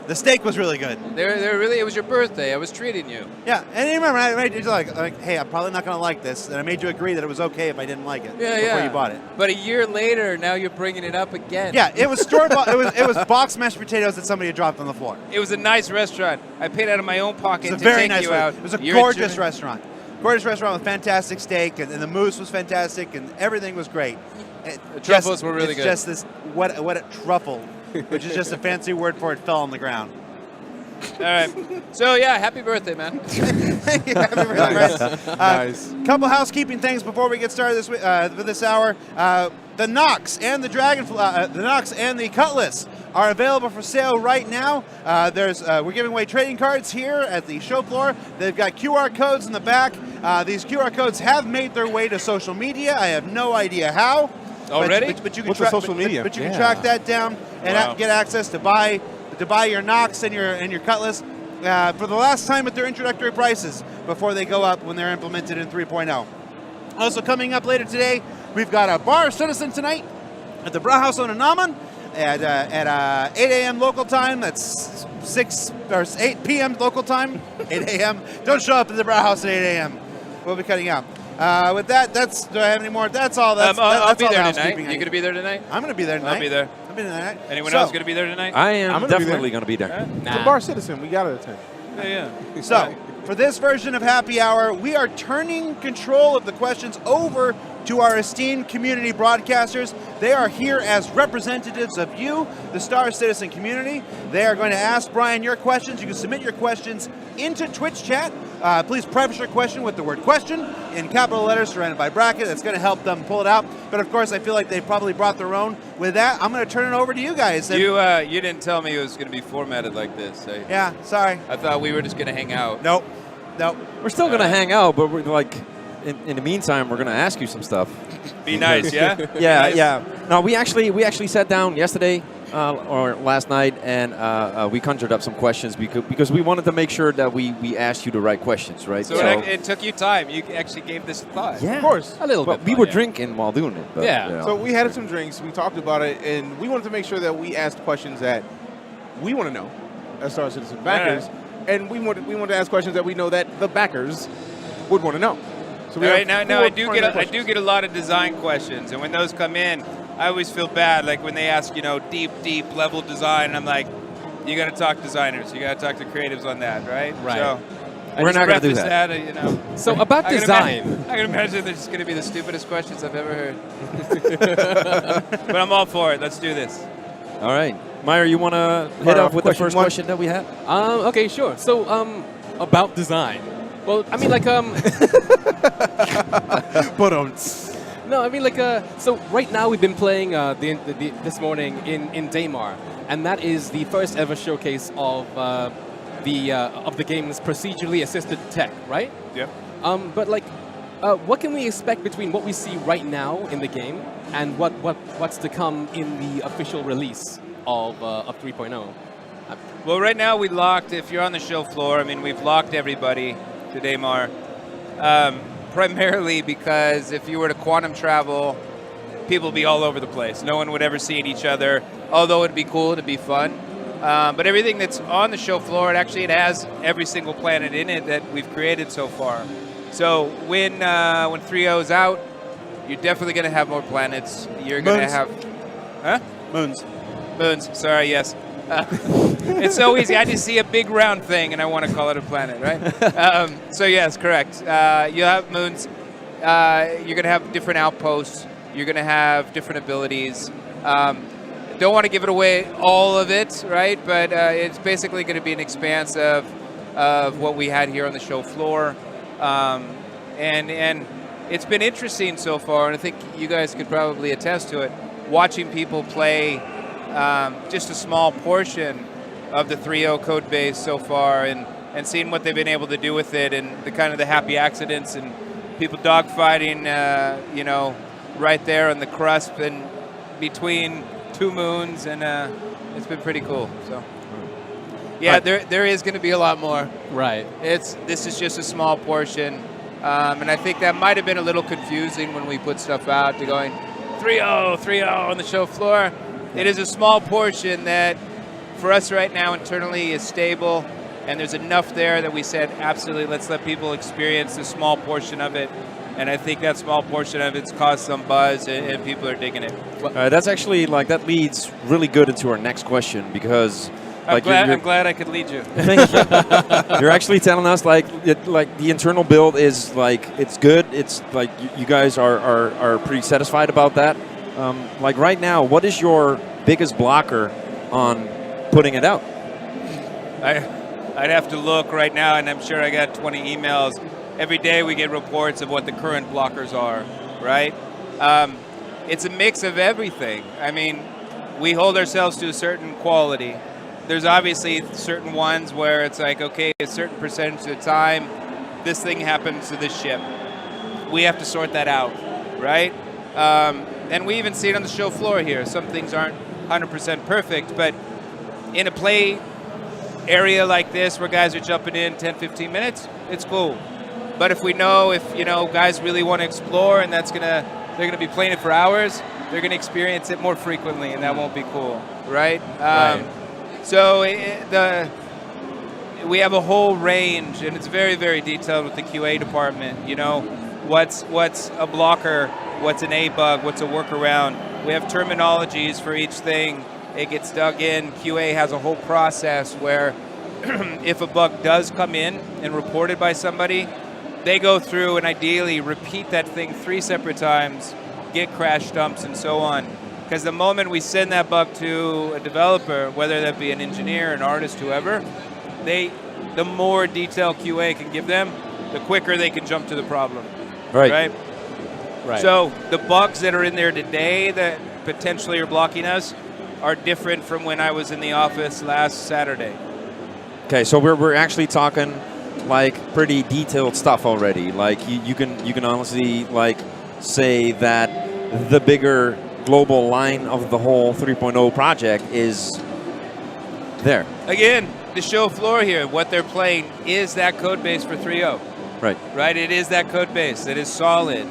The steak was really good.
they're really. It was your birthday. I was treating you.
Yeah, and you remember, I made you like, hey, I'm probably not going to like this, and I made you agree that it was okay if I didn't like it before you bought it.
But a year later, now you're bringing it up again.
Yeah, it was store-bought. it was boxed mashed potatoes that somebody had dropped on the floor.
It was a nice restaurant. I paid out of my own pocket
It was
to
a very
take
nice
you out.
It was a
You're in
gorgeous
Germany?
restaurant. Gorgeous restaurant with fantastic steak, and the mousse was fantastic, and everything was great.
The truffles were really good.
It's just this, what a truffle, which is just a fancy word for it fell on the ground.
All right. So, yeah, happy birthday, man.
Thank you. Happy birthday,
Nice.
Brett.
Nice.
Couple housekeeping things before we get started for this hour. The Nox and the the Nox and the Cutlass are available for sale right now. We're giving away trading cards here at the show floor. They've got QR codes in the back. These QR codes have made their way to social media. I have no idea how.
Already?
But you can
What's the social media?
But you can track that down and get access to buy your Nox and your Cutlass for the last time at their introductory prices before they go up when they're implemented in 3.0. Also coming up later today, we've got a Bar Citizen tonight at the Brauhaus on Namen at 8 a.m. local time. That's 8 p.m. local time. 8 a.m. Don't show up at the Brauhaus at 8 a.m. We'll be cutting out. With that, do I have any more? That's all.
I'll be
all the
there
housekeeping
tonight.
I
You going to be there tonight?
I'm going to be there tonight.
I'll be there.
I'll be there tonight.
Anyone else going to be there tonight?
I am
I'm gonna be
definitely
there.
going to be there.
It's a Bar Citizen. We got to attend.
Yeah.
So, for this version of Happy Hour, we are turning control of the questions over to our esteemed community broadcasters. They are here as representatives of you, the Star Citizen community. They are going to ask Brian your questions. You can submit your questions into Twitch chat. Please preface your question with the word question in capital letters surrounded by bracket. That's going to help them pull it out. But of course, I feel like they probably brought their own. With that, I'm going to turn it over to you guys.
You didn't tell me it was going to be formatted like this.
Yeah, sorry.
I thought we were just going to hang out.
Nope.
We're still going to hang out, but we're like, in the meantime, we're going to ask you some stuff.
Be nice, yeah?
Yeah,
Nice.
yeah. No, we actually sat down yesterday or last night, and we conjured up some questions because we wanted to make sure that we asked you the right questions, right?
So it took you time. You actually gave this a thought.
yeah,
Of course.
A little
but
bit.
we
but
were
yeah.
drinking while doing it. But,
Yeah.
you know.
So we had some drinks. We talked about it, and we wanted to make sure that we asked questions that we want to know as Star Citizen backers, and we wanted to ask questions that we know that the backers would want to know. So
All right,
have
now
four
I do
questions.
get a lot of design questions, and when those come in, I always feel bad. Like when they ask, deep level design, and I'm like, you got to talk designers, you got to talk to creatives on that, right?
Right.
So I
We're
just
not gonna do
preface
that.
So about
I can
design.
I can imagine they're just going to be the stupidest questions I've ever heard. But I'm all for it. Let's do this.
All right, Meyer, you want to hit off with the
question
first
one.
question that we have?
Okay, sure. So about design. Well, I mean, like No, I mean, like so right now we've been playing this morning in Daymar, and that is the first ever showcase of the game's procedurally assisted tech, right?
Yep.
But like, what can we expect between what we see right now in the game and what's to come in the official release of 3.0?
Well, right now we locked, if you're on the show floor, I mean, we've locked everybody to Daymar, primarily because if you were to quantum travel, people would be all over the place. No one would ever see each other, although it'd be cool, it'd be fun. But everything that's on the show floor, it has every single planet in it that we've created so far. So when 3.0 is out, you're definitely going to have more planets. You're going to have... Huh?
Moons.
Moons, sorry, yes. It's so easy. I just see a big round thing and I want to call it a planet, right? So yes, correct. You'll have moons. You're going to have different outposts. You're going to have different abilities. Don't want to give it away, all of it, right? But it's basically going to be an expanse of what we had here on the show floor. And it's been interesting so far, and I think you guys could probably attest to it, watching people play just a small portion of the 3.0 code base so far, and seeing what they've been able to do with it, and the kind of the happy accidents and people dogfighting, right there on the cusp and between two moons, and it's been pretty cool. So, yeah, there is going to be a lot more.
Right.
This is just a small portion, and I think that might have been a little confusing when we put stuff out to going 3.0 on the show floor. It is a small portion that, for us right now internally, is stable, and there's enough there that we said, absolutely, let's let people experience a small portion of it. And I think that small portion of it's caused some buzz, and people are digging it.
That's actually, that leads really good into our next question, because
I'm glad I could lead you.
Thank you. You're actually telling us the internal build is it's good. It's you guys are pretty satisfied about that. Right now, what is your biggest blocker on putting it out?
I'd have to look right now, and I'm sure I got 20 emails. Every day we get reports of what the current blockers are, right? It's a mix of everything. I mean, we hold ourselves to a certain quality. There's obviously certain ones where it's okay, a certain percentage of the time, this thing happens to this ship. We have to sort that out, right? And we even see it on the show floor here. Some things aren't 100% perfect, but in a play area like this where guys are jumping in 10, 15 minutes, it's cool. But if we know, guys really want to explore and they're going to be playing it for hours, they're going to experience it more frequently, and that won't be cool, right?
Right.
So we have a whole range, and it's very, very detailed with the QA department. What's a blocker, what's an A bug, what's a workaround. We have terminologies for each thing. It gets dug in. QA has a whole process where if a bug does come in and reported by somebody, they go through and ideally repeat that thing 3 separate times, get crash dumps and so on. Because the moment we send that bug to a developer, whether that be an engineer, an artist, whoever, the more detail QA can give them, the quicker they can jump to the problem.
Right.
So the bugs that are in there today that potentially are blocking us are different from when I was in the office last Saturday.
Okay, so we're actually talking pretty detailed stuff already. You can honestly say that the bigger global line of the whole 3.0 project is there.
Again, the show floor here, what they're playing is that code base for 3.0. Right, it is that code base. It is solid.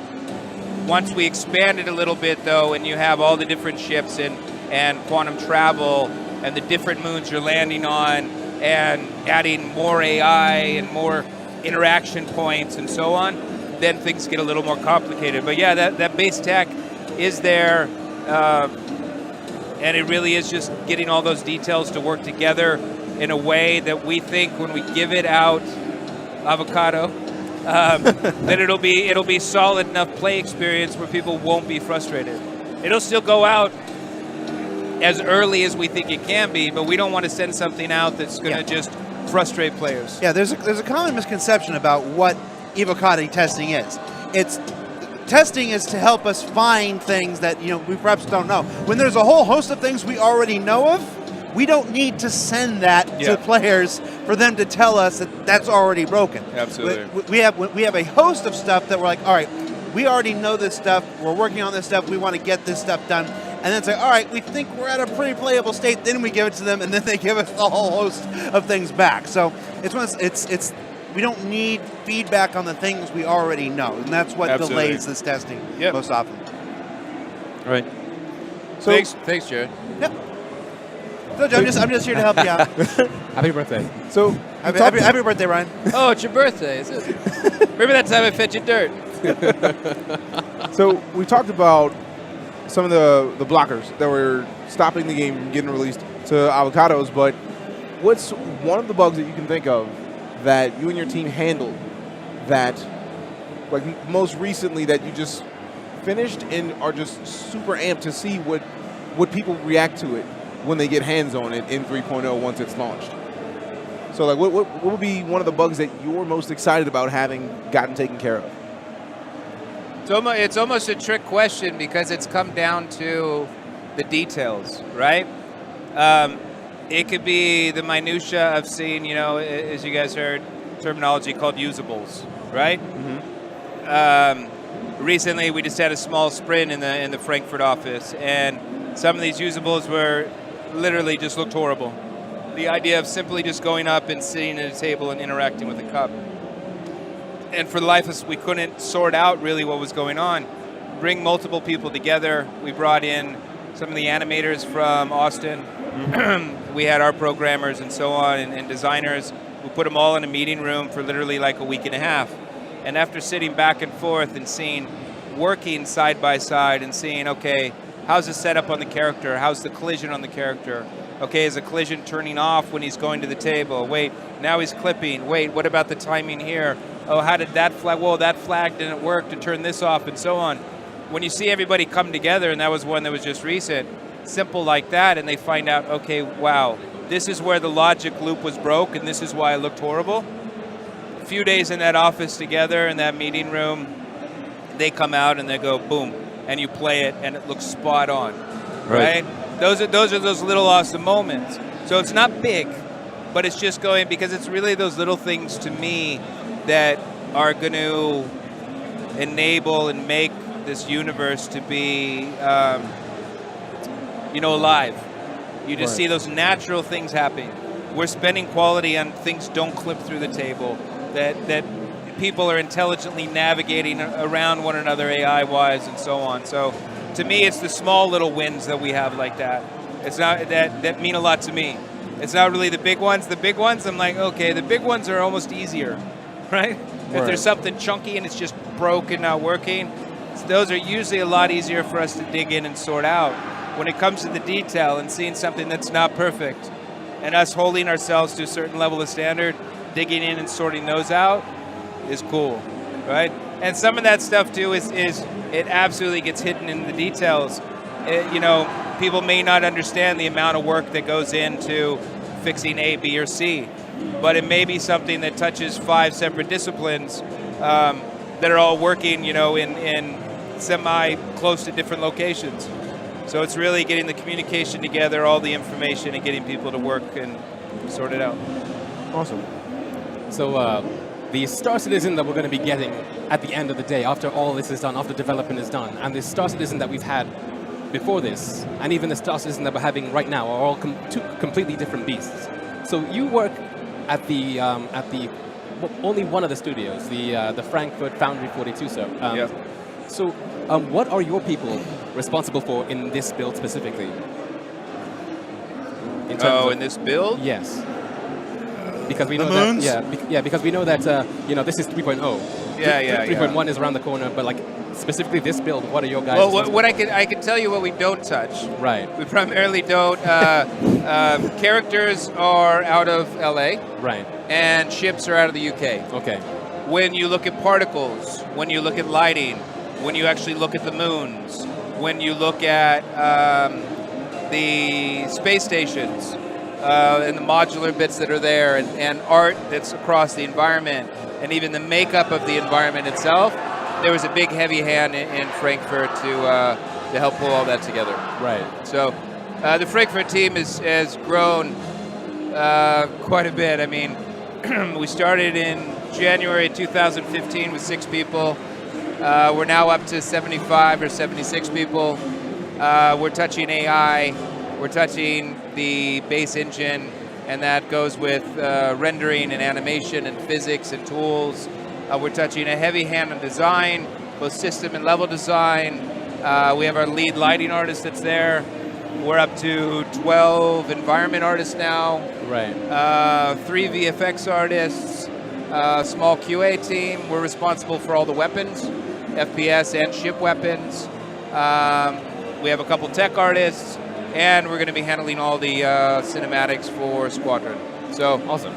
Once we expand it a little bit, though, and you have all the different ships and quantum travel and the different moons you're landing on and adding more AI and more interaction points and so on, then things get a little more complicated. But yeah, that base tech is there, and it really is just getting all those details to work together in a way that we think when we give it out, avocado, that it'll be solid enough play experience where people won't be frustrated. It'll still go out as early as we think it can be, but we don't want to send something out that's going to just frustrate players.
Yeah, there's a common misconception about what Evocati testing is. Testing is to help us find things that we perhaps don't know. When there's a whole host of things we already know of, we don't need to send that to players for them to tell us that that's already broken.
Absolutely.
We have a host of stuff that we're all right, we already know this stuff, we're working on this stuff, we want to get this stuff done. And then it's all right, we think we're at a pretty playable state, then we give it to them, and then they give us a whole host of things back. So it's we don't need feedback on the things we already know, and that's what delays this testing most often.
Right.
So thanks, Jared.
Yep. So, Joe, I'm just here to help you out.
Happy birthday.
So
happy birthday, Ryan.
Oh, it's your birthday, is it? Remember that time I fed you dirt?
So we talked about some of the blockers that were stopping the game from getting released to avocados, but what's one of the bugs that you can think of that you and your team handled that, most recently, that you just finished and are just super amped to see what people react to it when they get hands on it in 3.0 once it's launched. So like what would be one of the bugs that you're most excited about having gotten taken care of?
It's almost a trick question because it's come down to the details, right? It could be the minutia of seeing, you know, as you guys heard, terminology called usables, right? Recently, we just had a small sprint in the Frankfurt office, and some of these usables were literally just looked horrible. The idea of simply just going up and sitting at a table and interacting with a cup. And for the life of us, we couldn't sort out really what was going on. Bring multiple people together. We brought in some of the animators from Austin. We had our programmers and so on, and designers. We put them all in a meeting room for literally like a week and a half. And after sitting back and forth and seeing, working side by side and seeing, okay, how's the setup on the character? How's the collision on the character? Okay, is the collision turning off when he's going to the table? Wait, now he's clipping. Wait, what about the timing here? Oh, how did that flag? Whoa, that flag didn't work to turn this off, and so on. When you see everybody come together, and that was one that was just recent, simple like that, and they find out, okay, wow, this is where the logic loop was broke, and this is why it looked horrible. A few days in that office together, in that meeting room, they come out and they go, boom, and you play it, and it looks spot on, right? Those are those little awesome moments. So it's not big, but it's just going, because it's really those little things to me that are going to enable and make this universe to be, you know, alive. You just see those natural things happening. We're spending quality on things don't clip through the table, that people are intelligently navigating around one another AI-wise and so on. So to me, it's the small little wins that we have like that. It's not that mean a lot to me. It's not really the big ones. The big ones, I'm like, okay, the big ones are almost easier, right? If there's something chunky and it's just broken, not working, those are usually a lot easier for us to dig in and sort out. When it comes to the detail and seeing something that's not perfect, and us holding ourselves to a certain level of standard, digging in and sorting those out is cool, right? And some of that stuff too is it absolutely gets hidden in the details. You know, people may not understand the amount of work that goes into fixing A, B, or C, but it may be something that touches 5 separate disciplines that are all working, you know, in semi-close to different locations. So it's really getting the communication together, all the information, and getting people to work and sort it out.
Awesome.
So the Star Citizen that we're going to be getting at the end of the day, after all this is done, after development is done, and the Star Citizen that we've had before this, and even the Star Citizen that we're having right now, are all two completely different beasts. So you work at the only one of the studios, the Frankfurt Foundry 42. So what are your people responsible for in this build specifically?
In this build?
Yes. Because we know that, because we know that you know, this is 3.0. 3.1 is around the corner, but like specifically this build, what are your guys?
Well, what I can tell you what we don't touch.
Right.
We primarily don't. Characters are out of LA.
Right.
And ships are out of the UK.
Okay.
When you look at particles, when you look at lighting, when you actually look at the moons, when you look at the space stations, and the modular bits that are there, and art that's across the environment, and even the makeup of the environment itself, there was a big heavy hand in Frankfurt to help pull all that together.
Right.
So the Frankfurt team has grown quite a bit. I mean, we started in January 2015 with 6 people. We're now up to 75 or 76 people. We're touching AI. We're touching the base engine, and that goes with rendering and animation and physics and tools. We're touching a heavy hand on design, both system and level design. We have our lead lighting artist that's there. We're up to 12 environment artists now.
Right.
3 VFX artists, small QA team. We're responsible for all the weapons, FPS and ship weapons. We have a couple tech artists, and we're going to be handling all the cinematics for Squadron. So
awesome.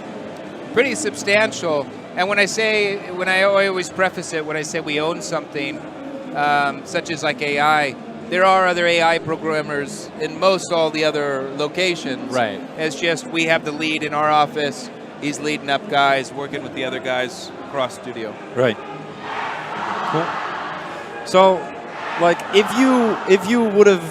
Pretty substantial. And when I always preface it, when I say we own something, such as like AI, there are other AI programmers in most all the other locations.
Right.
It's just we have the lead in our office. He's leading up guys, working with the other guys across studio.
Right. Cool. So, like, if you would have,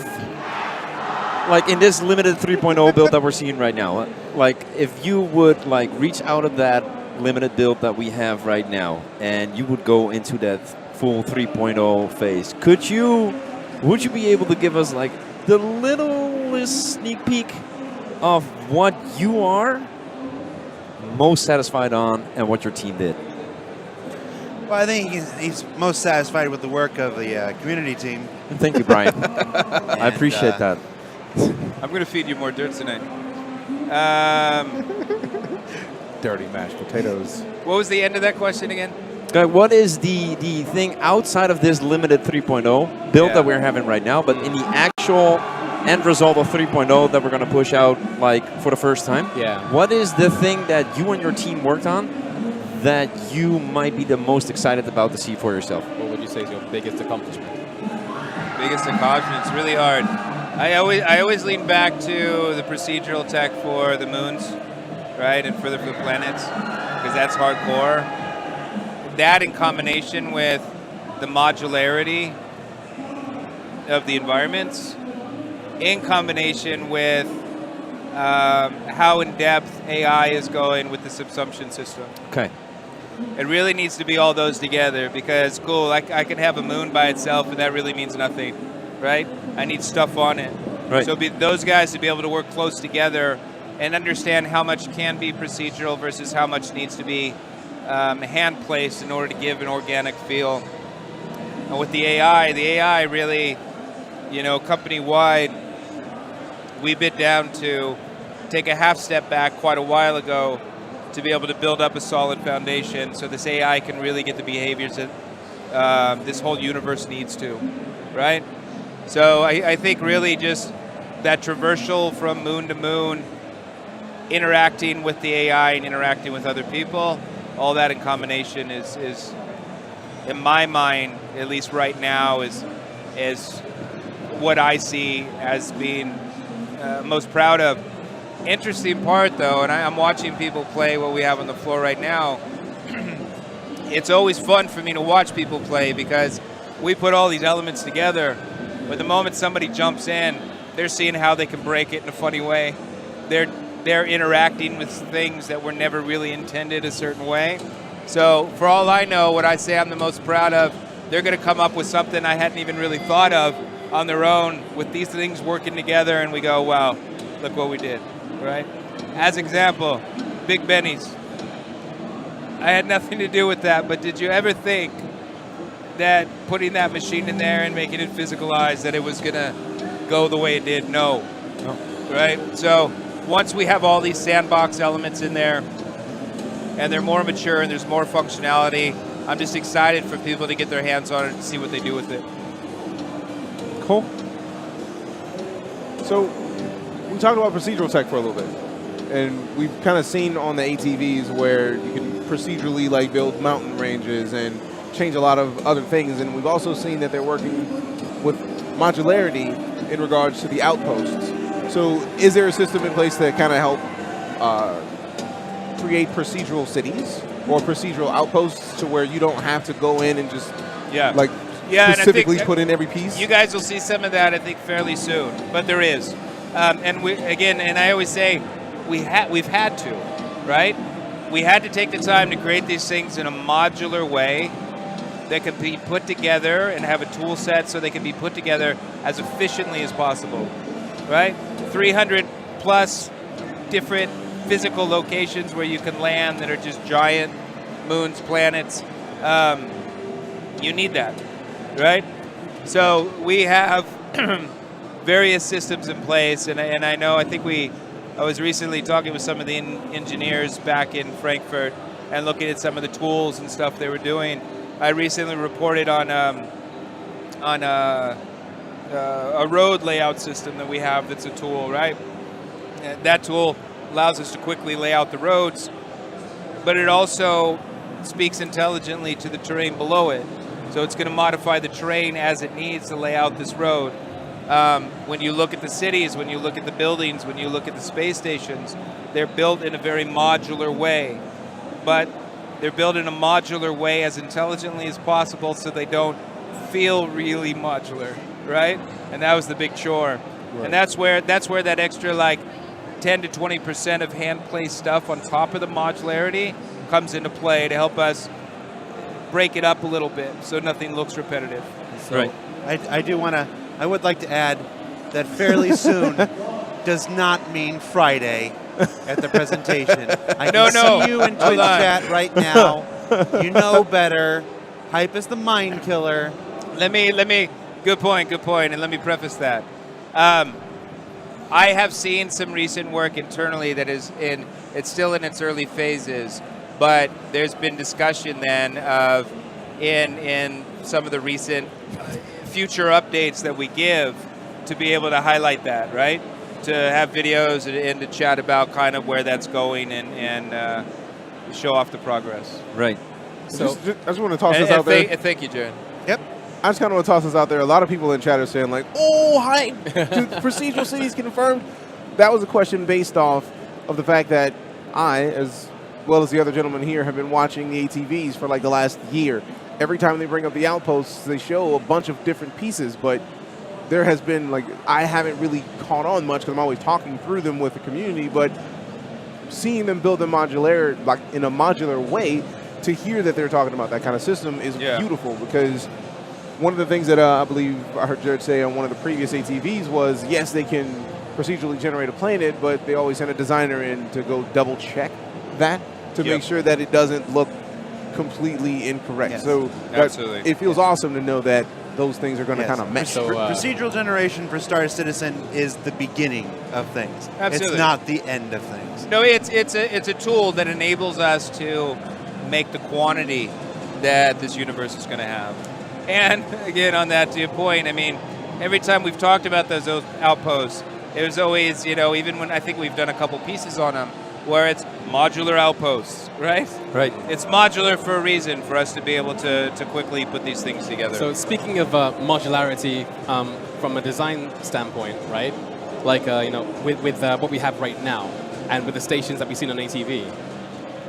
like, in this limited 3.0 build that we're seeing right now, like, if you would, like, reach out of that limited build that we have right now, and you would go into that full 3.0 phase, would you be able to give us, like, the littlest sneak peek of what you are most satisfied on and what your team did?
Well, I think he's most satisfied with the work of the community team.
Thank you, Brian. I appreciate that.
I'm going to feed you more dirt tonight.
Dirty mashed potatoes.
What was the end of that question again?
What is the thing outside of this limited 3.0 build that we're having right now, but in the actual end result of 3.0 that we're going to push out, like, for the first time?
Yeah.
What is the thing that you and your team worked on that you might be the most excited about to see for yourself?
What would you say is your biggest accomplishment?
Biggest accomplishment. It's really hard. I always lean back to the procedural tech for the moons, right, and for the planets, because that's hardcore. That in combination with the modularity of the environments, in combination with how in depth AI is going with the subsumption system.
Okay.
It really needs to be all those together, because cool, I can have a moon by itself, and that really means nothing, right? I need stuff on it.
Right.
So those guys to be able to work close together and understand how much can be procedural versus how much needs to be hand placed in order to give an organic feel. And with the AI really, company wide, we bit down to take a half step back quite a while ago to be able to build up a solid foundation so this AI can really get the behaviors that this whole universe needs to, right? So I think really just that traversal from moon to moon, interacting with the AI and interacting with other people, all that in combination is in my mind, at least right now, is what I see as being most proud of. Interesting part, though, and I'm watching people play what we have on the floor right now. It's always fun for me to watch people play because we put all these elements together, but the moment somebody jumps in, they're seeing how they can break it in a funny way. They're interacting with things that were never really intended a certain way. So for all I know, what I say I'm the most proud of, they're going to come up with something I hadn't even really thought of on their own with these things working together, and we go, wow, look what we did, right? As example, Big Benny's. I had nothing to do with that, but did you ever think that putting that machine in there and making it physicalized, that it was going to go the way it did? No. Right? So once we have all these sandbox elements in there, and they're more mature and there's more functionality, I'm just excited for people to get their hands on it and see what they do with it.
Cool.
So we talked about procedural tech for a little bit, and we've kind of seen on the ATVs where you can procedurally like build mountain ranges and change a lot of other things, and we've also seen that they're working with modularity in regards to the outposts. So is there a system in place that kind of help create procedural cities or procedural outposts to where you don't have to go in and just specifically put in every piece?
You guys will see some of that, I think, fairly soon, but there is. And I always say we've had to, right? We had to take the time to create these things in a modular way that could be put together and have a tool set so they can be put together as efficiently as possible, right? 300 plus different physical locations where you can land that are just giant moons, planets. You need that, right? So we have various systems in place, and I know, I was recently talking with some of the engineers back in Frankfurt and looking at some of the tools and stuff they were doing. I recently reported on a road layout system that we have that's a tool, right? And that tool allows us to quickly lay out the roads, but it also speaks intelligently to the terrain below it. So it's going to modify the terrain as it needs to lay out this road. When you look at the cities, when you look at the buildings, when you look at the space stations, they're built in a very modular way. But they're built in a modular way as intelligently as possible so they don't feel really modular, right? And that was the big chore. Right. And that's where that extra like 10 to 20% of hand play stuff on top of the modularity comes into play to help us break it up a little bit so nothing looks repetitive.
So right. I would like to add that fairly soon does not mean Friday at the presentation. I can see you in Twitch chat right now. You know better. Hype is the mind killer.
Let me, good point, and let me preface that. I have seen some recent work internally that it's still in its early phases, but there's been discussion then of in some of the recent future updates that we give to be able to highlight that, right? To have videos and to chat about kind of where that's going and show off the progress.
Right.
So I just want to toss this out there.
Thank you, Jared.
Yep.
I just kind of want to toss this out there. A lot of people in chat are saying like, "Oh, hi, procedural cities confirmed." That was a question based off of the fact that I, as well as the other gentlemen here, have been watching the ATVs for like the last year. Every time they bring up the outposts, they show a bunch of different pieces, but there has been like I haven't really caught on much because I'm always talking through them with the community. But seeing them build a modular, like in a modular way, to hear that they're talking about that kind of system is beautiful because. One of the things that I believe I heard Jared say on one of the previous ATVs was, yes, they can procedurally generate a planet, but they always send a designer in to go double check that to make sure that it doesn't look completely incorrect.
Yes.
So it feels awesome to know that those things are going to kind of mesh.
So, procedural generation for Star Citizen is the beginning of things.
Absolutely.
It's not the end of things.
No, it's a tool that enables us to make the quantity that this universe is going to have. And again, on that to your point, I mean, every time we've talked about those outposts, it was always, even when I think we've done a couple pieces on them, where it's modular outposts, right?
Right.
It's modular for a reason, for us to be able to quickly put these things together.
So speaking of modularity from a design standpoint, right? Like, with what we have right now, and with the stations that we've seen on ATV,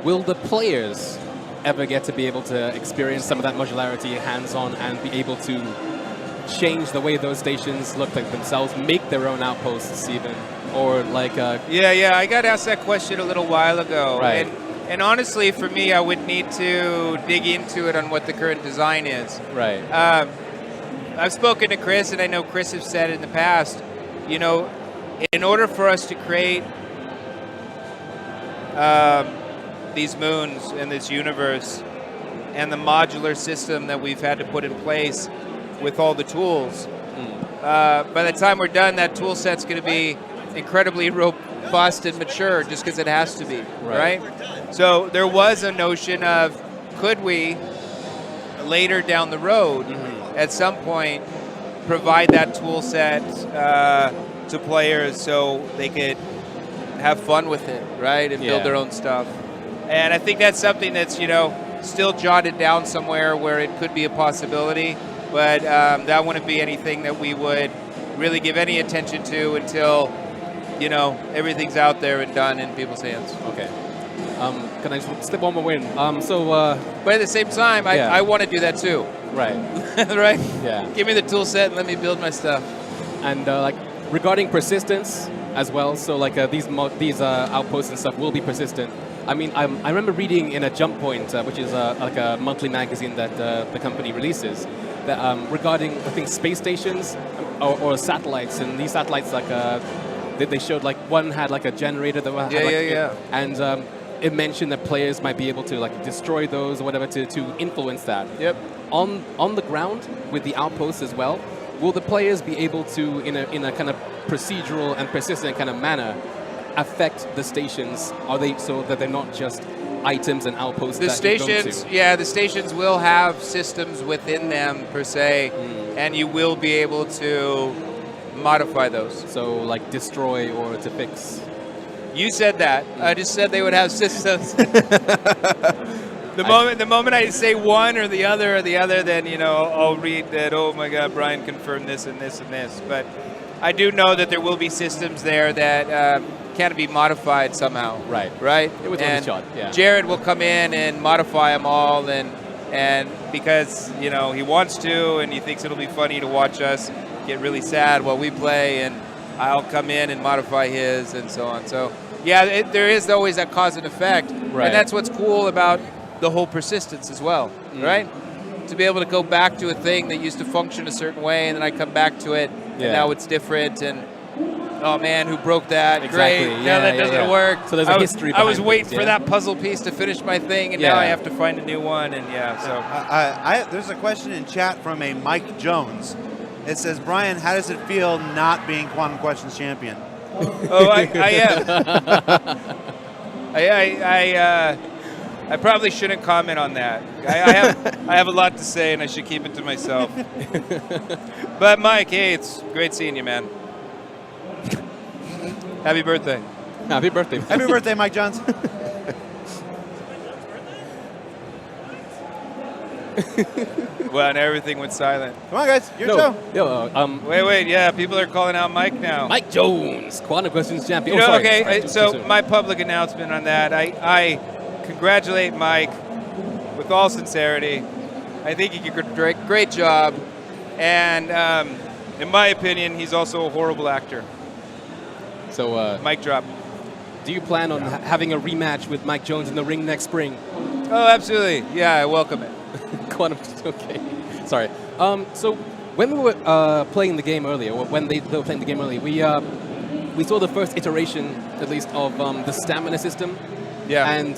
will the players ever get to be able to experience some of that modularity hands-on and be able to change the way those stations look like themselves, make their own outposts even, or like...
I got asked that question a little while ago.
Right.
And honestly, for me, I would need to dig into it on what the current design is.
Right.
I've spoken to Chris, and I know Chris has said in the past, in order for us to create these moons and this universe and the modular system that we've had to put in place with all the tools, by the time we're done, that tool set's going to be incredibly robust and mature just because it has to be, right? So there was a notion of, could we later down the road at some point provide that tool set to players so they could have fun with it, right, and build their own stuff. And I think that's something that's, still jotted down somewhere where it could be a possibility, but that wouldn't be anything that we would really give any attention to until, everything's out there and done in people's hands.
Okay. Can I slip one more in?
But at the same time, I want to do that too.
Right.
Right?
Yeah.
Give me the tool set and let me build my stuff.
And regarding persistence as well, so these outposts and stuff will be persistent. I mean, I remember reading in a Jump Point, which is like a monthly magazine that the company releases, that regarding, I think, space stations or satellites, and these satellites, they showed, one had, a generator that had, and it mentioned that players might be able to, destroy those or whatever to influence that.
Yep.
On the ground, with the outposts as well, will the players be able to, in a kind of procedural and persistent kind of manner, affect the stations? Are they so that they're not just items and outposts?
The stations, the stations will have systems within them per se, and you will be able to modify those.
So, destroy or to fix.
You said that. I just said they would have systems. The moment I say one or the other, then I'll read that. Oh my God, Brian confirmed this and this and this. But I do know that there will be systems there that can be modified somehow.
Right. It was worth a shot. Yeah.
Jared will come in and modify them all, and because he wants to, and he thinks it'll be funny to watch us get really sad while we play, and I'll come in and modify his and so on. So yeah, there is always that cause and effect,
Right.
and that's what's cool about the whole persistence as well, right? To be able to go back to a thing that used to function a certain way, and then I come back to it, and now it's different, and oh man, who broke that?
Exactly.
Great.
Yeah,
now that doesn't
yeah.
work.
So there's a history
I was
behind
waiting
things,
for
yeah.
that puzzle piece to finish my thing, and
Yeah.
now I have to find a new one, and so.
There's a question in chat from a Mike Jones. It says, Brian, how does it feel not being Quantum Questions champion?
Oh, I am. I probably shouldn't comment on that. I have a lot to say, and I should keep it to myself. But Mike, hey, it's great seeing you, man. Happy birthday.
Happy birthday.
Happy birthday, Mike Jones.
Well, and everything went silent.
Come on, guys, your show.
Wait, yeah, people are calling out Mike now.
Mike Jones, Quantum Questions champion.
So my public announcement on that, I congratulate Mike with all sincerity. I think he did a great job, and in my opinion, he's also a horrible actor.
So,
mic drop.
Do you plan on having a rematch with Mike Jones in the ring next spring?
Oh, absolutely. Yeah, I welcome it.
Quantum. Okay. Sorry. So when we were playing the game earlier, or when they were playing the game earlier, we saw the first iteration, at least, of the stamina system.
Yeah.
And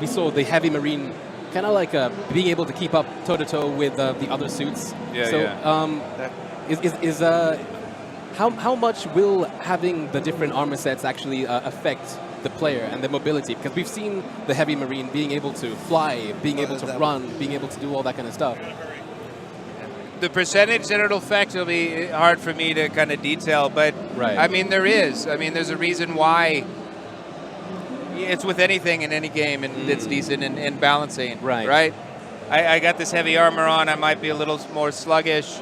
we saw the heavy marine kind of like being able to keep up toe-to-toe with the other suits.
Yeah,
so how much will having the different armor sets actually affect the player and the mobility? Because we've seen the heavy marine being able to fly, being able to run, being able to do all that kind of stuff.
The percentage that it'll affect will be hard for me to kind of detail, but
Right.
I mean, there is. I mean, there's a reason why it's with anything in any game, and it's decent in balancing.
Right.
I got this heavy armor on. I might be a little more sluggish,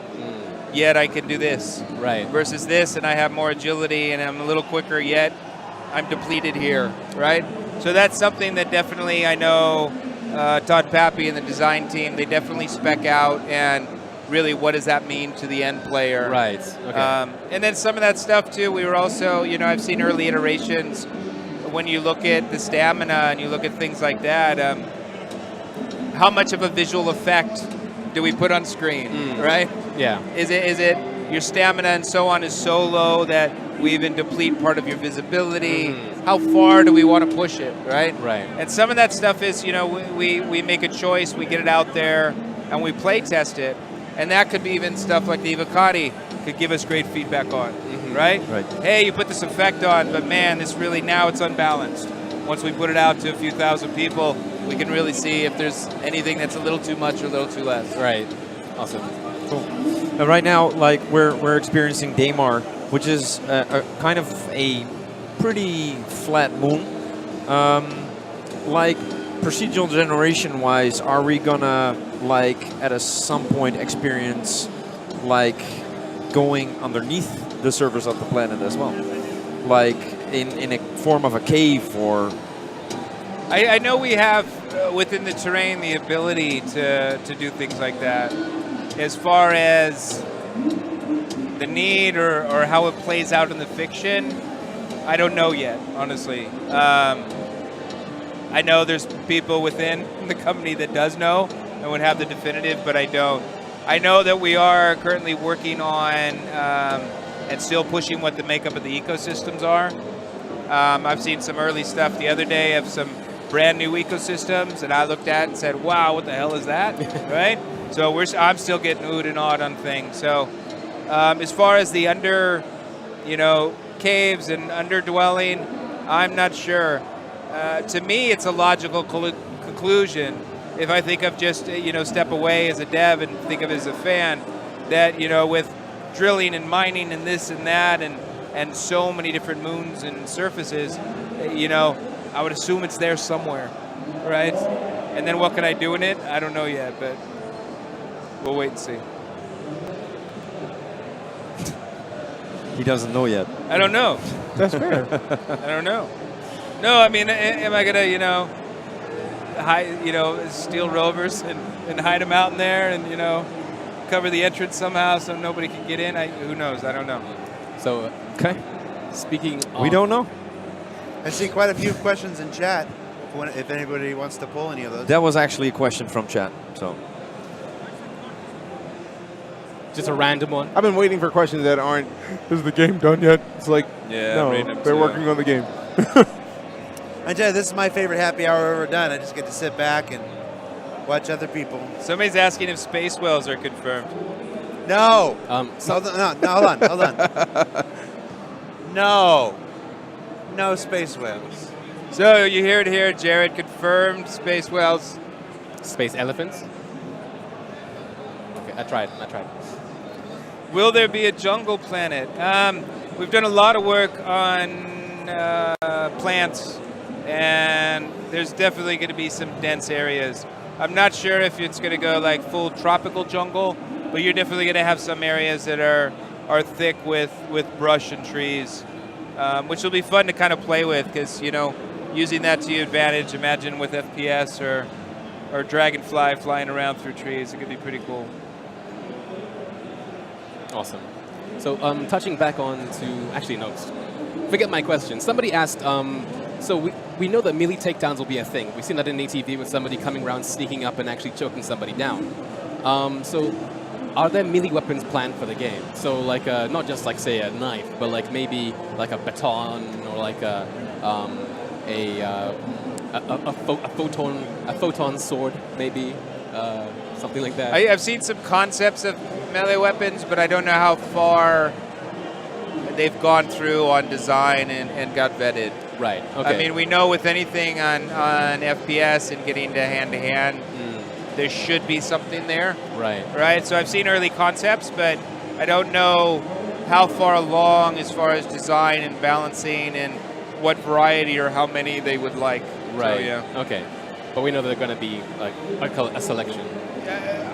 yet I can do this.
Right.
Versus this, and I have more agility, and I'm a little quicker, yet I'm depleted here. Right. So that's something that definitely I know Todd Pappy and the design team, they definitely spec out, and really what does that mean to the end player.
Right. Okay.
And then some of that stuff too, we were also, I've seen early iterations when you look at the stamina and you look at things like that, how much of a visual effect do we put on screen, right?
Yeah.
Is it your stamina and so on is so low that we even deplete part of your visibility? How far do we want to push it, right?
Right.
And some of that stuff is, we make a choice, we get it out there, and we play test it. And that could be even stuff like the Ivocati could give us great feedback on, right?
Right.
Hey, you put this effect on, but man, this really, now it's unbalanced. Once we put it out to a few thousand people, we can really see if there's anything that's a little too much or a little too less.
Right. Awesome.
Cool. Right now, like we're experiencing Daymar, which is a kind of a pretty flat moon. Like procedural generation wise, are we gonna at some point experience going underneath the surface of the planet as well, like in a form of a cave or?
I know we have within the terrain the ability to do things like that. As far as the need or how it plays out in the fiction, I don't know yet, honestly. I know there's people within the company that does know and would have the definitive, but I don't. I know that we are currently working on and still pushing what the makeup of the ecosystems are. I've seen some early stuff the other day of some brand new ecosystems that I looked at and said, wow, what the hell is that, right? So I'm still getting oohed and awed on things. So as far as the under, caves and underdwelling, I'm not sure. To me, it's a logical conclusion. If I think of just, step away as a dev and think of it as a fan, that, with drilling and mining and this and that and so many different moons and surfaces, I would assume it's there somewhere, right? And then what can I do in it? I don't know yet, but we'll wait and see.
He doesn't know yet.
I don't know.
That's fair.
I don't know. No, I mean, am I gonna, hide, steal rovers and hide them out in there and cover the entrance somehow so nobody can get in? Who knows? I don't know.
So,
Okay.
speaking
We don't know.
I see quite a few questions in chat. If anybody wants to pull any of those.
That was actually a question from chat. So
just a random one.
I've been waiting for questions that aren't, is the game done yet? It's like,
Yeah,
no,
reading them
they're
too.
working on the game.
I tell you, this is my favorite happy hour I've ever done. I just get to sit back and watch other people.
Somebody's asking if space whales are confirmed.
No.
So
Hold on. No space whales.
So you hear it here, Jared confirmed space whales.
space elephants. Okay, I tried.
Will there be a jungle planet? We've done a lot of work on plants, and there's definitely going to be some dense areas. I'm not sure if it's going to go like full tropical jungle, but you're definitely going to have some areas that are thick with brush and trees, which will be fun to kind of play with because, using that to your advantage, imagine with FPS or dragonfly flying around through trees, it could be pretty cool.
Awesome. So touching back on to, actually no, forget my question. Somebody asked, so we know that melee takedowns will be a thing. We've seen that in ATV with somebody coming around, sneaking up and actually choking somebody down. So are there melee weapons planned for the game? So like not just like say a knife, but like maybe like a baton or like a photon sword, maybe something like that.
I've seen some concepts of melee weapons, but I don't know how far they've gone through on design and got vetted.
Right. Okay.
I mean, we know with anything on FPS and getting to hand-to-hand, there should be something there.
Right.
Right? So I've seen early concepts, but I don't know how far along as far as design and balancing and what variety or how many they would like.
Right.
So, yeah.
Okay. But we know that they're going to be like a selection.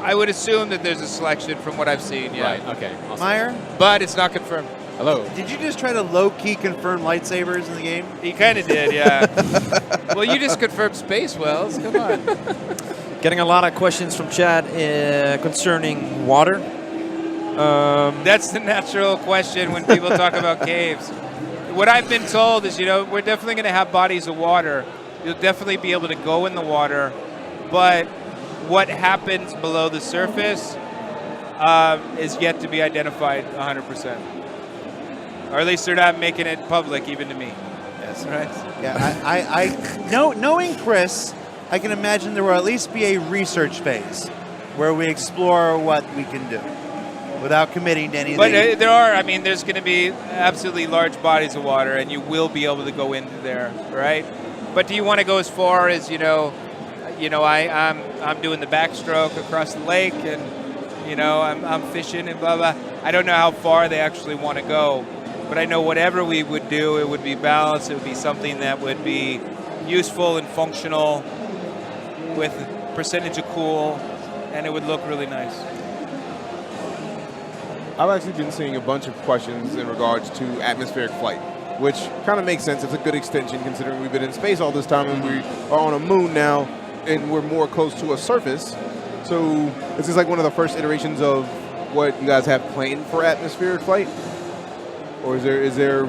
I would assume that there's a selection from what I've seen, yeah.
Right. Okay. Awesome.
Meyer,
But it's not confirmed.
Hello.
did you just try to low-key confirm lightsabers in the game?
He kind of did, yeah. Well, you just confirmed space whales. Come on.
getting a lot of questions from chat concerning water.
That's the natural question when people talk about caves. What I've been told is, we're definitely going to have bodies of water. You'll definitely be able to go in the water, but what happens below the surface is yet to be identified 100%. Or at least they're not making it public, even to me.
That's right. Yeah, knowing Chris, I can imagine there will at least be a research phase where we explore what we can do without committing to anything.
But there's going to be absolutely large bodies of water, and you will be able to go into there, right? But do you want to go as far as, I'm doing the backstroke across the lake, and, I'm fishing and blah, blah. I don't know how far they actually want to go. But I know whatever we would do, it would be balanced. It would be something that would be useful and functional with percentage of cool, and it would look really nice.
I've actually been seeing a bunch of questions in regards to atmospheric flight, which kind of makes sense. It's a good extension considering we've been in space all this time and we are on a moon now and we're more close to a surface. So this is like one of the first iterations of what you guys have planned for atmospheric flight? Or is there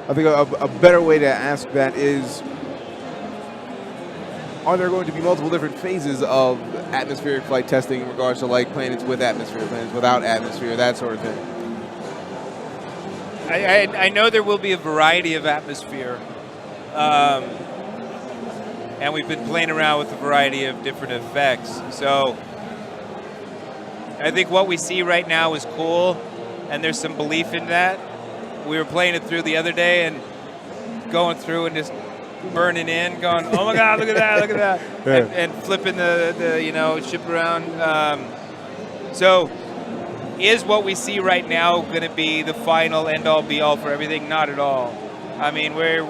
I think a better way to ask that is, are there going to be multiple different phases of atmospheric flight testing in regards to like planets with atmosphere, planets without atmosphere, that sort of thing?
I know there will be a variety of atmosphere. And we've been playing around with a variety of different effects. So I think what we see right now is cool, and there's some belief in that. We were playing it through the other day and going through and just burning in, going, oh my God, look at that, look at that,
Yeah.
and flipping the ship around. So is what we see right now going to be the final end-all, be-all for everything? Not at all. I mean, we're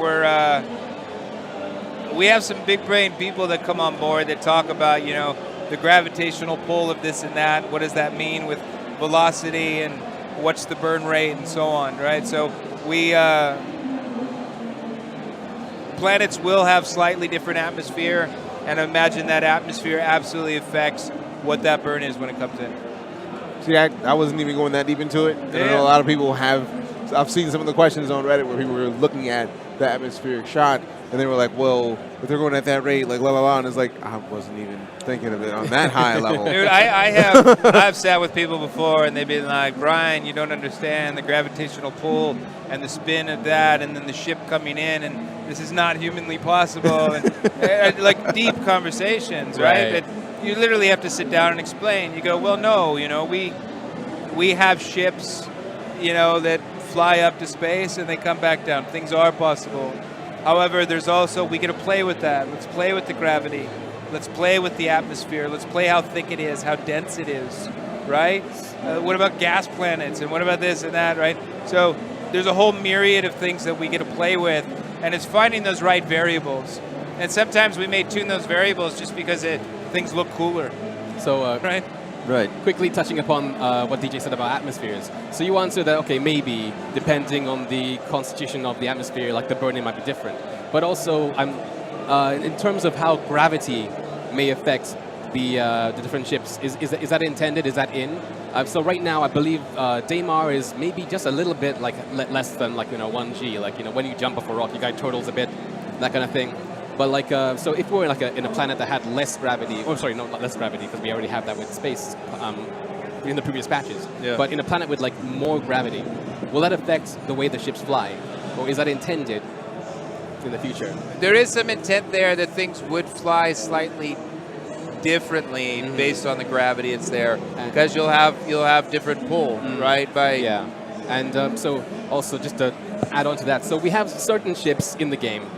we have some big brain people that come on board that talk about, you know, the gravitational pull of this and that. What does that mean with velocity and what's the burn rate and so on, right? So we planets will have slightly different atmosphere, and I imagine that atmosphere absolutely affects what that burn is when it comes in.
See, I wasn't even going that deep into it. And I know a lot of people have. I've seen some of the questions on Reddit where people were looking at the atmospheric shot, and they were like, well, if they're going at that rate, like, blah, blah, blah. And it's like, I wasn't even thinking of it on that high level.
Dude, I've sat with people before, and they've been like, Brian, you don't understand the gravitational pull and the spin of that, and then the ship coming in, and this is not humanly possible. And like deep conversations, right? But you literally have to sit down and explain. You go, well, no, you know, we have ships, you know, that fly up to space and they come back down. Things are possible. However, there's also, we get to play with that. Let's play with the gravity. Let's play with the atmosphere. Let's play how thick it is, how dense it is, right? What about gas planets, and what about this and that, right? So there's a whole myriad of things that we get to play with, and it's finding those right variables. And sometimes we may tune those variables just because things look cooler.
So,
right?
Right. Quickly touching upon what DJ said about atmospheres. So you answer that, okay, maybe, depending on the constitution of the atmosphere, like the burning might be different. But also, in terms of how gravity may affect the different ships, is that intended? Is that in? So right now, I believe Daymar is maybe just a little bit like less than 1G. Like, you know, when you jump off a rock, you guys turtles a bit, that kind of thing. But like, so if we're like in a planet that had less gravity, or sorry, not less gravity, because we already have that with space in the previous patches.
Yeah.
But in a planet with like more gravity, will that affect the way the ships fly, or is that intended in the future?
There is some intent there that things would fly slightly differently based on the gravity it's there, because you'll have different pull, right?
And so also just to add on to that, so we have certain ships in the game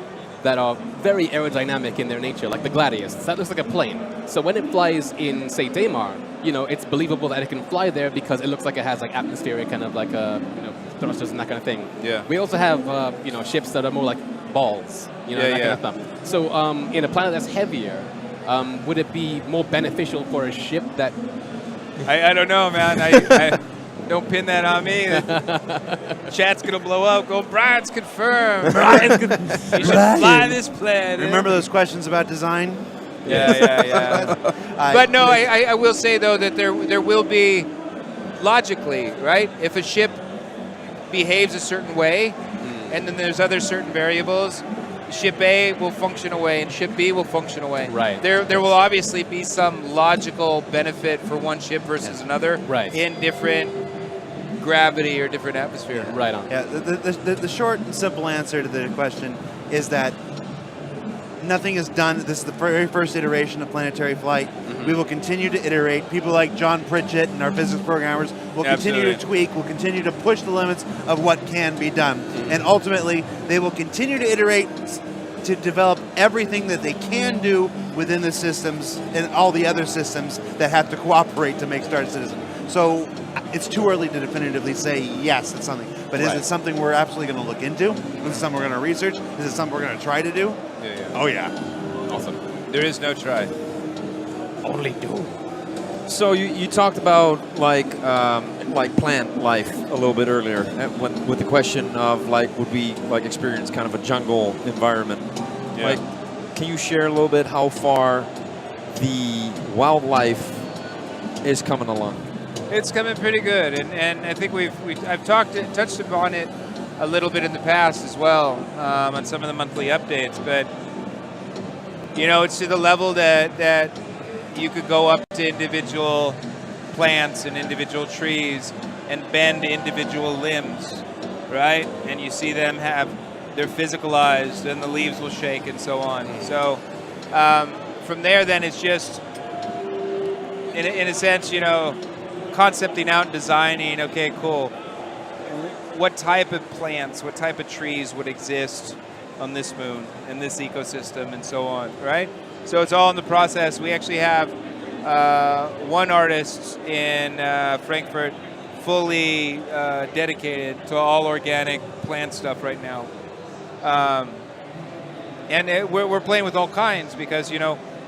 that are very aerodynamic in their nature, like the Gladius. That looks like a plane. So when it flies in, say, Daymar, you know, it's believable that it can fly there because it looks like it has like atmospheric kind of like thrusters and that kind of thing.
Yeah.
We also have ships that are more like balls, you know, that kind of stuff. So in a planet that's heavier, would it be more beneficial for a ship that?
I don't know, man. I don't pin that on me. Chat's gonna blow up. Go, Brian's confirmed. You should fly this plane.
Remember those questions about design?
Yeah. But no, I will say though that there will be, logically, right? If a ship behaves a certain way, and then there's other certain variables, ship A will function away and ship B will function away.
Right.
There will obviously be some logical benefit for one ship versus another in different gravity or different atmosphere.
Right on.
Yeah, the short and simple answer to the question is that nothing is done. This is the very first iteration of planetary flight. We will continue to iterate. People like John Pritchett and our physics programmers will continue to tweak, will continue to push the limits of what can be done. And ultimately, they will continue to iterate to develop everything that they can do within the systems and all the other systems that have to cooperate to make Star Citizen. So it's too early to definitively say, yes, it's something. But is it something we're absolutely going to look into? Is it something we're going to research? Is it something we're going to try to do?
Yeah.
Oh, yeah.
Awesome.
There is no try.
Only do.
So you talked about like plant life a little bit earlier with the question of like would we like experience kind of a jungle environment?
Yeah.
Like, can you share a little bit how far the wildlife is coming along?
It's coming pretty good, and I think I've touched upon it a little bit in the past as well on some of the monthly updates, but you know, it's to the level that you could go up to individual plants and individual trees and bend individual limbs, right? And you see them they're physicalized, and the leaves will shake and so on. So from there, then it's just in a sense, you know, concepting out and designing, okay, cool. What type of plants, what type of trees would exist on this moon, in this ecosystem, and so on, right? So it's all in the process. We actually have one artist in Frankfurt fully dedicated to all organic plant stuff right now. And we're playing with all kinds because,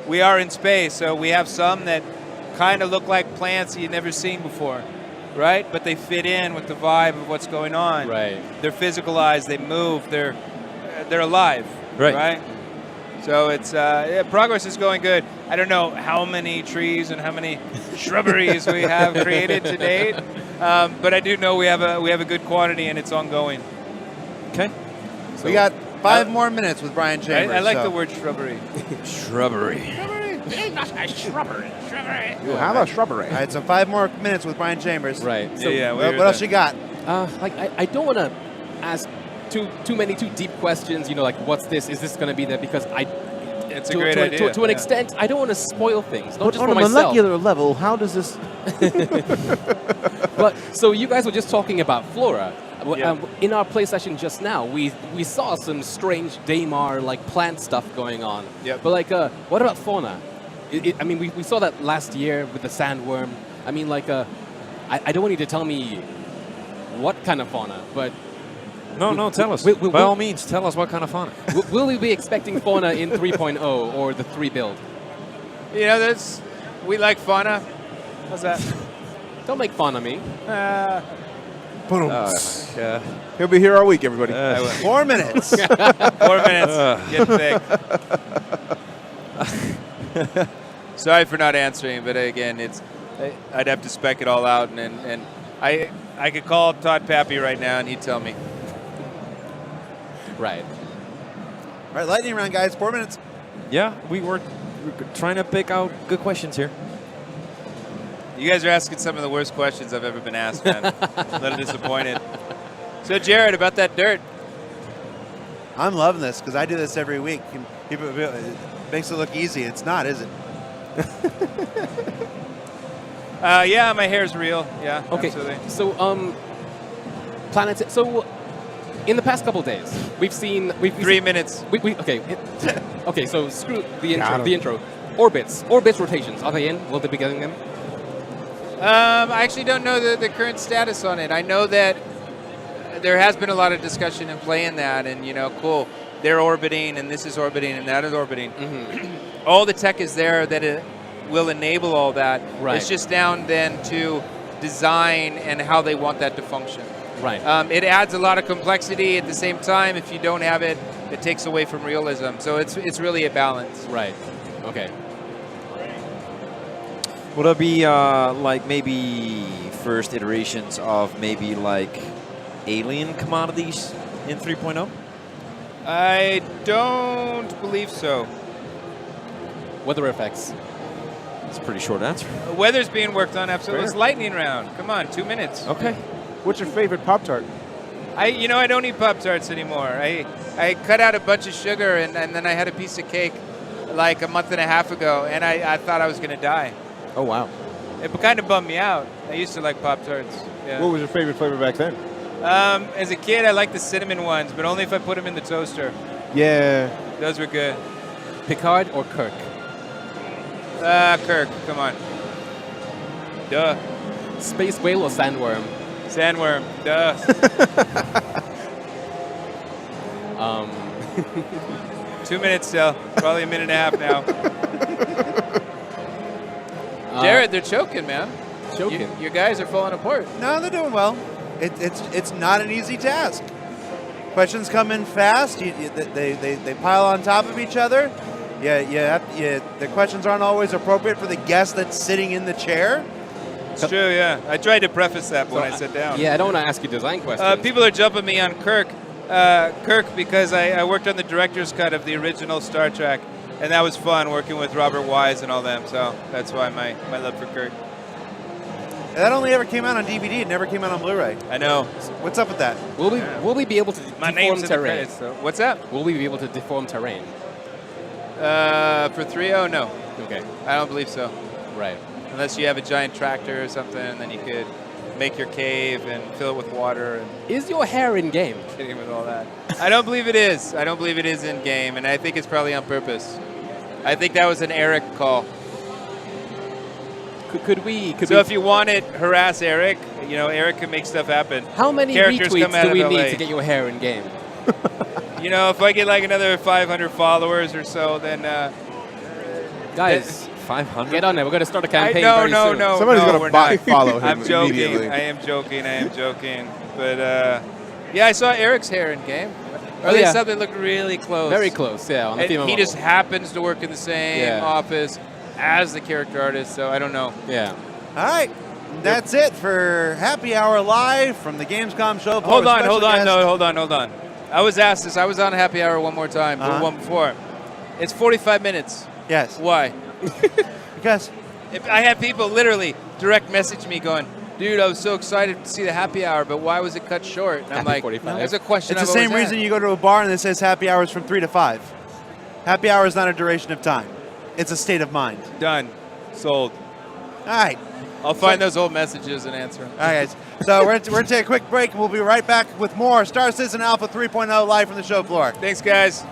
we are in space, so we have some that kind of look like plants you've never seen before, right? But they fit in with the vibe of what's going on.
Right.
They're physicalized, they move, they're alive, right? So it's progress is going good. I don't know how many trees and how many shrubberies we have created to date, but I do know we have a good quantity and it's ongoing.
Okay.
So we got 5 more minutes with Brian Chambers.
I like the word shrubbery.
Shrubbery.
Shrubbery.
You have a shrubbery.
All right, so 5 more minutes with Brian Chambers.
Right.
So,
What else you got?
I don't want to ask too many deep questions. Like what's this? Is this going to be there? Because
it's a great idea.
To an extent, I don't want to spoil things. Not
But
just
on
for
a
myself.
molecular level, how does this...
But so you guys were just talking about flora.
Yeah.
In our play session just now, we saw some strange Daymar plant stuff going on.
Yep.
But what about fauna? I mean, we saw that last year with the sandworm. I mean, I don't want you to tell me what kind of fauna, but
No, tell us. By all means, tell us what kind of fauna.
will we be expecting fauna in 3.0 or the 3 build?
We like fauna. How's that?
Don't make fun of me.
He'll be here all week, everybody.
4 minutes.
4 minutes. Get thick. Sorry for not answering, but again, I'd have to spec it all out, and I could call Todd Pappy right now, and he'd tell me.
Right.
All right, lightning round, guys. 4 minutes.
Yeah, we're trying to pick out good questions here.
You guys are asking some of the worst questions I've ever been asked, man. I'm a little disappointed. So, Jared, about that dirt.
I'm loving this because I do this every week. And people, it makes it look easy. It's not, is it?
Yeah, my hair's real. Yeah,
Okay.
absolutely.
So planets. So in the past couple of days, we've
3 minutes.
Okay. So screw the intro. Orbits rotations. Are they in? Will they be getting them?
I actually don't know the current status on it. I know that there has been a lot of discussion and play in that, and cool. They're orbiting, and this is orbiting, and that is orbiting.
Mm-hmm.
All the tech is there that it will enable all that.
Right.
It's just down then to design and how they want that to function.
Right.
It adds a lot of complexity. At the same time, if you don't have it, it takes away from realism. So it's really a balance.
Right. Okay.
Would it be maybe first iterations of maybe alien commodities in 3.0?
I don't believe so.
Weather effects.
That's a pretty short answer.
Weather's being worked on, absolutely.
Fair.
It's lightning round. Come on, 2 minutes.
Okay.
What's your favorite Pop-Tart?
I don't eat Pop-Tarts anymore. I cut out a bunch of sugar, and then I had a piece of cake a month and a half ago, and I thought I was going to die.
Oh, wow.
It kind of bummed me out. I used to like Pop-Tarts. Yeah.
What was your favorite flavor back then?
As a kid, I liked the cinnamon ones, but only if I put them in the toaster.
Yeah.
Those were good.
Picard or Kirk?
Kirk, come on. Duh.
Space whale or sandworm?
Sandworm, duh. 2 minutes still. Probably a minute and a half now. Jared, they're choking, man.
Choking.
Your guys are falling apart.
No, they're doing well. It's not an easy task. Questions come in fast. They pile on top of each other. The questions aren't always appropriate for the guest that's sitting in the chair.
It's true, yeah. I tried to preface that when I sat down.
Yeah, I don't want to ask you design questions.
People are jumping me on Kirk. Kirk, because I worked on the director's cut of the original Star Trek, and that was fun working with Robert Wise and all them. So that's why my love for Kirk.
That only ever came out on DVD. It never came out on Blu-ray.
I know.
What's up with that?
Will we be able to
My
deform
name's in the
terrain?
credits, though. What's that?
Will we be able to deform terrain?
For 3.0, no.
Okay.
I don't believe so.
Right.
Unless you have a giant tractor or something, and then you could make your cave and fill it with water. And
Is your hair in game?
kidding with all that. I don't believe it is. I don't believe it is in game, and I think it's probably on purpose. I think that was an Eric call.
Could we?
So if you want it, harass Eric. Eric can make stuff happen.
How many
Characters come
retweets
out
do
of
we
LA.
need to get your hair in game?
You know, if I get like another 500 followers or so, then
Guys,
500.
get on there. We're going to start a campaign
no,
very
no,
soon.
no.
Somebody's
no,
gonna
we're not.
follow him
I'm joking.
immediately.
I am joking. But yeah, I saw Eric's hair in game.
Oh,
They
yeah.
said they looked really close.
Very close, yeah, on the
And
female
he
model.
just happens to work in the same
Yeah.
office as the character artist, so I don't know.
Yeah.
All right. That's it for Happy Hour Live from the Gamescom show.
Hold on. I was asked this. I was on Happy Hour one more time, the
Uh-huh.
one before. It's 45 minutes.
Yes.
Why?
Because
If I had people literally direct message me going, dude, I was so excited to see the Happy Hour, but why was it cut short? And I'm
Happy
like,
45.
there's a question
it's the
I've
same
always
reason
had.
you go to a bar and it says happy hours from 3 to 5. Happy hour is not a duration of time. It's a state of mind.
Done. Sold.
All right.
I'll find those old messages and answer them.
All right, guys. So we're going to take a quick break, and we'll be right back with more Star Citizen Alpha 3.0 live from the show floor.
Thanks, guys.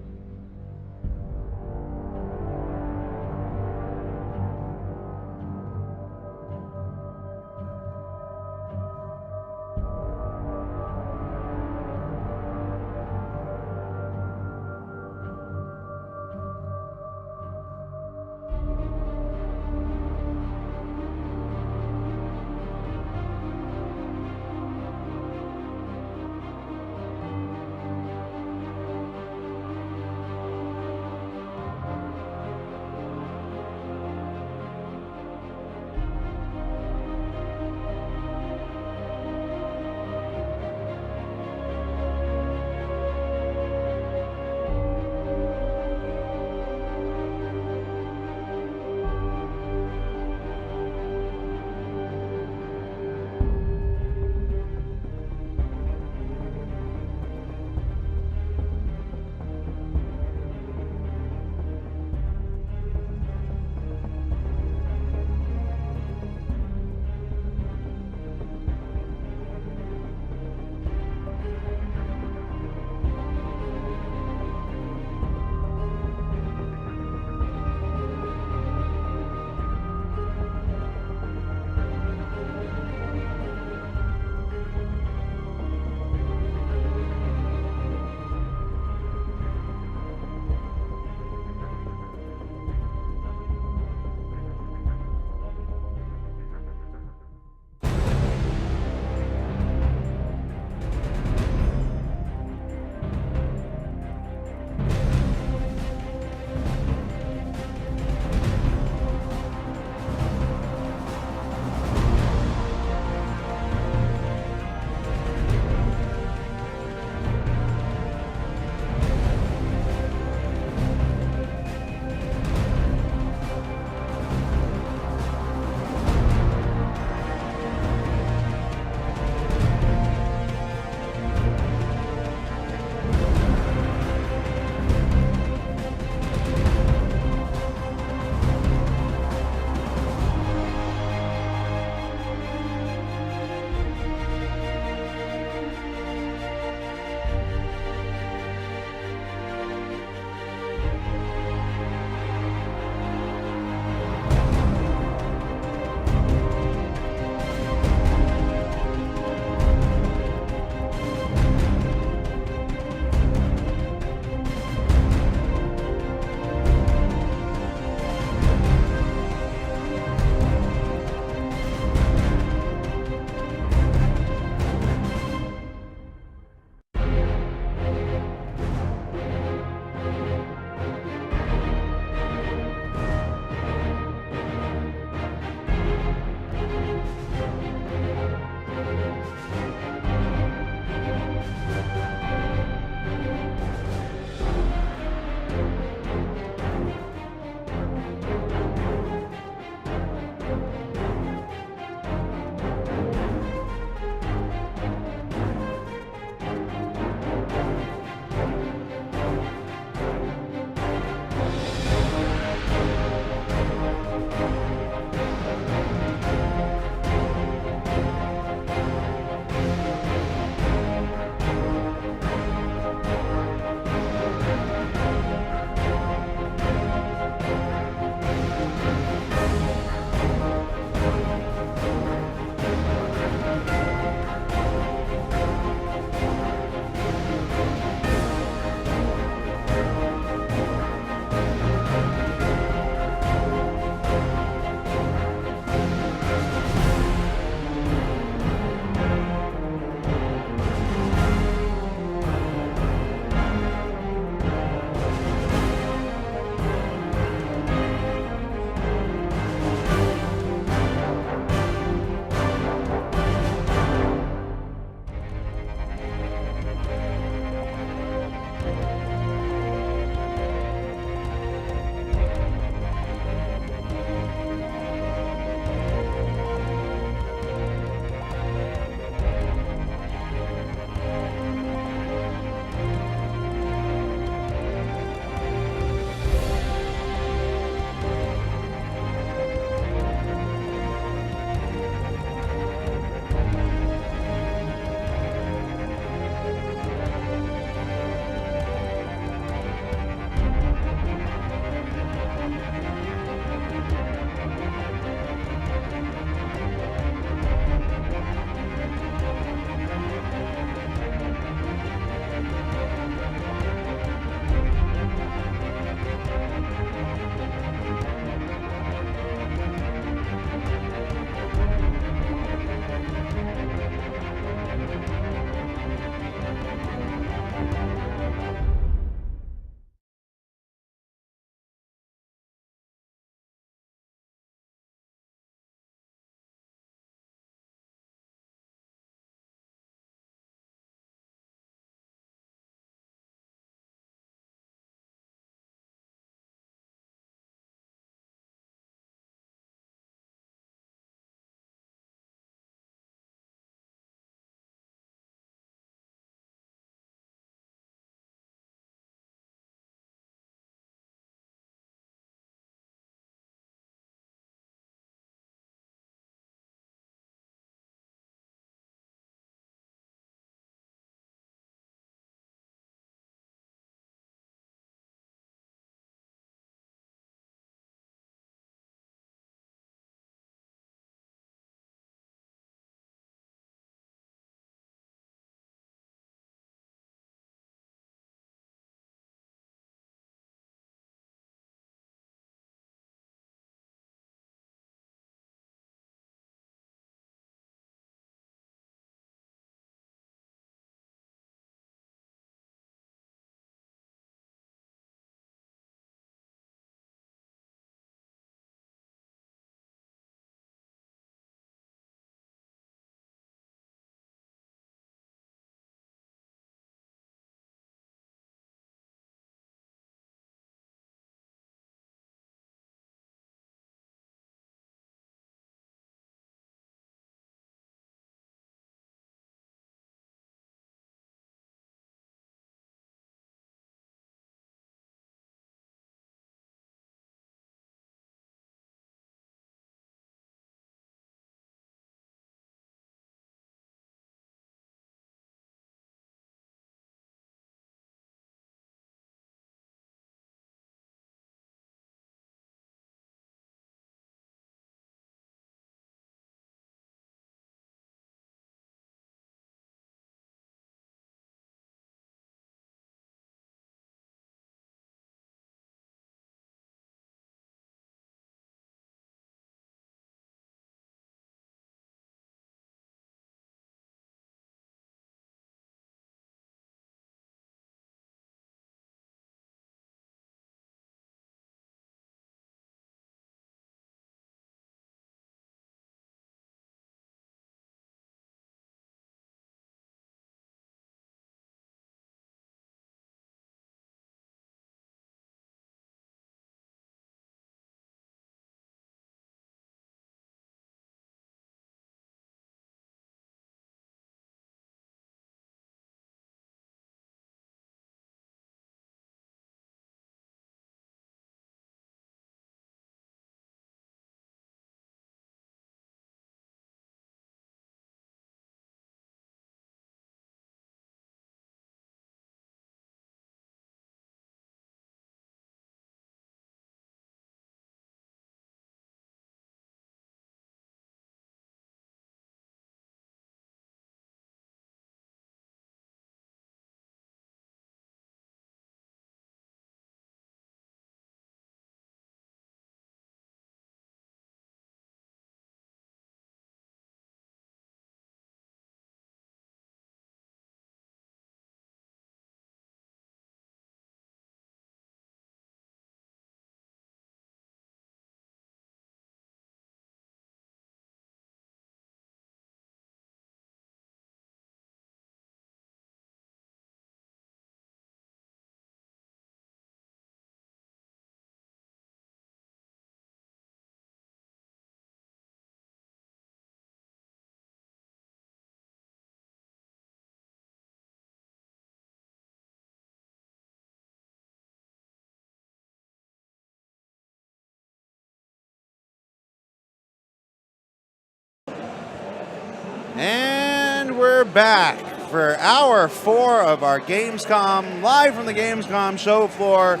we're back for hour 4 of our Gamescom, live from the Gamescom show floor.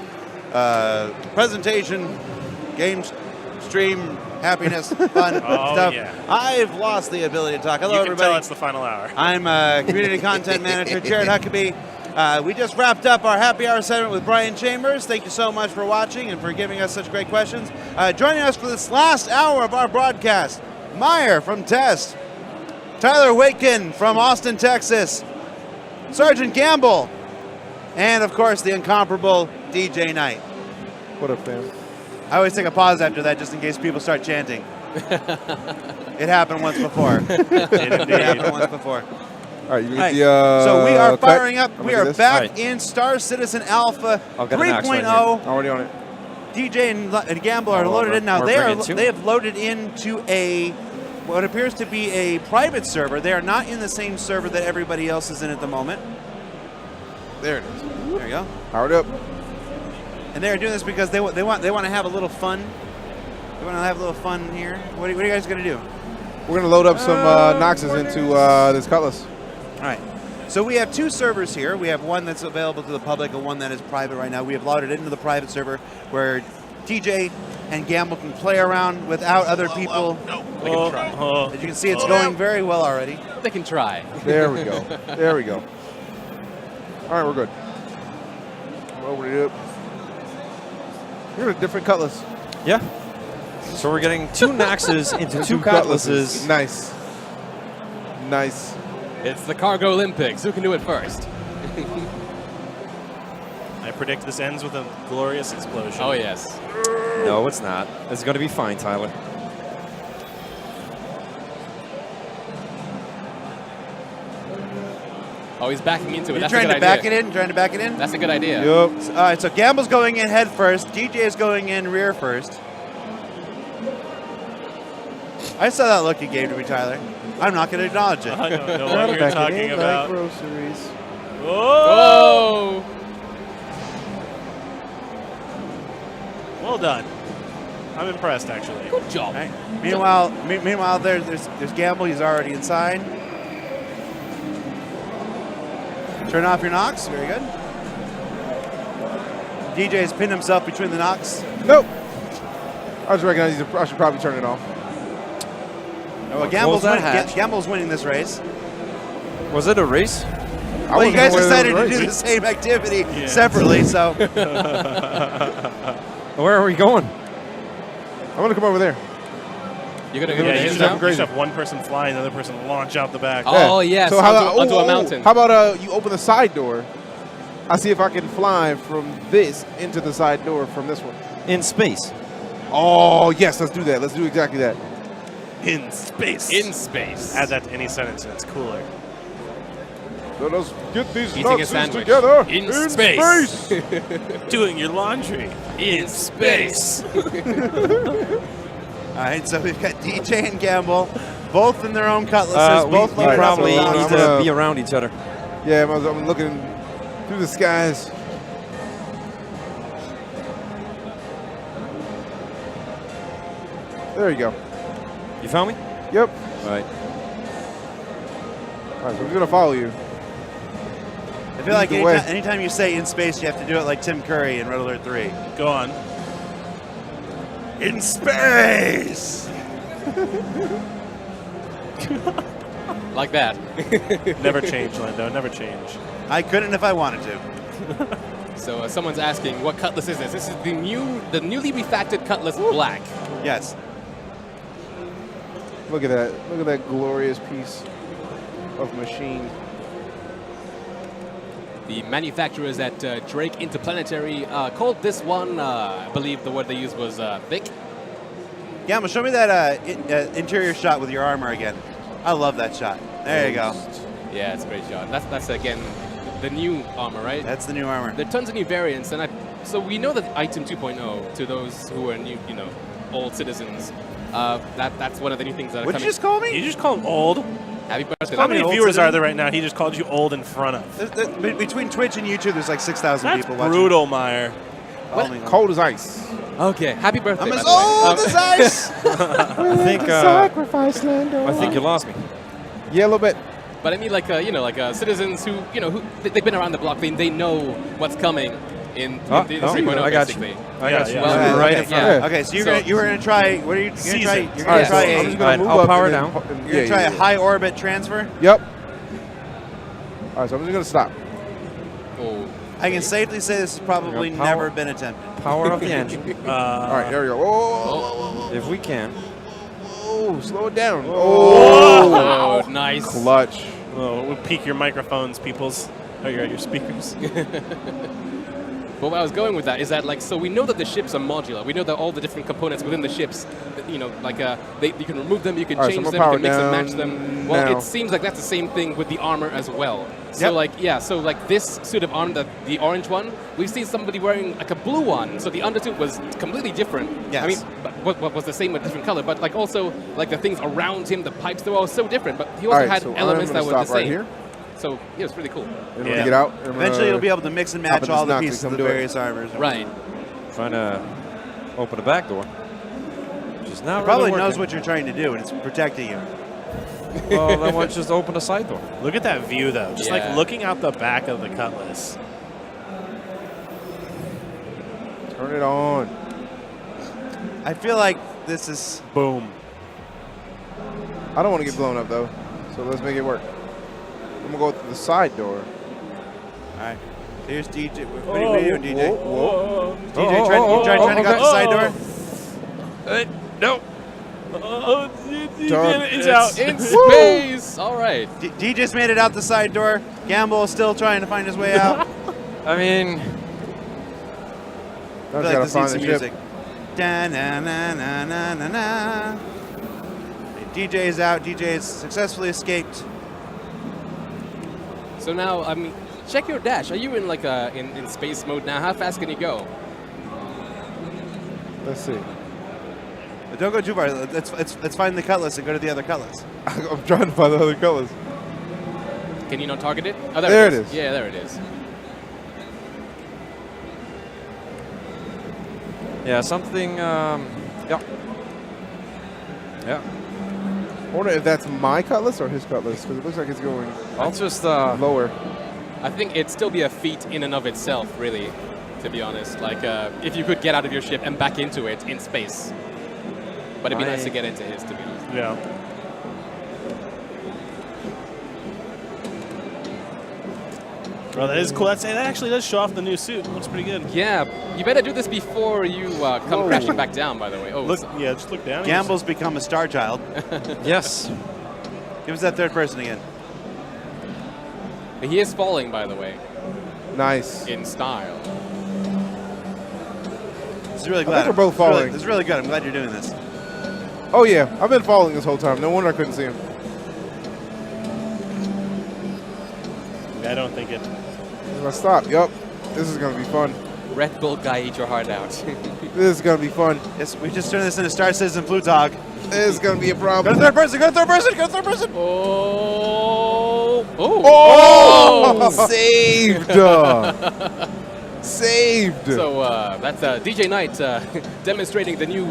Presentation, games, stream, happiness, fun stuff.
Yeah.
I've lost the ability to talk. Hello,
You can
everybody.
tell it's the final hour.
I'm Community Content Manager Jared Huckabee. We just wrapped up our happy hour segment with Brian Chambers. Thank you so much for watching and for giving us such great questions. Joining us for this last hour of our broadcast, Meyer from Test, Tyler Waitkin from Austin, Texas, Sergeant Gamble, and of course the incomparable DJ Knight.
What up, fam?
I always take a pause after that just in case people start chanting. It happened once before. It happened once before.
All right, you get
Right.
the.
So we are
cut?
firing up.
I'm
We
gonna
are
do this.
back
Right.
in Star Citizen Alpha
I'll get an axe right
3.0.
Already on it.
DJ and Gamble are
Oh,
loaded
we're-
in now.
we're
They
bringing two?
have loaded into what appears to be a private server. They are not in the same server that everybody else is in at the moment.
There it is.
There you go.
Powered up.
And they're doing this because they want to have a little fun. They want to have a little fun here. What are you guys gonna do?
We're gonna load up some Noxes into this Cutlass.
All right. So we have 2 servers here. We have one that's available to the public and one that is private right now. We have loaded into the private server where DJ and Gamble can play around without other people. As you can see, it's going very well already.
They can try.
There we go. There we go. All right, we're good. Over it up. You're a different Cutlass.
Yeah. So we're getting 2 Noxes into 2 Cutlasses.
Nice. Nice.
It's the Cargo Olympics. Who can do it first?
I predict this ends with a glorious explosion.
Oh, yes.
No, it's not. It's going to be fine, Tyler.
Oh, he's backing into it.
You're
That's
trying
a good
to back
idea.
it in? Trying to back it in?
That's a good idea.
Yup.
All right, so Gamble's going in head first. DJ is going in rear first. I saw that look you gave to me, Tyler. I'm not going to acknowledge it.
I don't know what you're talking about.
Groceries.
Whoa!
Oh!
Well done. I'm impressed, actually.
Good job.
All right. Meanwhile, there's Gamble. He's already inside. Turn off your Nox. Very good. DJ has pinned himself between the Nox.
Nope. I just recognize I should probably turn it off.
Oh, well, Gamble's
that
winning,
hatch.
Gamble's winning this race.
Was it a race?
Well, you guys
wasn't aware
decided
there
to
was a
do the
race.
same activity separately, so.
Where are we going?
I'm gonna come over there.
You're going to
Yeah,
go
you
to
should,
the
have, you should have one person fly and the other person launch out the back.
Oh, yes.
So how
onto a mountain.
How about you open the side door? I'll see if I can fly from this into the side door from this one.
In space.
Oh yes, let's do that. Let's do exactly that.
In space.
In space.
Add that to any sentence and it's cooler.
Let us get these
Eating a
Noxes
sandwich.
together
In space.
space.
Doing your laundry. In space.
All right, so we've got DJ and Gamble, both in their own cutlasses, both
we
loaded up
probably
with
I'm
need
Nox.
to
gonna-
be around each other.
Yeah, I'm looking through the skies. There you go.
You found me?
Yep.
All right.
All right, so we're gonna follow you.
I feel like
Either way.
anytime you say in space, you have to do it like Tim Curry in Red Alert 3.
Go on.
In space!
Like that.
Never change, Lando. Never change.
I couldn't if I wanted to.
So someone's asking, what cutlass is this? This is the newly refactored Cutlass Black.
Yes.
Look at that. Look at that glorious piece of machine.
The manufacturers at Drake Interplanetary called this one, I believe the word they used was thick.
Gamble, show me that interior shot with your armor again. I love that shot. There you go.
Yeah, it's a great shot. That's again the new armor, right?
That's the new armor.
There are tons of new variants, and so we know that item 2.0, to those who are new, old citizens, that's one of the new things that are
What did
coming.
you just call me?
You just called him old?
Happy birthday!
How many
old
viewers
citizen?
are there right now? He just called you old in front of.
Between Twitch and YouTube, there's like 6,000
That's
people watching.
brutal, Meyer.
Follow me.
Cold as ice.
Okay, happy birthday!
I'm
by
as
the way.
old as ice!
I think
Sacrifice, Lando.
I think you lost me.
Yeah, a little bit.
But I mean, like citizens who they've been around the block. They know what's coming in the 3.0
I got you.
basically.
I got you.
Well,
Right
okay,
in front.
yeah.
Okay, so you were gonna try. What are you gonna try? You're
All
gonna
right, so
try
I'm
a.
just gonna move
I'll
up
power
and
down.
then-
You're gonna try a high orbit transfer.
Yep. All right, so I'm just gonna stop.
Oh,
I can safely say this has probably
You're gonna
never
power-
been attempted.
Power of the engine,
All right, here we go. Whoa,
if we can.
whoa, slow it down. Oh,
oh, nice.
clutch.
Oh, we'll peak your microphones, peoples. Oh, you're at your speakers.
But where I was going with that is that, like, so we know that the ships are modular. We know that all the different components within the ships, you can remove them, you can
All right, so
change
I'm
them,
gonna
you can mix
power
and match
down
them. Well,
now.
it seems like that's the same thing with the armor as well. So,
Yep.
so this suit of armor, the orange one, we've seen somebody wearing like a blue one. So the undersuit was completely different.
Yes.
I mean, what was the same with different color, but like also like the things around him, the pipes, they were all so different. But he also
All right,
had
so
elements
I'm
that
gonna
were the
stop right
same.
here.
So yeah, it's pretty cool.
And when we get out, I'm gonna
Eventually, you'll be able to mix and
hop
match
in
all
this
the
Noxy,
pieces
come
of the
do it.
various armors.
Right.
Trying to open the back door. Which is not
It probably
really
knows
working.
what you're trying to do, and it's protecting you.
Well, then why don't you just open the side door?
Look at that view, though. Just
Yeah.
like looking out the back of the Cutlass.
turn it on.
I feel like this is.
Boom.
I don't want to get blown up though, so let's make it work. I'm gonna go through the side door.
All right. Here's DJ. What are you doing, DJ?
Whoa.
DJ,
Oh,
trying
oh,
to go out the side
oh.
door.
No.
Oh,
Done.
he's out.
In space. All right.
DJ's made it out the side door. Gamble is still trying to find his way out.
I mean,
I
Now
feel
I
like
gotta
this
find
needs
the
some
ship.
music. Da na na na na na na. DJ is out. DJ has successfully escaped.
So now, I mean, check your dash. Are you in like in space mode now? How fast can you go?
Let's see.
But don't go too far. Let's find the Cutlass and go to the other Cutlass.
I'm trying to find the other colors.
Can you not target it? Oh,
There
it
it
is.
is.
Yeah, there it is.
yeah, something. Yeah. Yeah.
I wonder if that's my cutlass or his cutlass, because it looks like it's going
I'll just.
lower.
I think it'd still be a feat in and of itself, really, to be honest. Like, if you could get out of your ship and back into it in space. But it'd be nice to get into his, to be honest.
Yeah. Well, that is cool. That actually does show off the new suit. Looks pretty good.
Yeah, you better do this before you come
Whoa.
crashing back down, by the way. Oh,
Look,
so-
yeah, just look down.
Gamble's become a star child.
Yes.
Give us that third person again.
he is falling, by the way,
Nice.
in style.
This is really
I
glad.
think we're both falling.
This is really good. I'm glad you're doing this.
Oh yeah, I've been falling this whole time. No wonder I couldn't see him.
I don't think it.
I stop. Yup. This is gonna be fun.
Red Bull guy, eat your heart out.
This is gonna be fun.
Yes, we just turned this into Star Citizen Flutog.
This is gonna be a
Go
problem.
to third person. Go to third person. Go to third person.
Oh!
Oh! Saved. Saved.
So that's DJ Knight demonstrating the new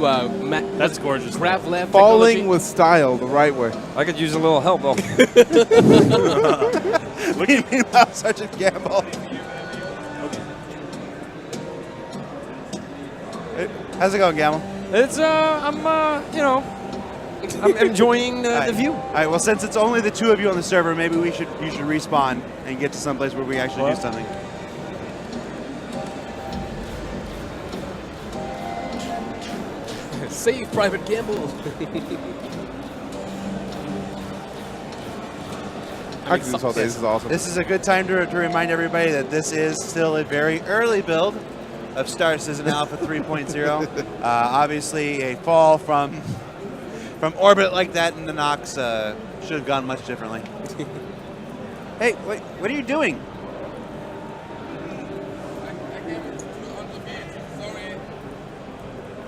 That's gorgeous.
grav lab
Falling
technology.
with style, the right way.
I could use a little help though.
Meanwhile, Sergeant Gamble. How's it going, Gamble?
It's I'm I'm enjoying the view.
All right. Well, since it's only the two of you on the server, maybe you should respawn and get to someplace where we actually do something.
Save Private Gamble.
I can do this all day. This is awesome.
This is a good time to remind everybody that this is still a very early build of Star Citizen Alpha 3.0. Obviously, a fall from orbit like that in the Nox should have gone much differently. Hey, wait, what are you doing?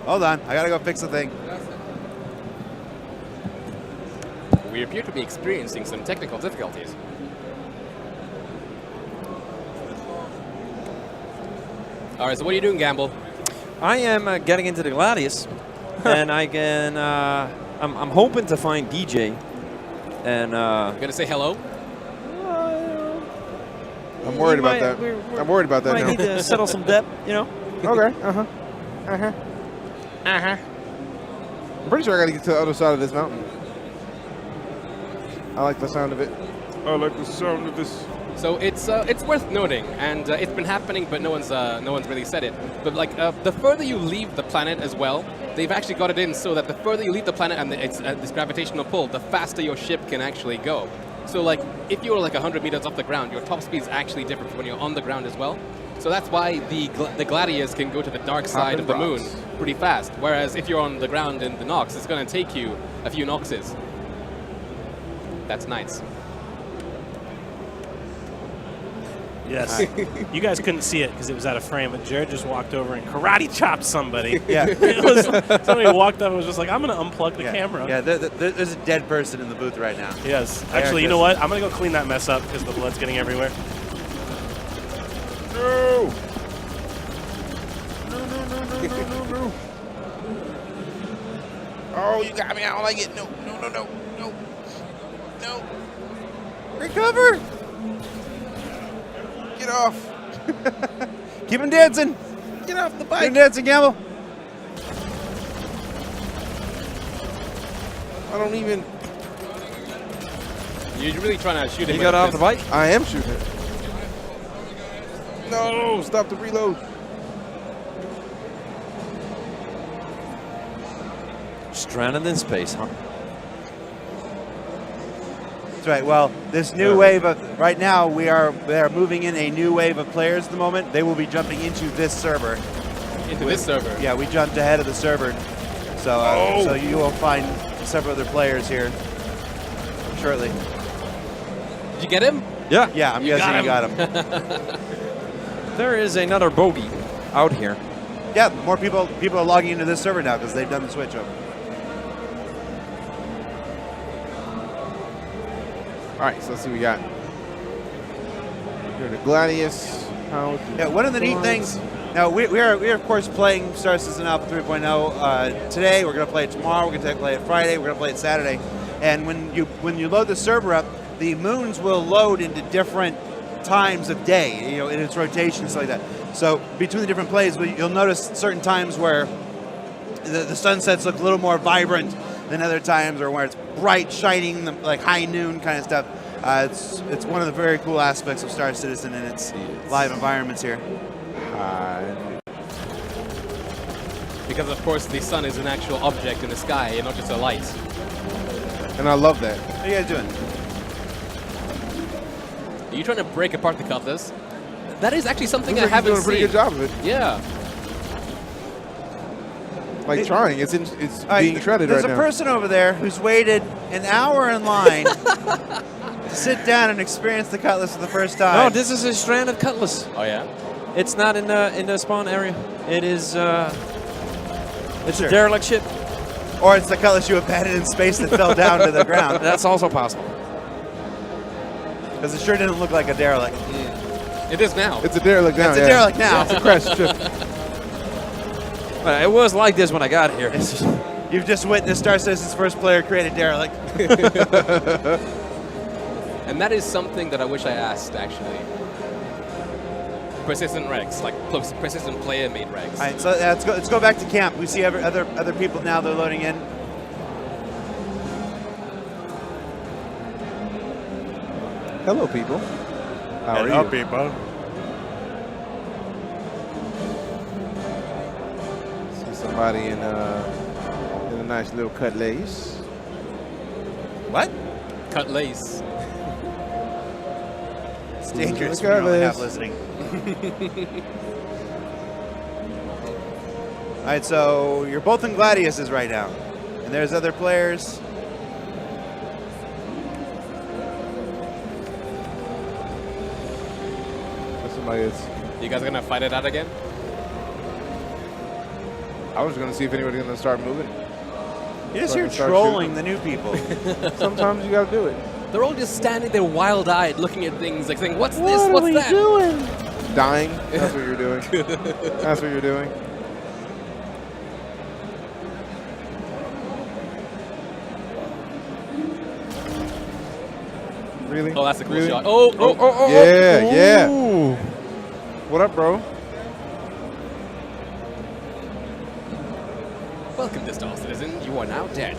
Hold on, I gotta go fix the thing.
We appear to be experiencing some technical difficulties. All right, so what are you doing, Gamble?
I am getting into the Gladius, and I can. I'm hoping to find DJ, and
You gonna say hello?
I'm worried about that. I'm worried about that
Might
now.
need to settle some debt, you know?
Okay. I'm pretty sure I got to get to the other side of this mountain. I like the sound of it. I like the sound of this.
So it's worth noting, and it's been happening, but no one's really said it. But like the further you leave the planet as well, they've actually got it in so that the further you leave the planet and it's this gravitational pull, the faster your ship can actually go. So like if you're like 100 meters off the ground, your top speed is actually different from when you're on the ground as well. So that's why the Gladius can go to the dark side of the moon pretty fast. Whereas if you're on the ground in the Nox, it's going to take you a few Noxes. That's nice.
Yes. You guys couldn't see it because it was out of frame, but Jared just walked over and karate chopped somebody.
Yeah.
Somebody walked up and was just like, I'm going to unplug the camera.
Yeah, there's a dead person in the booth right now.
Yes. Actually, you know what? I'm going to go clean that mess up because the blood's getting everywhere.
No! No. Oh, you got me. I don't like it. No.
Recover!
Get off.
Keep him dancing.
Get off the
Keep
bike.
him dancing, Gamble.
I don't even.
You're really trying to shoot him.
You got off the bike?
I am shooting it. No, stop the reload.
Stranded in space, huh?
That's right. Well, this new wave of right now we are moving in a new wave of players at the moment. They will be jumping into this server.
Into this server?
Yeah, we jumped ahead of the server, so so you will find several other players here shortly.
Did you get him?
Yeah.
Yeah, I'm guessing you got him.
There is another bogey out here.
Yeah, more people are logging into this server now because they've done the switch over.
All right, so let's see what we got. Here, the Gladius.
Yeah, one of the neat things. Now we are of course playing Star Citizen Alpha 3.0 today. We're going to play it tomorrow. We're going to play it Friday. We're going to play it Saturday. And when you load the server up, the moons will load into different times of day, you know, in its rotation, stuff like that. So between the different plays, you'll notice certain times where the sunsets look a little more vibrant than other times, or where it's bright, shining, like high noon kind of stuff. It's one of the very cool aspects of Star Citizen and its live environments here.
Because of course the sun is an actual object in the sky and not just a light.
And I love that.
What are you guys doing?
Are you trying to break apart the Cutlass? That is actually something I
Looks like
haven't
he's doing a pretty
seen.
good job of it.
Yeah.
Like trying. It's being shredded right now.
There's a person over there who's waited an hour in line to sit down and experience the Cutlass for the first time.
No, this is a stranded Cutlass.
Oh yeah.
It's not in the spawn area. It is. It's
Sure.
a derelict ship.
Or it's the Cutlass you abandoned in space that fell down to the ground.
That's also possible.
Because it sure didn't look like a derelict.
It is now.
It's a derelict now.
It's a derelict now.
It's a crashed ship.
It was like this when I got here.
You've just witnessed Star Citizen's first player create a derelict.
And that is something that I wish I asked, actually. Persistent regs, like persistent player-made regs.
All right, so let's go back to camp. We see other people now. They're loading in.
Hello, people. How are you?
people.
See somebody in a nice little cut lace.
What?
Cut lace.
It's dangerous
Look
when
at
you're only half
this.
listening. All right, so you're both in Gladiuses right now, and there's other players.
Somebody is.
You guys gonna fight it out again?
I was going to see if anybody's going to start moving.
You're just
So I
here
can start
trolling
shooting.
the new people.
Sometimes you got to do it.
They're all just standing there wild-eyed looking at things like saying, what's this, what's that?
doing?
Dying. That's what you're doing. That's what you're doing. Really?
Oh, that's a cool
Really?
shot. Oh.
Yeah, yeah. What up, bro?
Welcome to Star Citizen. You are now dead.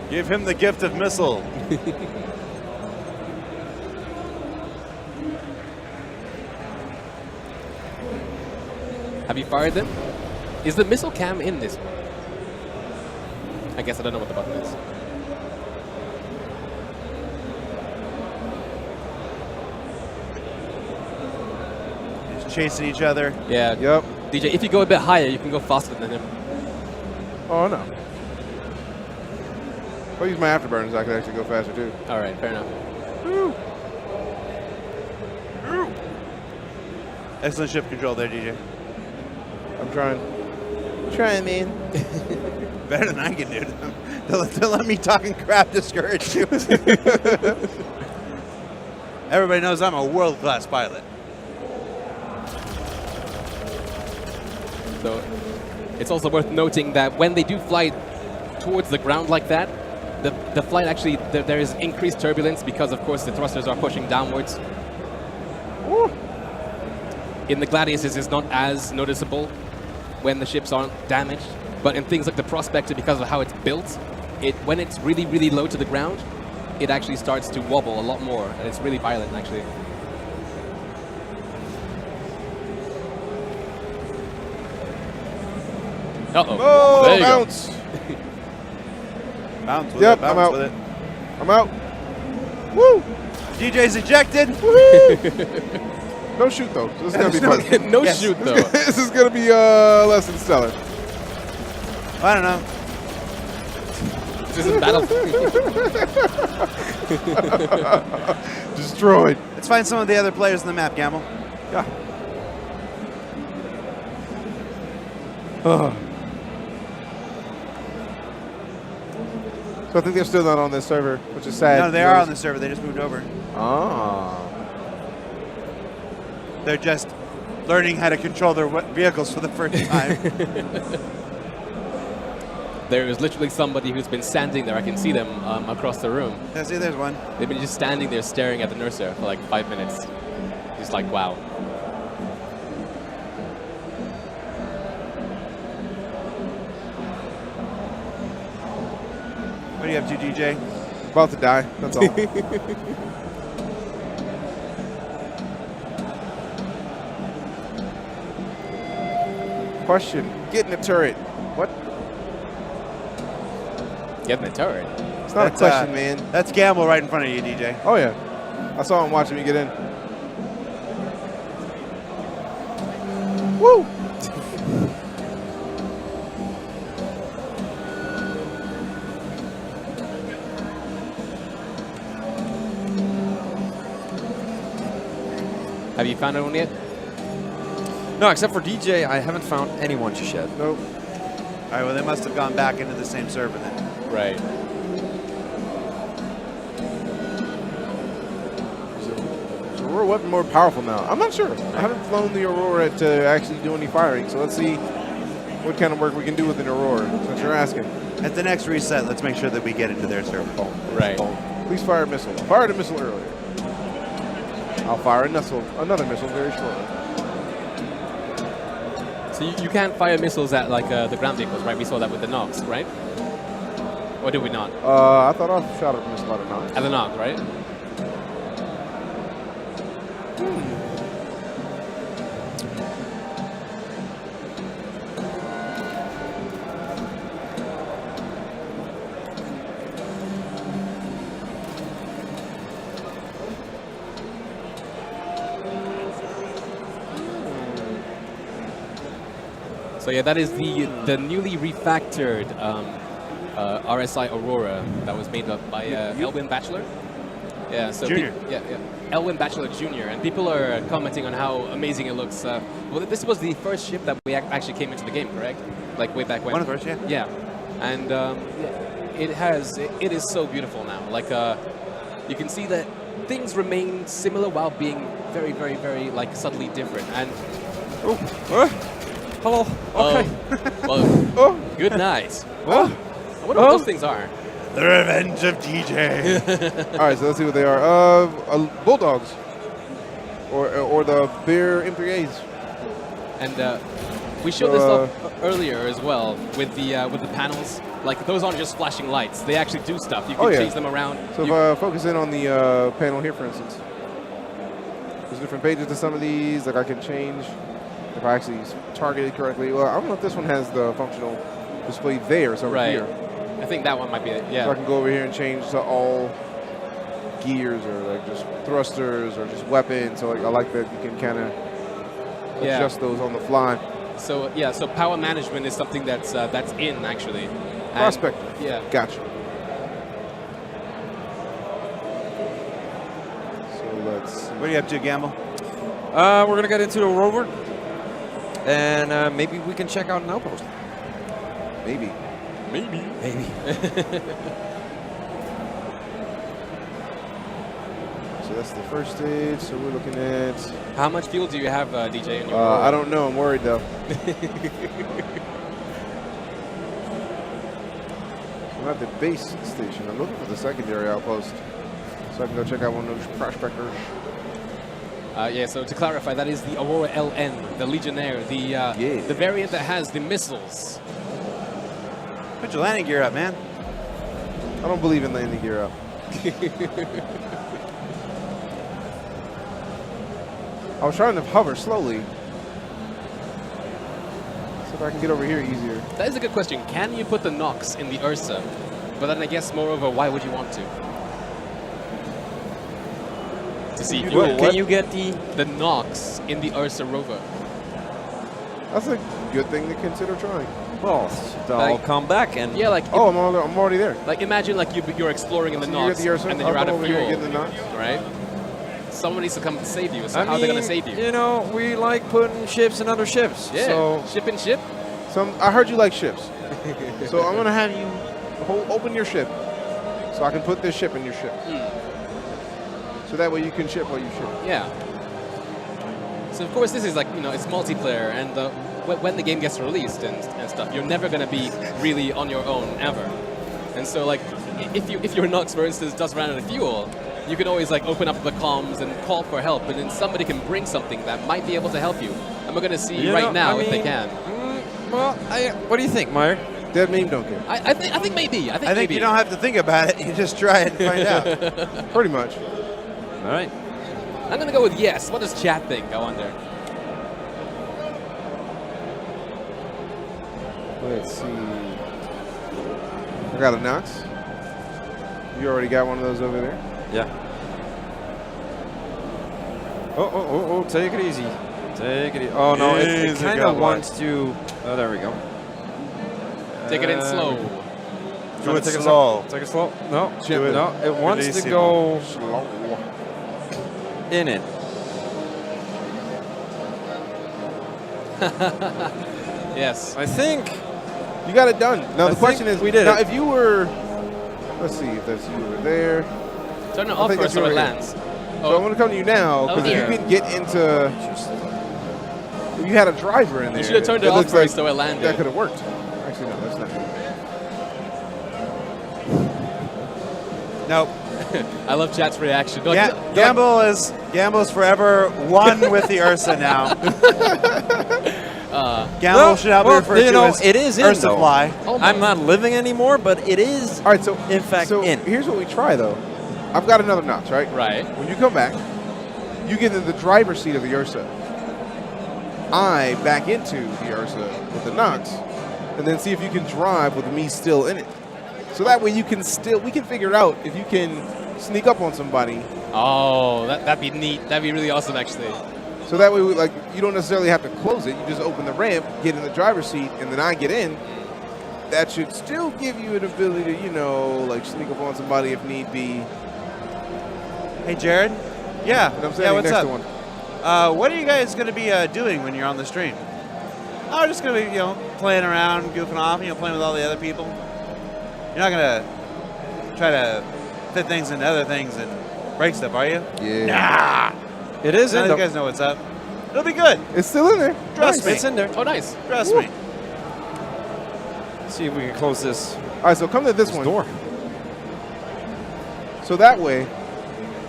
Give him the gift of missile.
Have you fired them? Is the missile cam in this one? I guess I don't know what the button is.
Just chasing each other.
Yeah.
Yep.
DJ, if you go a bit higher, you can go faster than him.
Oh, no. If I use my afterburners, I could actually go faster, too.
All right, fair enough.
Excellent ship control there, DJ.
I'm trying. Trying, man.
Better than I can do. Don't let me talking crap discourage you. Everybody knows I'm a world-class pilot.
So it's also worth noting that when they do fly towards the ground like that, the flight actually, there is increased turbulence because, of course, the thrusters are pushing downwards.
Woo.
In the Gladiuses, it's not as noticeable when the ships aren't damaged, but in things like the Prospector, because of how it's built, when it's really, really low to the ground, it actually starts to wobble a lot more, and it's really violent, actually. Uh-oh.
Oh,
There you go.
bounce.
Bounce with
Yep,
it. Bounce
I'm out.
with it.
I'm out. Woo!
DJ's ejected.
No shoot, though. So this is going to be fun.
No
Yes.
shoot, though.
This is going to be less than stellar.
I don't know.
This is Battlefield.
Destroyed.
Let's find some of the other players on the map, Gamble.
Yeah. So I think they're still not on this server, which is sad.
No, they are on the server. They just moved over.
Ah.
They're just learning how to control their vehicles for the first time.
There is literally somebody who's been standing there. I can see them across the room.
Yeah, see, there's one.
They've been just standing there staring at the nurser for like 5 minutes. Just like, wow.
What are you up to, DJ?
About to die. That's all. Question. Getting a turret. What?
Getting the turret.
It's not a question, man.
That's Gamble right in front of you, DJ.
Oh, yeah. I saw him watching me get in. Woo!
Have you found anyone yet?
No, except for DJ, I haven't found anyone just yet.
Nope.
All right, well, they must have gone back into the same server then.
Right.
Is Aurora weapon more powerful now? I'm not sure. I haven't flown the Aurora to actually do any firing, so let's see what kind of work we can do with an Aurora, since you're asking.
At the next reset, let's make sure that we get into their server.
Right.
Please fire a missile. I fired a missile earlier. I'll fire another missile very shortly.
So you can't fire missiles at like the ground vehicles, right? We saw that with the Nogs, right? Or did we not?
I thought I shot a missile out of nine.
At the Nogs, right? So yeah, that is the newly refactored RSI Aurora that was made up by Elwin Batchelor. Yeah, so
Junior.
Yeah. Elwin Batchelor Jr. And people are commenting on how amazing it looks. Well, this was the first ship that we actually came into the game, correct? Like way back when.
One of the first, yeah.
Yeah, and it is so beautiful now. Like you can see that things remain similar while being very, very, very like subtly different. And
Hello. Okay.
well, good night. I wonder what those things are.
The Revenge of DJ.
All right, so let's see what they are. Bulldogs, or the Bear M3As.
And we showed this off earlier as well with the panels. Like those aren't just flashing lights; they actually do stuff. You can change them around.
So if I focus in on the panel here, for instance, there's different pages to some of these. Like I can change if I actually target it correctly. Well, I don't know if this one has the functional display there. So over here.
I think that one might be it. Yeah.
So I can go over here and change to all gears or like just thrusters or just weapons. So like, I like that you can kind of adjust those on the fly.
So yeah, so power management is something that's in actually.
Prospect.
Yeah.
Gotcha. So let's see.
What are you up to, Gamble?
We're going to get into the rover. And maybe we can check out an outpost.
Maybe.
Maybe.
So that's the first stage. So we're looking at...
How much fuel do you have, DJ, in your
I don't know. I'm worried, though. I'm at the base station. I'm looking for the secondary outpost so I can go check out one of those prospectors.
Yeah, so to clarify, that is the Aurora LN, the Legionnaire, the variant that has the missiles.
Put your landing gear up, man.
I don't believe in landing gear up. I was trying to hover slowly. So if I can get over here easier.
That is a good question. Can you put the Nox in the Ursa? But then I guess moreover, why would you want to? To see fuel.
Can you get
the Nox in the Ursa rover?
That's a good thing to consider trying.
Well, I'll come back and...
Yeah, like...
Oh, I'm already there.
Like, imagine like you're exploring in the Nox, and then you're out of fuel, right? Someone needs to come to save you, so how are they going to save you?
You know, we like putting ships in other ships.
Yeah,
so
ship in ship.
So I heard you like ships. So I'm going to have you open your ship so I can put this ship in your ship. So that way you can ship while you ship.
Yeah. So of course this is like, you know, it's multiplayer, and when the game gets released and stuff, you're never going to be really on your own ever. And so like, if your Nox, for instance, does run out of fuel, you can always like open up the comms and call for help, and then somebody can bring something that might be able to help you. And we're going to see if they can.
Well, what do you think, Meyer?
Dead meme don't care.
I think maybe. I think maybe.
You don't have to think about it. You just try it and find out.
Pretty much.
All right.
I'm going to go with yes. What does chat think? I wonder.
Let's see. I got a Nox. You already got one of those over there?
Yeah. Oh, take it easy. Take it easy. Oh, no, it kind of wants to... Oh, there we go.
Take it in slow.
Do it slow.
Take it slow. No,
no,
it wants to go
slow.
In it.
Yes.
I think you got it done. Now the question is,
we did
now
it.
if you were, let's see if that's you over there.
Turn it off first so it lands.
So I'm going to come to you now because if you can get into, if you had a driver in there,
you should have turned it off first so it landed.
That could have worked. Actually, no, that's not good.
Nope.
I love chat's reaction.
Gamble's forever one with the Ursa now. Gamble should have referred to as
it is
Ursa Fly.
I'm not living anymore, but it is.
All right, so
in fact,
here's what we try though. I've got another Nox, right?
Right.
When you come back, you get in the driver's seat of the Ursa. I back into the Ursa with the Nox, and then see if you can drive with me still in it. So that way we can figure out if you can sneak up on somebody.
Oh, that'd be neat. That'd be really awesome, actually.
So that way, you don't necessarily have to close it. You just open the ramp, get in the driver's seat, and then I get in. That should still give you an ability to, sneak up on somebody if need be.
Hey, Jared. Yeah.
And I'm standing
what's
next
up?
to one.
What are you guys going to be doing when you're on the stream? Oh, we're just going to be, playing around, goofing off, playing with all the other people. You're not going to try to fit things into other things and break stuff, are you?
Yeah.
Nah.
It is in
there. You guys know what's up. It'll be good.
It's still in there.
Trust me.
It's in there.
Oh, nice.
Trust me.
Let's see if we can close this.
All right, so come to this one.
Door.
So that way,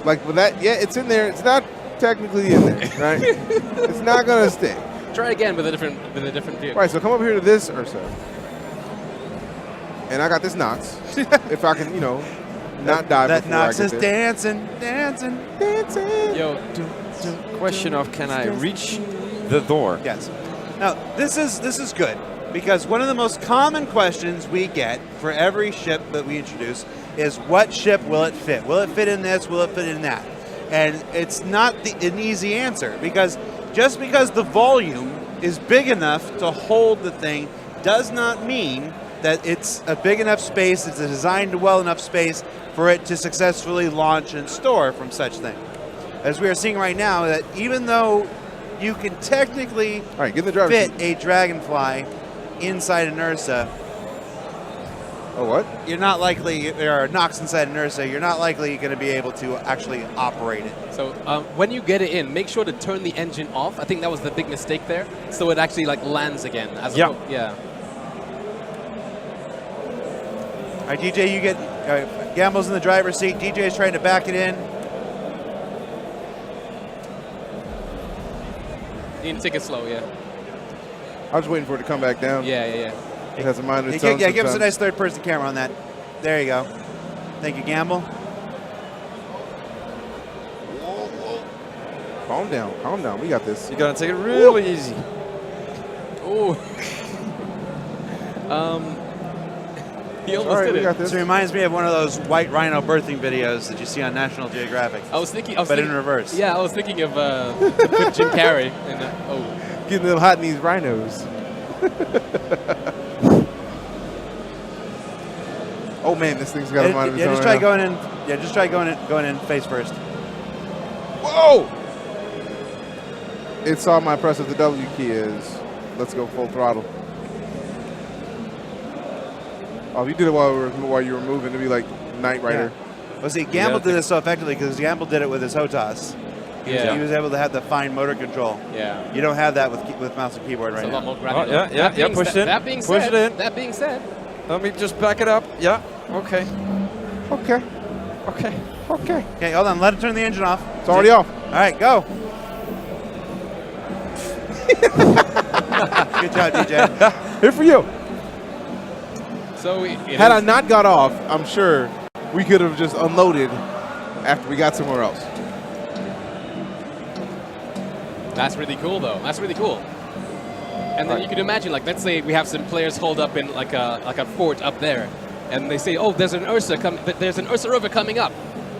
like with that, yeah, it's in there. It's not technically in there, right? It's not gonna stick.
Try again with a different vehicle.
Right. So come over here to this Ursa, and I got this Nox. If I can, not die
That
before I
Nox
get
is
there.
dancing, dancing, dancing.
Yo,
Question of can I reach the door?
Yes. Now this is good because one of the most common questions we get for every ship that we introduce is what ship will it fit? Will it fit in this? Will it fit in that? And it's not an easy answer because just because the volume is big enough to hold the thing does not mean that it's a big enough space, it's a designed well enough space for it to successfully launch and store from such thing. As we are seeing right now, that even though you can technically
All right, get in the driver's
fit
seat.
a Dragonfly inside an Ursa,
Oh, what?
you're not likely, or Nox inside an Ursa, you're not likely going to be able to actually operate it.
So when you get it in, make sure to turn the engine off. I think that was the big mistake there. So it actually like lands again. Yeah.
All right, DJ, you get Gamble's in the driver's seat. DJ's trying to back it in.
You need to take it slow, yeah.
I was waiting for it to come back down.
Yeah.
It has a mind of its
Yeah,
own
give us a
sometimes.
nice third-person camera on that. There you go. Thank you, Gamble.
Calm down. We got this.
You gotta take it really easy.
Ooh. He almost
All right,
did
we
it.
got this.
This reminds me of one of those white rhino birthing videos that you see on National Geographic.
I was thinking,
But in reverse.
Yeah, I was thinking of to put Jim Carrey in that. Oh.
Getting a little hot in these rhinos. Oh man, this thing's got a mind of its
Yeah,
own.
just try
right
going in. Yeah, just try going in face first.
now. Whoa! It saw my press of the W key is. Let's go full throttle. Oh, if you did it while you were moving, it'd be like Knight Rider.
Well, see, Gamble did this so effectively because Gamble did it with his HOTAS.
Yeah.
He was able to have the fine motor control.
Yeah.
You don't have that with mouse and keyboard
It's
right
a lot
now.
more granular.
Oh, yeah, push it in.
That being
Push
said,
it in.
That being said,
Let me just back it up. Yeah. Okay.
Okay.
Okay.
Okay, hold on. Let it turn the engine off.
It's already off.
All right, go. Good job, DJ.
Here for you.
so
Had I not got off, I'm sure we could have just unloaded after we got somewhere else.
That's really cool, though. That's really cool. And then you can imagine, like, let's say we have some players holed up in like a fort up there, and they say, "Oh, there's an Ursa rover coming up,"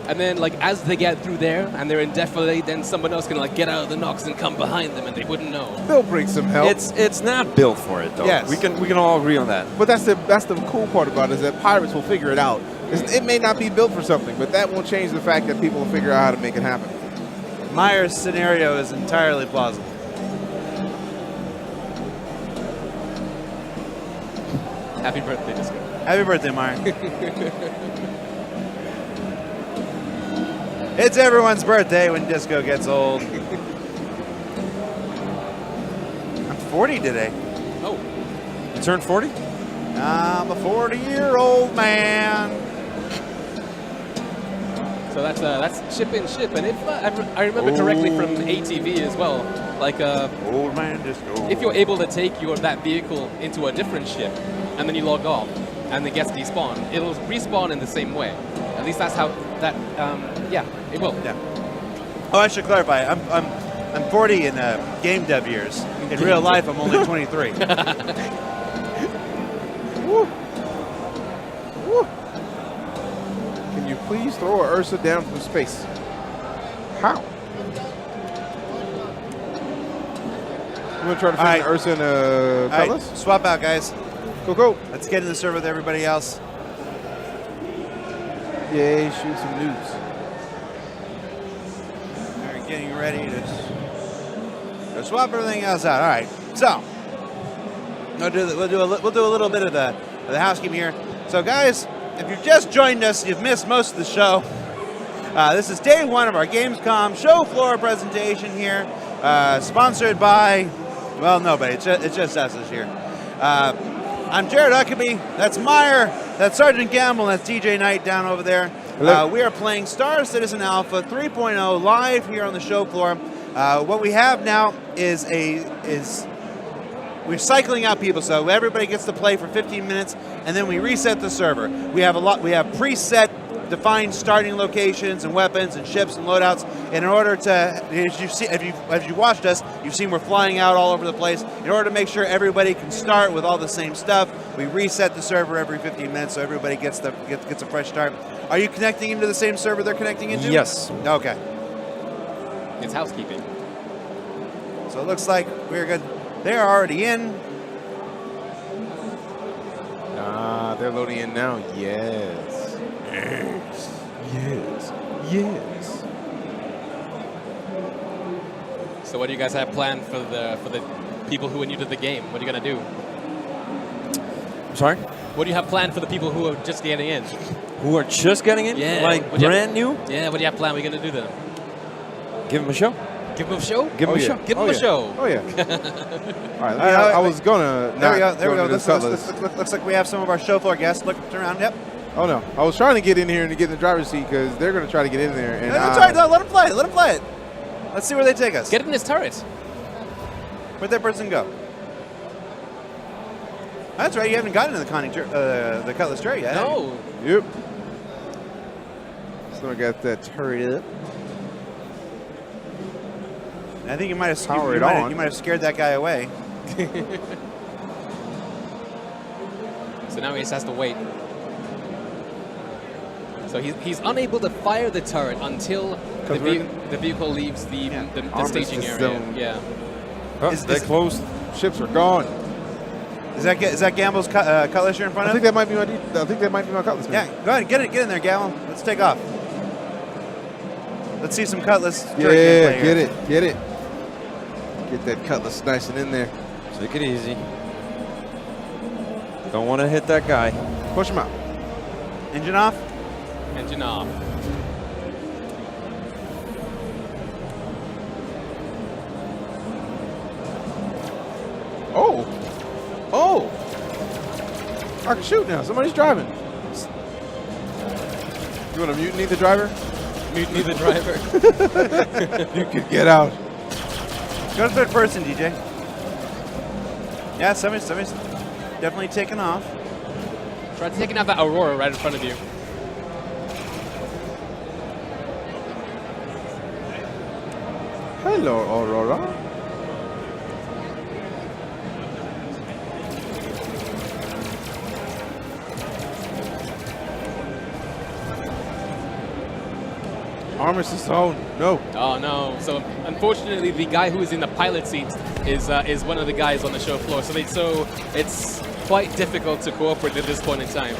and then like as they get through there and they're in defilade, then someone else can like get out of the Nox and come behind them, and they wouldn't know.
They'll bring some help.
It's not built for it though.
Yes.
We can all agree on that.
But that's the cool part about it is that pirates will figure it out. It may not be built for something, but that won't change the fact that people will figure out how to make it happen.
Meyer's scenario is entirely plausible.
Happy birthday, Disco.
Happy birthday, Meyer. It's everyone's birthday when disco gets old. I'm 40 today.
Oh,
You turned 40?
I'm a 40-year-old man.
so that's ship in ship, and if I remember correctly from ATV as well, like
Old man disco.
if you're able to take that vehicle into a different ship, and then you log off, and it gets despawned, it'll respawn in the same way. At least that's how that. Yeah, it will.
Yeah. Oh, I should clarify. I'm 40 in game dev years. In real life, I'm only 23.
Woo. Woo. Can you please throw an Ursa down from space? How? I'm gonna try to find
All right.
an Ursa in a
All right,
Cutlass.
swap out, guys.
Go.
Let's get in the server with everybody else.
Yay, shoot some nukes.
We're getting ready to swap everything else out. All right, so we'll do a little bit of the housekeeping here. So, guys, if you've just joined us, you've missed most of the show. This is day one of our Gamescom show floor presentation here, sponsored by, well, nobody. It's just us this year. I'm Jared Huckabee. That's Meyer. That's Sergeant Gamble. And that's DJ Knight down over there. We are playing Star Citizen Alpha 3.0 live here on the show floor. What we have now is we're cycling out people, so everybody gets to play for 15 minutes, and then we reset the server. We have preset defined starting locations and weapons and ships and loadouts. And in order to, as you watched us, you've seen we're flying out all over the place. In order to make sure everybody can start with all the same stuff, we reset the server every 15 minutes so everybody gets a fresh start. Are you connecting into the same server they're connecting into?
Yes.
Okay.
It's housekeeping.
So it looks like we're good. They're already in.
They're loading in now. Yes. Yes.
So what do you guys have planned for the people who are new to the game? What are you gonna do?
Sorry?
What do you have planned for the people who are just getting in?
Who are just getting in?
Yeah.
Like
What do you have-
brand new?
Yeah, what do you have planned? What are you gonna do then?
Give them a show.
Give them a show?
Give them a show.
Give them a show.
Oh, yeah. All right, I was going to
There we go.
not
There we
go
go.
into the
Looks
Cutlass.
like we have some of our show floor guests. Look around. Yep.
Oh, no. I was trying to get in here and get in the driver's seat because they're going to try to get in there. And
That's all right. No, let them play. Let them play it. Let's see where they take us.
Get in this turret.
Where'd that person go? That's right. You haven't gotten into the Cutlass turret yet. have you?
No.
Yep. So I got that turret up.
I think you might have
Power it on.
You might have scared that guy away.
So now he just has to wait. So he's unable to fire the turret until the vehicle leaves the staging area.
zone.
Yeah.
They closed.
Ships are gone.
Is that Gamble's Cutlass you're in front
I
of?
think that might be my Cutlass.
Yeah, go ahead, get in there, Gamble. Let's take off. Let's see some Cutlass.
Yeah, get it. Get that Cutlass nice and in there.
Take it easy. Don't want to hit that guy.
Push him out.
Engine off.
Engine off.
Oh! I can shoot now. Somebody's driving. You want to mutiny the driver?
Mutiny the driver.
You could get out.
Go to third person, DJ. Yeah, somebody's definitely taking off.
Try taking out that Aurora right in front of you.
Hello, Aurora. Armor system. Oh, no.
Oh no! So unfortunately, the guy who is in the pilot seat is one of the guys on the show floor. So it's quite difficult to cooperate at this point in time.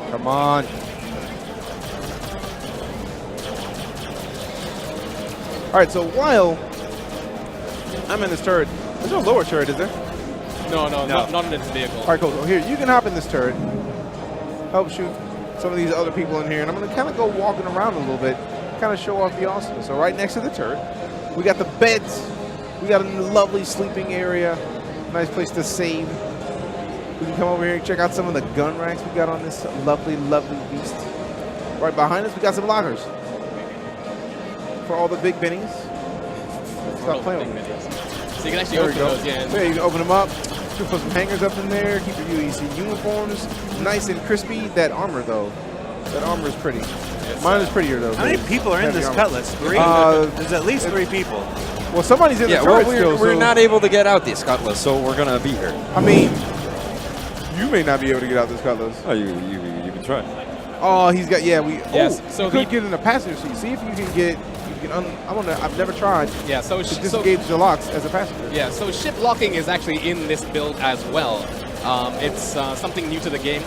Come on. All right, so while I'm in this turret, there's no lower turret, is there?
No. Not in this vehicle.
All right, cool. So here, you can hop in this turret, help shoot some of these other people in here, and I'm going to kind of go walking around a little bit, kind of show off the awesomeness. So right next to the turret, we got the beds. We got a lovely sleeping area, nice place to save. We can come over here and check out some of the gun racks we got on this lovely, lovely beast. Right behind us, we got some lockers for all the big bennies. Stop playing with me.
So you can actually
There
open
we go.
those, yeah.
Yeah, you can open them up. You can put some hangers up in there. Keep your UEC uniforms nice and crispy. That armor, though, that armor is pretty. Mine is prettier, though.
How many people are in this
Heavy
Cutlass? 3? There's at least 3 people.
Well, somebody's in the
Yeah,
turret
well,
still.
we're
so-
not able to get out this Cutlass, so we're gonna be here.
I mean, you may not be able to get out this Cutlass.
Oh, you can try.
Oh, he's got, yeah, we,
Yes,
oh,
so
you could
he-
get in the passenger seat. See if you can get, I've never tried
Yeah. So
to disengage the locks as a passenger.
yeah. So ship locking is actually in this build as well. It's something new to the game.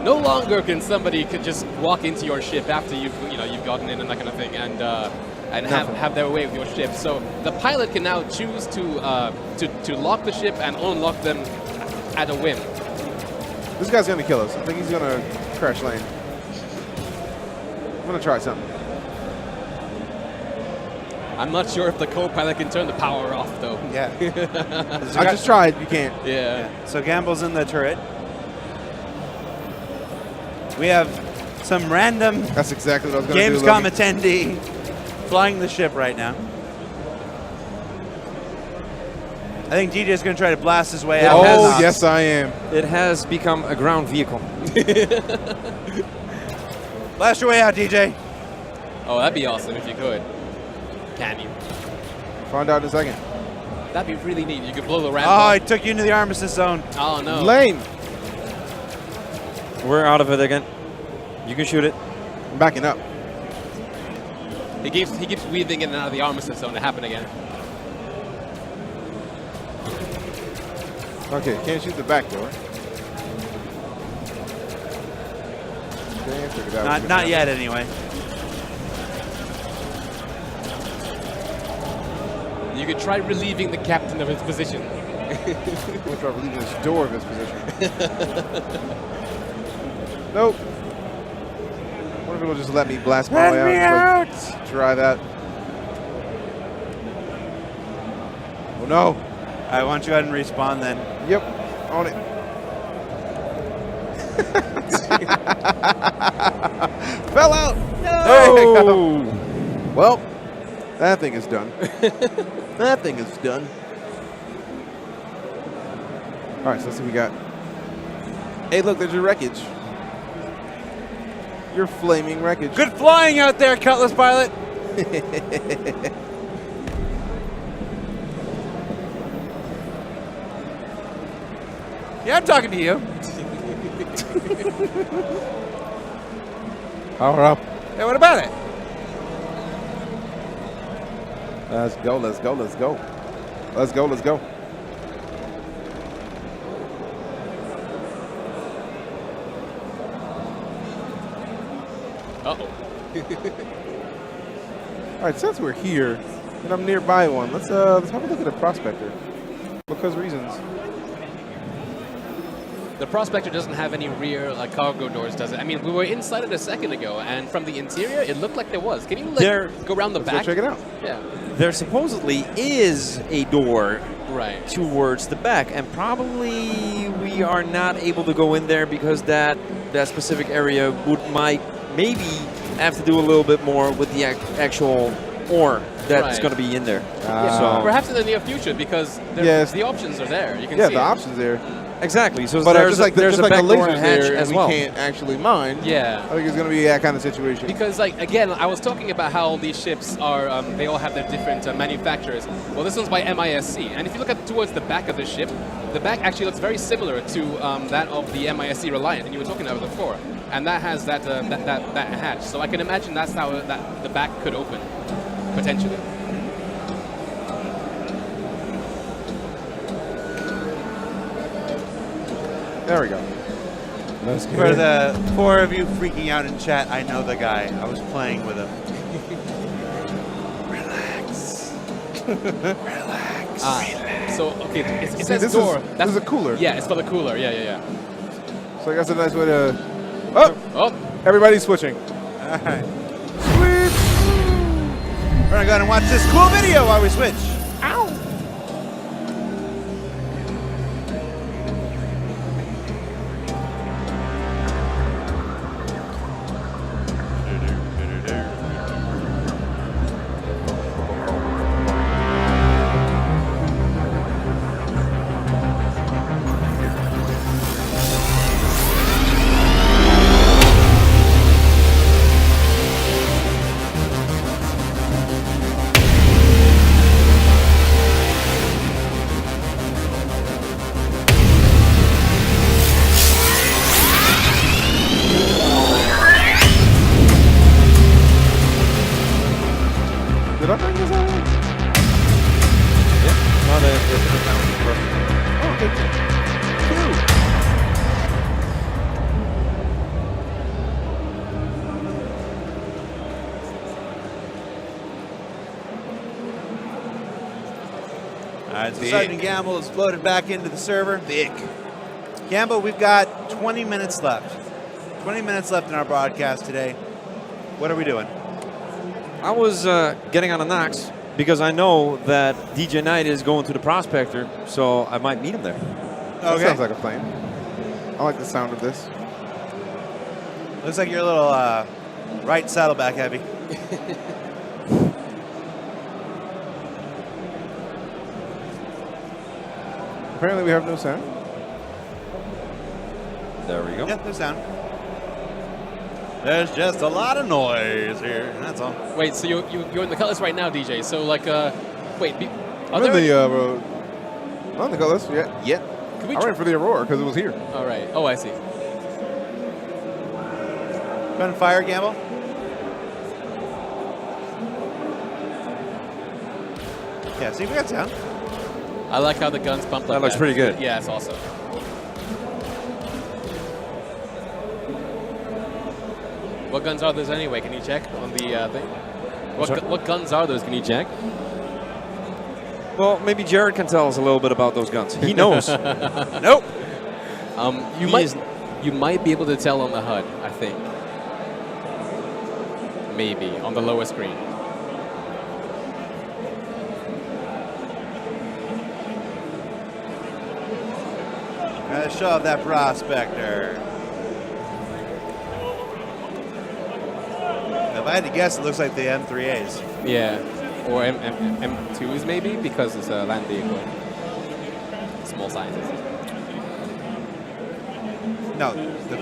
No longer can somebody could just walk into your ship after you've gotten in and that kind of thing and have their way with your ship. So the pilot can now choose to lock the ship and unlock them at a whim.
This guy's going to kill us. I think he's going to crash land. I'm going to try something.
I'm not sure if the co-pilot can turn the power off though.
Yeah.
I just tried. You can't.
Yeah.
So Gamble's in the turret. We have some random
That's exactly what I was going to do.
Gamescom
Logan.
attendee flying the ship right now. I think DJ's going to try to blast his way out.
Oh, yes, I am.
It has become a ground vehicle.
Blast your way out, DJ.
Oh, that'd be awesome if you could. Can you?
Find out in a second.
That'd be really neat. You could blow the ramp
Oh,
up.
I took you into the armistice zone.
Oh, no.
Lane.
We're out of it again. You can shoot it.
I'm backing up.
He keeps weaving in and out of the armistice zone to happen again.
Okay, can't shoot the back door. Okay, figured that was
Not
gonna
yet, anyway.
You could try relieving the captain of his position.
happen. We'll try relieving this door of his position. Nope. What if it'll just let me blast my way out? Like, try that. Oh no.
All right, why don't you go ahead and respawn then?
Yep. On it. Fell out. No. Well, that thing is done. That thing is done. All right, so let's see what we got. Hey, look, there's your wreckage. Your flaming wreckage.
Good flying out there, Cutlass pilot. Yeah, I'm talking to you.
Power up.
Hey, what about it?
Let's go, let's go, let's go. Let's go, let's go.
Uh-oh.
All right, since we're here and I'm nearby one, let's have a look at the prospector. Because reasons.
The Prospector doesn't have any rear cargo doors, does it? I mean, we were inside it a second ago, and from the interior, it looked like there was. Can you go around the
Let's
back?
go check it out.
Yeah.
There supposedly is a door
Right.
towards the back, and probably we are not able to go in there because that specific area might maybe have to do a little bit more with the actual ore that's
Right.
going to be in there.
Yeah, perhaps in the near future, because
Yes.
the options are there. You can
Yeah,
see
the
it.
options there.
Exactly. So
But
there's
just
a
like
back
the
door
lasers
and hatch
there,
as
and
well.
we can't actually mine.
Yeah.
I think it's going to be that kind of situation.
Because, again, I was talking about how these ships are, they all have their different manufacturers. Well, this one's by MISC. And if you look towards the back of the ship, the back actually looks very similar to that of the MISC Reliant, and you were talking about it before. And that has that hatch. So I can imagine that's how the back could open, potentially.
There we go. Let's get
For
it.
the 4 of you freaking out in chat, I know the guy. I was playing with him. Relax. Relax.
So, okay, it
See,
says
this
door.
this is a cooler.
Yeah, it's for the cooler. Yeah.
So I guess a nice way to... Oh! Everybody's switching.
All right. We're going to go ahead and watch this cool video while we switch. Ow!
Did I bring this out? Oh, okay.
All right, so Sergeant Gamble is loaded back into the server. Vic. Gamble, we've got 20 minutes left. 20 minutes left in our broadcast today. What are we doing?
I was getting on a Nox because I know that DJ Knight is going to the Prospector, so I might meet him there.
That sounds like a plan. I like the sound of this.
Looks like you're a little right saddleback heavy.
Apparently we have no sound.
There we go.
Yeah, there's sound. There's just a lot of noise here. That's all.
Wait, so you're in the colors right now, DJ. So like, wait,
I'm in the not in the colors yet. Yeah. I ran for the Aurora because it was here.
All right. Oh, I see.
Gun fire, Gamble. Yeah, see, we got sound.
I like how the guns bump like
That looks pretty good.
Yeah, it's awesome. What guns are those anyway? Can you check on the thing? What guns are those? Can you check?
Well, maybe Jared can tell us a little bit about those guns. He knows.
Nope.
You might be able to tell on the HUD, I think. Maybe on the lower screen.
Gotta show off that prospector. If I had to guess, it looks like the M3As.
Yeah, or M2s maybe, because it's a land vehicle. Small sizes.
No, the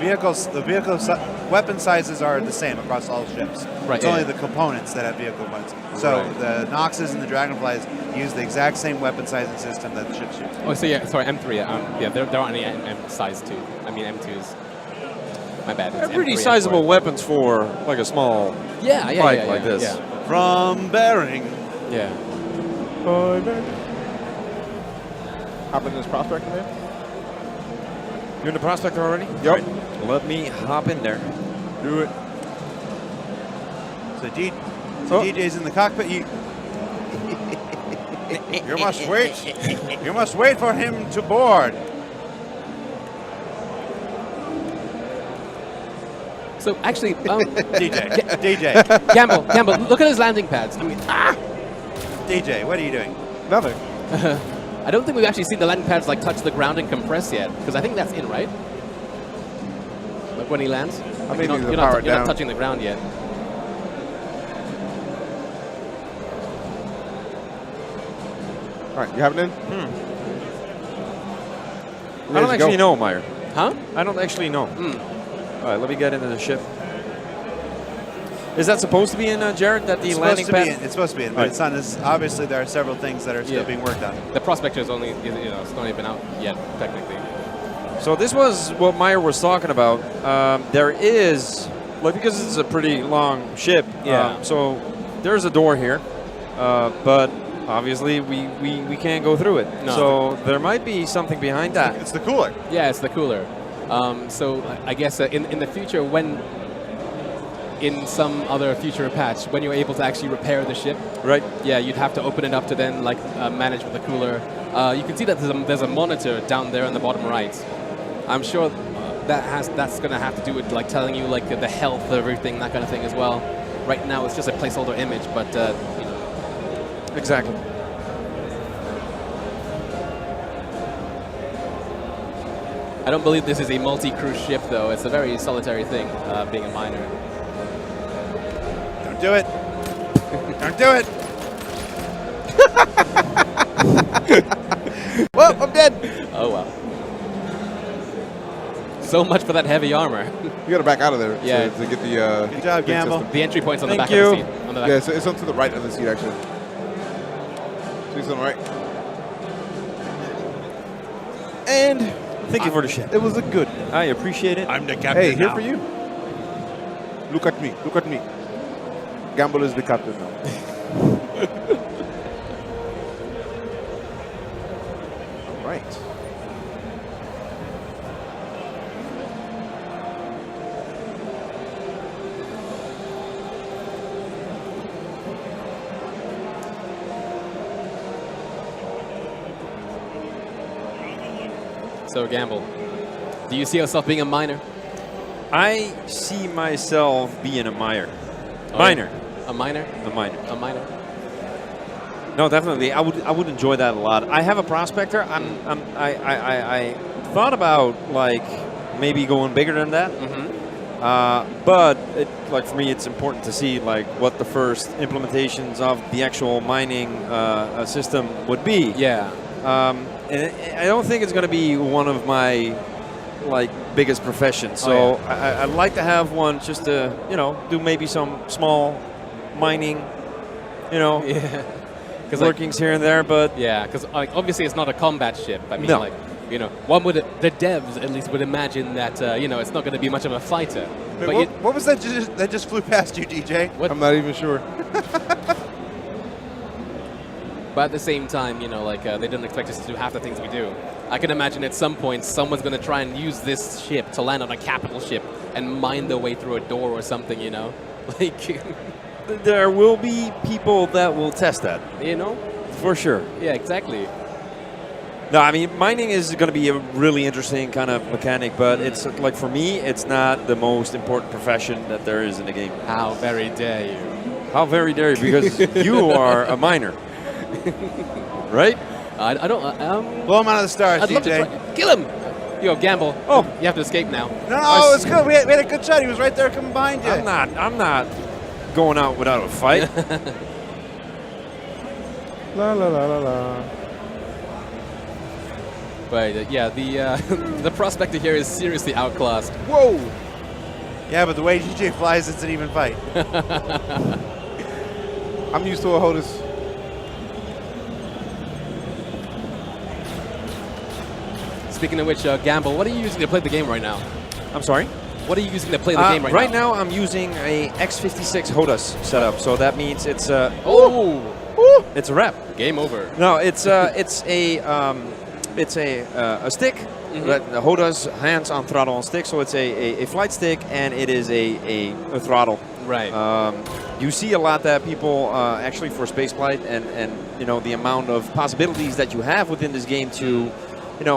weapon sizes are the same across all ships.
Right,
It's
yeah.
only the components that have vehicle ones. So
Right.
the Noxes and the Dragonflies use the exact same weapon sizing system that the ships use.
Oh, so yeah, sorry, M3. Yeah, there aren't any M size 2. I mean M2s. My bad.
They're
It's
pretty
M3,
sizable
M4.
weapons for like a small bike like this.
Yeah.
From Bering.
Yeah.
Hop in this prospector there.
You're in the prospector already?
Yep.
Right. Let me hop in there.
Do it.
So DJ's in the cockpit. You must wait. You must wait for him to board.
So actually,
DJ.
Gamble, look at his landing pads. I mean,
DJ, what are you doing?
Nothing.
I don't think we've actually seen the landing pads like touch the ground and compress yet, because I think that's in, right? Like when he lands.
I may need to
you're
power it
you're
down.
not touching the ground yet.
All right, you have it in?
I don't actually know, Meyer.
Huh?
I don't actually know. All right, let me get into the ship. Is that supposed to be in, Jared, that the landing pad?
It's supposed to be in, but it's not. Obviously, there are several things that are still being worked on.
The prospector is only, it's not even out yet, technically.
So this was what Meyer was talking about. There is, well, because it's a pretty long ship, so there's a door here, but obviously we can't go through it.
No.
So there might be something behind that.
It's the cooler.
Yeah, it's the cooler. So I guess in the future, when in some other future patch, when you're able to actually repair the ship,
right?
Yeah, you'd have to open it up to then like manage with the cooler. You can see that there's a monitor down there on the bottom right. I'm sure that's going to have to do with like telling you like the health of everything, that kind of thing as well. Right now it's just a placeholder image, but you know.
Exactly.
I don't believe this is a multi-cruise ship though. It's a very solitary thing, being a miner.
Don't do it. Don't do it.
Well, I'm dead.
Oh well. So much for that heavy armor.
You got to back out of there
Yeah.
to get the.
Good job, Gamble.
The entry point's on the
Thank
back of the
you.
seat. On the back.
Yeah, so it's on to the right of the seat actually. So he's on the right.
And thank you for the ship.
It was a good.
I appreciate it.
I'm the captain
Hey, here
now.
for you. Look at me. Look at me. Gamble is the captain now. All right.
So Gamble, do you see yourself being a miner?
I see myself being a miner.
Oh,
Miner.
A miner?
A miner.
A miner?
No, definitely. I would enjoy that a lot. I have a prospector. I thought about like maybe going bigger than that. But like for me, it's important to see like what the first implementations of the actual mining system would be.
Yeah.
And I don't think it's going to be one of my like biggest professions. So I'd like to have one just to do maybe some small mining,
Yeah.
workings here and there. But
Yeah, because obviously it's not a combat ship. I mean,
No.
one would the devs at least would imagine that it's not going to be much of a fighter.
Wait,
But
what was that that just flew past you, DJ?
I'm not even sure.
But at the same time, they didn't expect us to do half the things we do. I can imagine at some point someone's going to try and use this ship to land on a capital ship and mine their way through a door or something, Like,
there will be people that will test that, for sure.
Yeah, exactly.
No, I mean, mining is going to be a really interesting kind of mechanic, but it's like for me, it's not the most important profession that there is in the game.
How very dare you?
How very dare you? Because you are a miner, right?
I don't.
Blow him out of the stars,
I'd love to
DJ.
try. Kill him! Yo, Gamble.
Oh.
You have to escape now.
No, it's good. We had a good shot. He was right there coming behind you.
I'm not going out without a fight.
La la la la la.
But yeah, the prospector here is seriously outclassed.
Whoa!
Yeah, but the way DJ flies, it's an even fight.
I'm used to a HOTAS.
Speaking of which, Gamble, what are you using to play the game right now?
I'm sorry?
What are you using to play the game right now?
Right now, I'm using a X56 HOTAS setup, so that means it's it's a wrap.
Game over.
No, it's a stick. That the HOTAS hands on throttle on stick, so it's a flight stick and it is a throttle.
Right.
You see a lot that people actually for spaceflight and the amount of possibilities that you have within this game to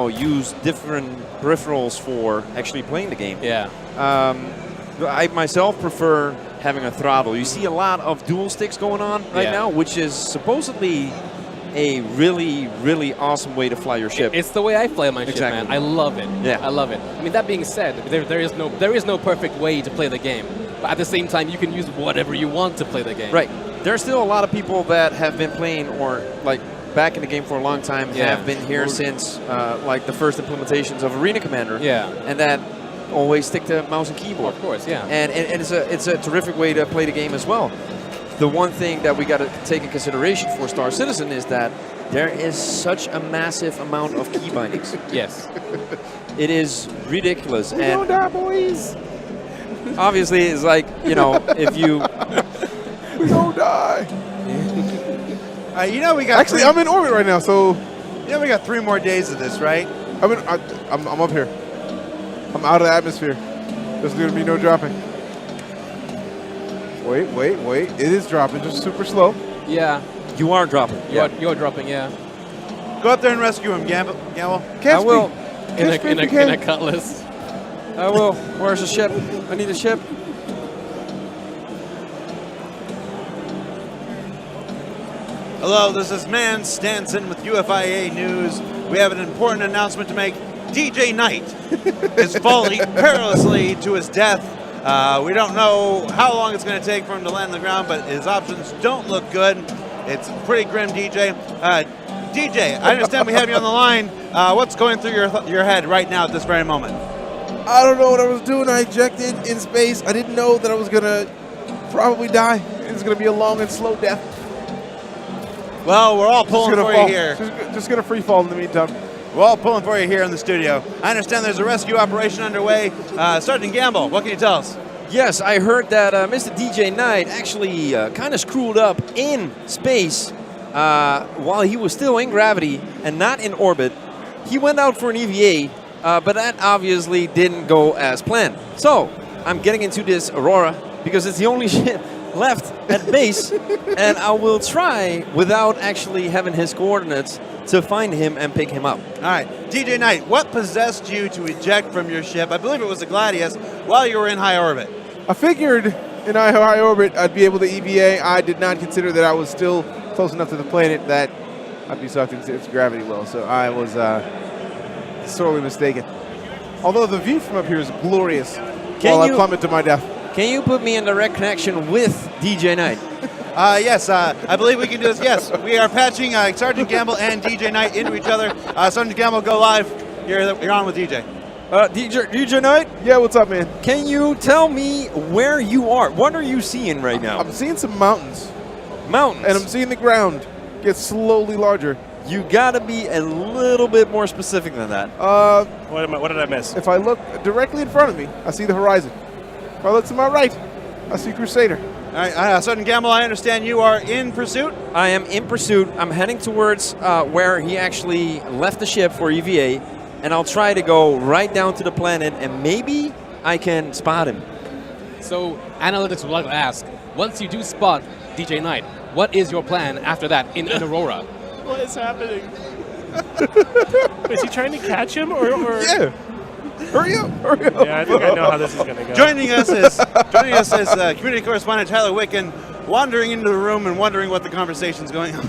use different peripherals for actually playing the game.
Yeah.
I myself prefer having a throttle. You see a lot of dual sticks going on right now, which is supposedly a really, really awesome way to fly your ship.
It's the way I fly my ship, man. I love it.
Yeah.
I love it. I mean, that being said, there is no perfect way to play the game. But at the same time, you can use whatever you want to play the game.
Right. There's still a lot of people that have been playing or like back in the game for a long time, have been here since like the first implementations of Arena Commander.
Yeah.
And that always stick to mouse and keyboard.
Of course, yeah.
And it's a terrific way to play the game as well. The one thing that we got to take in consideration for Star Citizen is that there is such a massive amount of key bindings.
Yes.
It is ridiculous.
We don't die, boys.
Obviously, it's like, if you...
We don't die.
We got
Actually, I'm in orbit right now, so...
we got 3 more days of this, right?
I'm up here. I'm out of the atmosphere. There's going to be no dropping. Wait. It is dropping, just super slow.
Yeah.
You are dropping.
You're dropping, yeah.
Go up there and rescue him, Gamble.
I will.
In a cutlass.
I will. Where's the ship? I need a ship.
Hello, this is Man Stanson with UFIA News. We have an important announcement to make. DJ Knight is falling perilously to his death. We don't know how long it's going to take for him to land on the ground, but his options don't look good. It's pretty grim, DJ. DJ, I understand we have you on the line. What's going through your head right now at this very moment?
I don't know what I was doing. I ejected in space. I didn't know that I was going to probably die. It's going to be a long and slow death.
Well, we're all pulling for you here.
Just going to free fall in the meantime.
We're all pulling for you here in the studio. I understand there's a rescue operation underway. Sergeant Gamble, what can you tell us?
Yes, I heard that Mr. DJ Knight actually kind of screwed up in space while he was still in gravity and not in orbit. He went out for an EVA, but that obviously didn't go as planned. So I'm getting into this Aurora because it's the only ship left at base, and I will try without actually having his coordinates to find him and pick him up.
All right. DJ Knight, what possessed you to eject from your ship? I believe it was the Gladius while you were in high orbit.
I figured in high orbit I'd be able to EVA. I did not consider that I was still close enough to the planet that I'd be sucked into its gravity well. So I was sorely mistaken. Although the view from up here is glorious. while I plummet to my death.
Can you put me in direct connection with DJ Knight?
Yes, I believe we can do this. Yes, we are patching Sergeant Gamble and DJ Knight into each other. Sergeant Gamble, go live. You're on with DJ.
DJ Knight?
Yeah, what's up, man?
Can you tell me where you are? What are you seeing right now?
I'm seeing some mountains.
Mountains?
And I'm seeing the ground get slowly larger.
You gotta be a little bit more specific than that.
What did I miss?
If I look directly in front of me, I see the horizon. If I look to my right, I see Crusader.
All right, Sergeant Gamble, I understand you are in pursuit.
I am in pursuit. I'm heading towards where he actually left the ship for EVA, and I'll try to go right down to the planet, and maybe I can spot him.
So, analytics would like to ask, once you do spot DJ Knight, what is your plan after that in Aurora?
What is happening? Is he trying to catch him, or?
Yeah. Hurry up! Hurry up!
Yeah, I think I know how this is going to go.
Joining us is community correspondent Tyler Wicken, wandering into the room and wondering what the conversation's going on.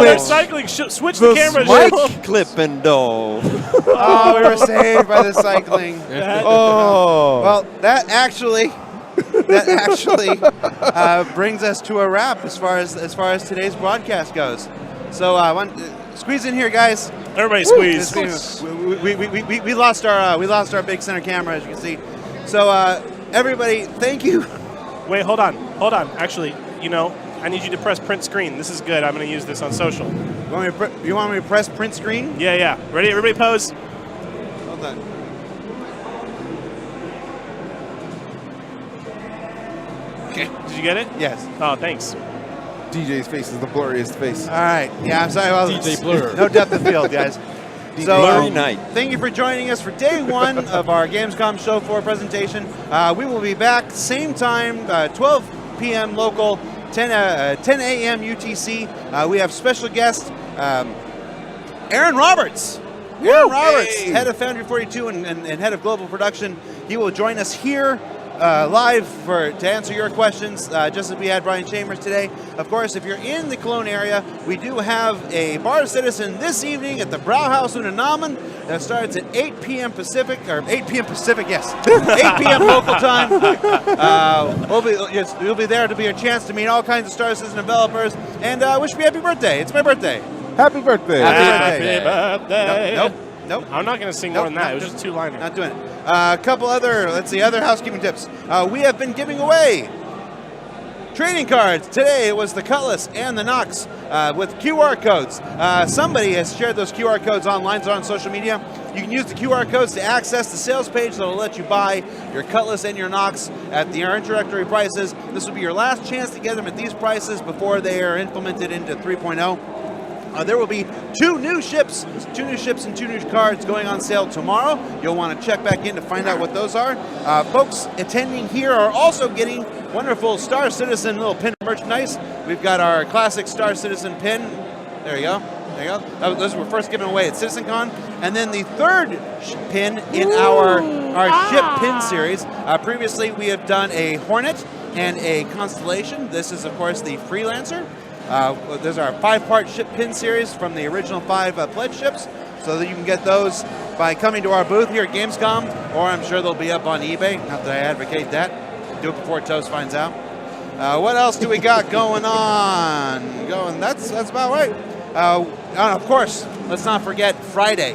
They're cycling. Switch the camera.
Mike Clippendo.
Oh, we were saved by the cycling. Well, that actually brings us to a wrap as far as today's broadcast goes. So squeeze in here, guys.
Everybody squeeze.
We lost our big center camera, as you can see. So everybody, thank you.
Wait, hold on. Actually, I need you to press print screen. This is good. I'm going to use this on social.
You want me to press print screen?
Yeah. Ready? Everybody pose.
Hold on.
Okay. Did you get it?
Yes.
Oh, thanks.
DJ's face is the blurriest face.
All right. Yeah, I'm sorry about
DJ Blur.
No depth of field, guys. So,
Blurry night.
Thank you for joining us for day one of our Gamescom show floor presentation. We will be back same time, 12 p.m. local, 10 a.m. UTC. We have special guest Aaron Roberts. Aaron Roberts, head of Foundry 42 and head of global production. He will join us here live to answer your questions, just as we had Brian Chambers today. Of course, if you're in the Cologne area, we do have a Bar Citizen this evening at the Brauhaus Unnamen. That starts at 8 p.m. Pacific, or 8 p.m. Pacific, yes, 8 p.m. local time. You'll be there to be a chance to meet all kinds of Star Citizen developers, and wish me happy birthday. It's my birthday.
Happy birthday.
Happy
birthday.
Nope.
I'm not going to sing more than that. It was just two-liner.
Not doing it. A couple other housekeeping tips. We have been giving away trading cards. Today it was the Cutlass and the Nox with QR codes. Somebody has shared those QR codes online, so on social media. You can use the QR codes to access the sales page that will let you buy your Cutlass and your Nox at our introductory prices. This will be your last chance to get them at these prices before they are implemented into 3.0. There will be two new ships and two new cards going on sale tomorrow. You'll want to check back in to find out what those are. Folks attending here are also getting wonderful Star Citizen little pin merchandise. We've got our classic Star Citizen pin. There you go. Those were first given away at CitizenCon. And then the third pin in our ship pin series. Previously, we have done a Hornet and a Constellation. This is, of course, the Freelancer. There's our 5-part ship pin series from the original 5 pledge ships, so that you can get those by coming to our booth here at Gamescom, or I'm sure they'll be up on eBay. Not that I advocate that. Do it before Toast finds out. What else do we got going on? That's about right. And of course, let's not forget Friday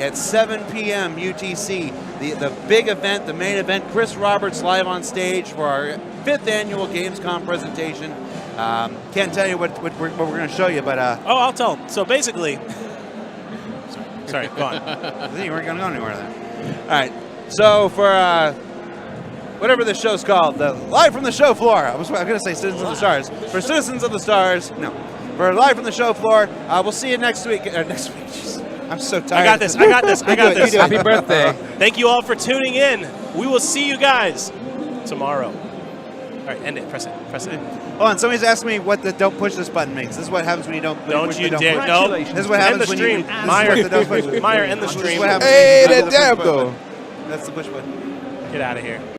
at 7 p.m. UTC, the big event, the main event. Chris Roberts live on stage for our 5th annual Gamescom presentation. Can't tell you what we're going to show you, but
I'll tell. So basically, sorry, go on.
You weren't going to go anywhere then. All right. So for whatever the show's called, the live from the show floor. I was going to say Citizens of the Stars. For Citizens of the Stars, no. For live from the show floor, we'll see you next week. Next week. Jeez, I'm so tired.
I got this.
Happy birthday.
Thank you all for tuning in. We will see you guys tomorrow. All right, end it. Press it.
Oh, and somebody's asking me what the don't push this button means. This is what happens when you don't.
Don't you dare! No.
This is what happens when you.
Meyer, end the stream.
Hey, that dab though.
That's the push button.
Get out of here.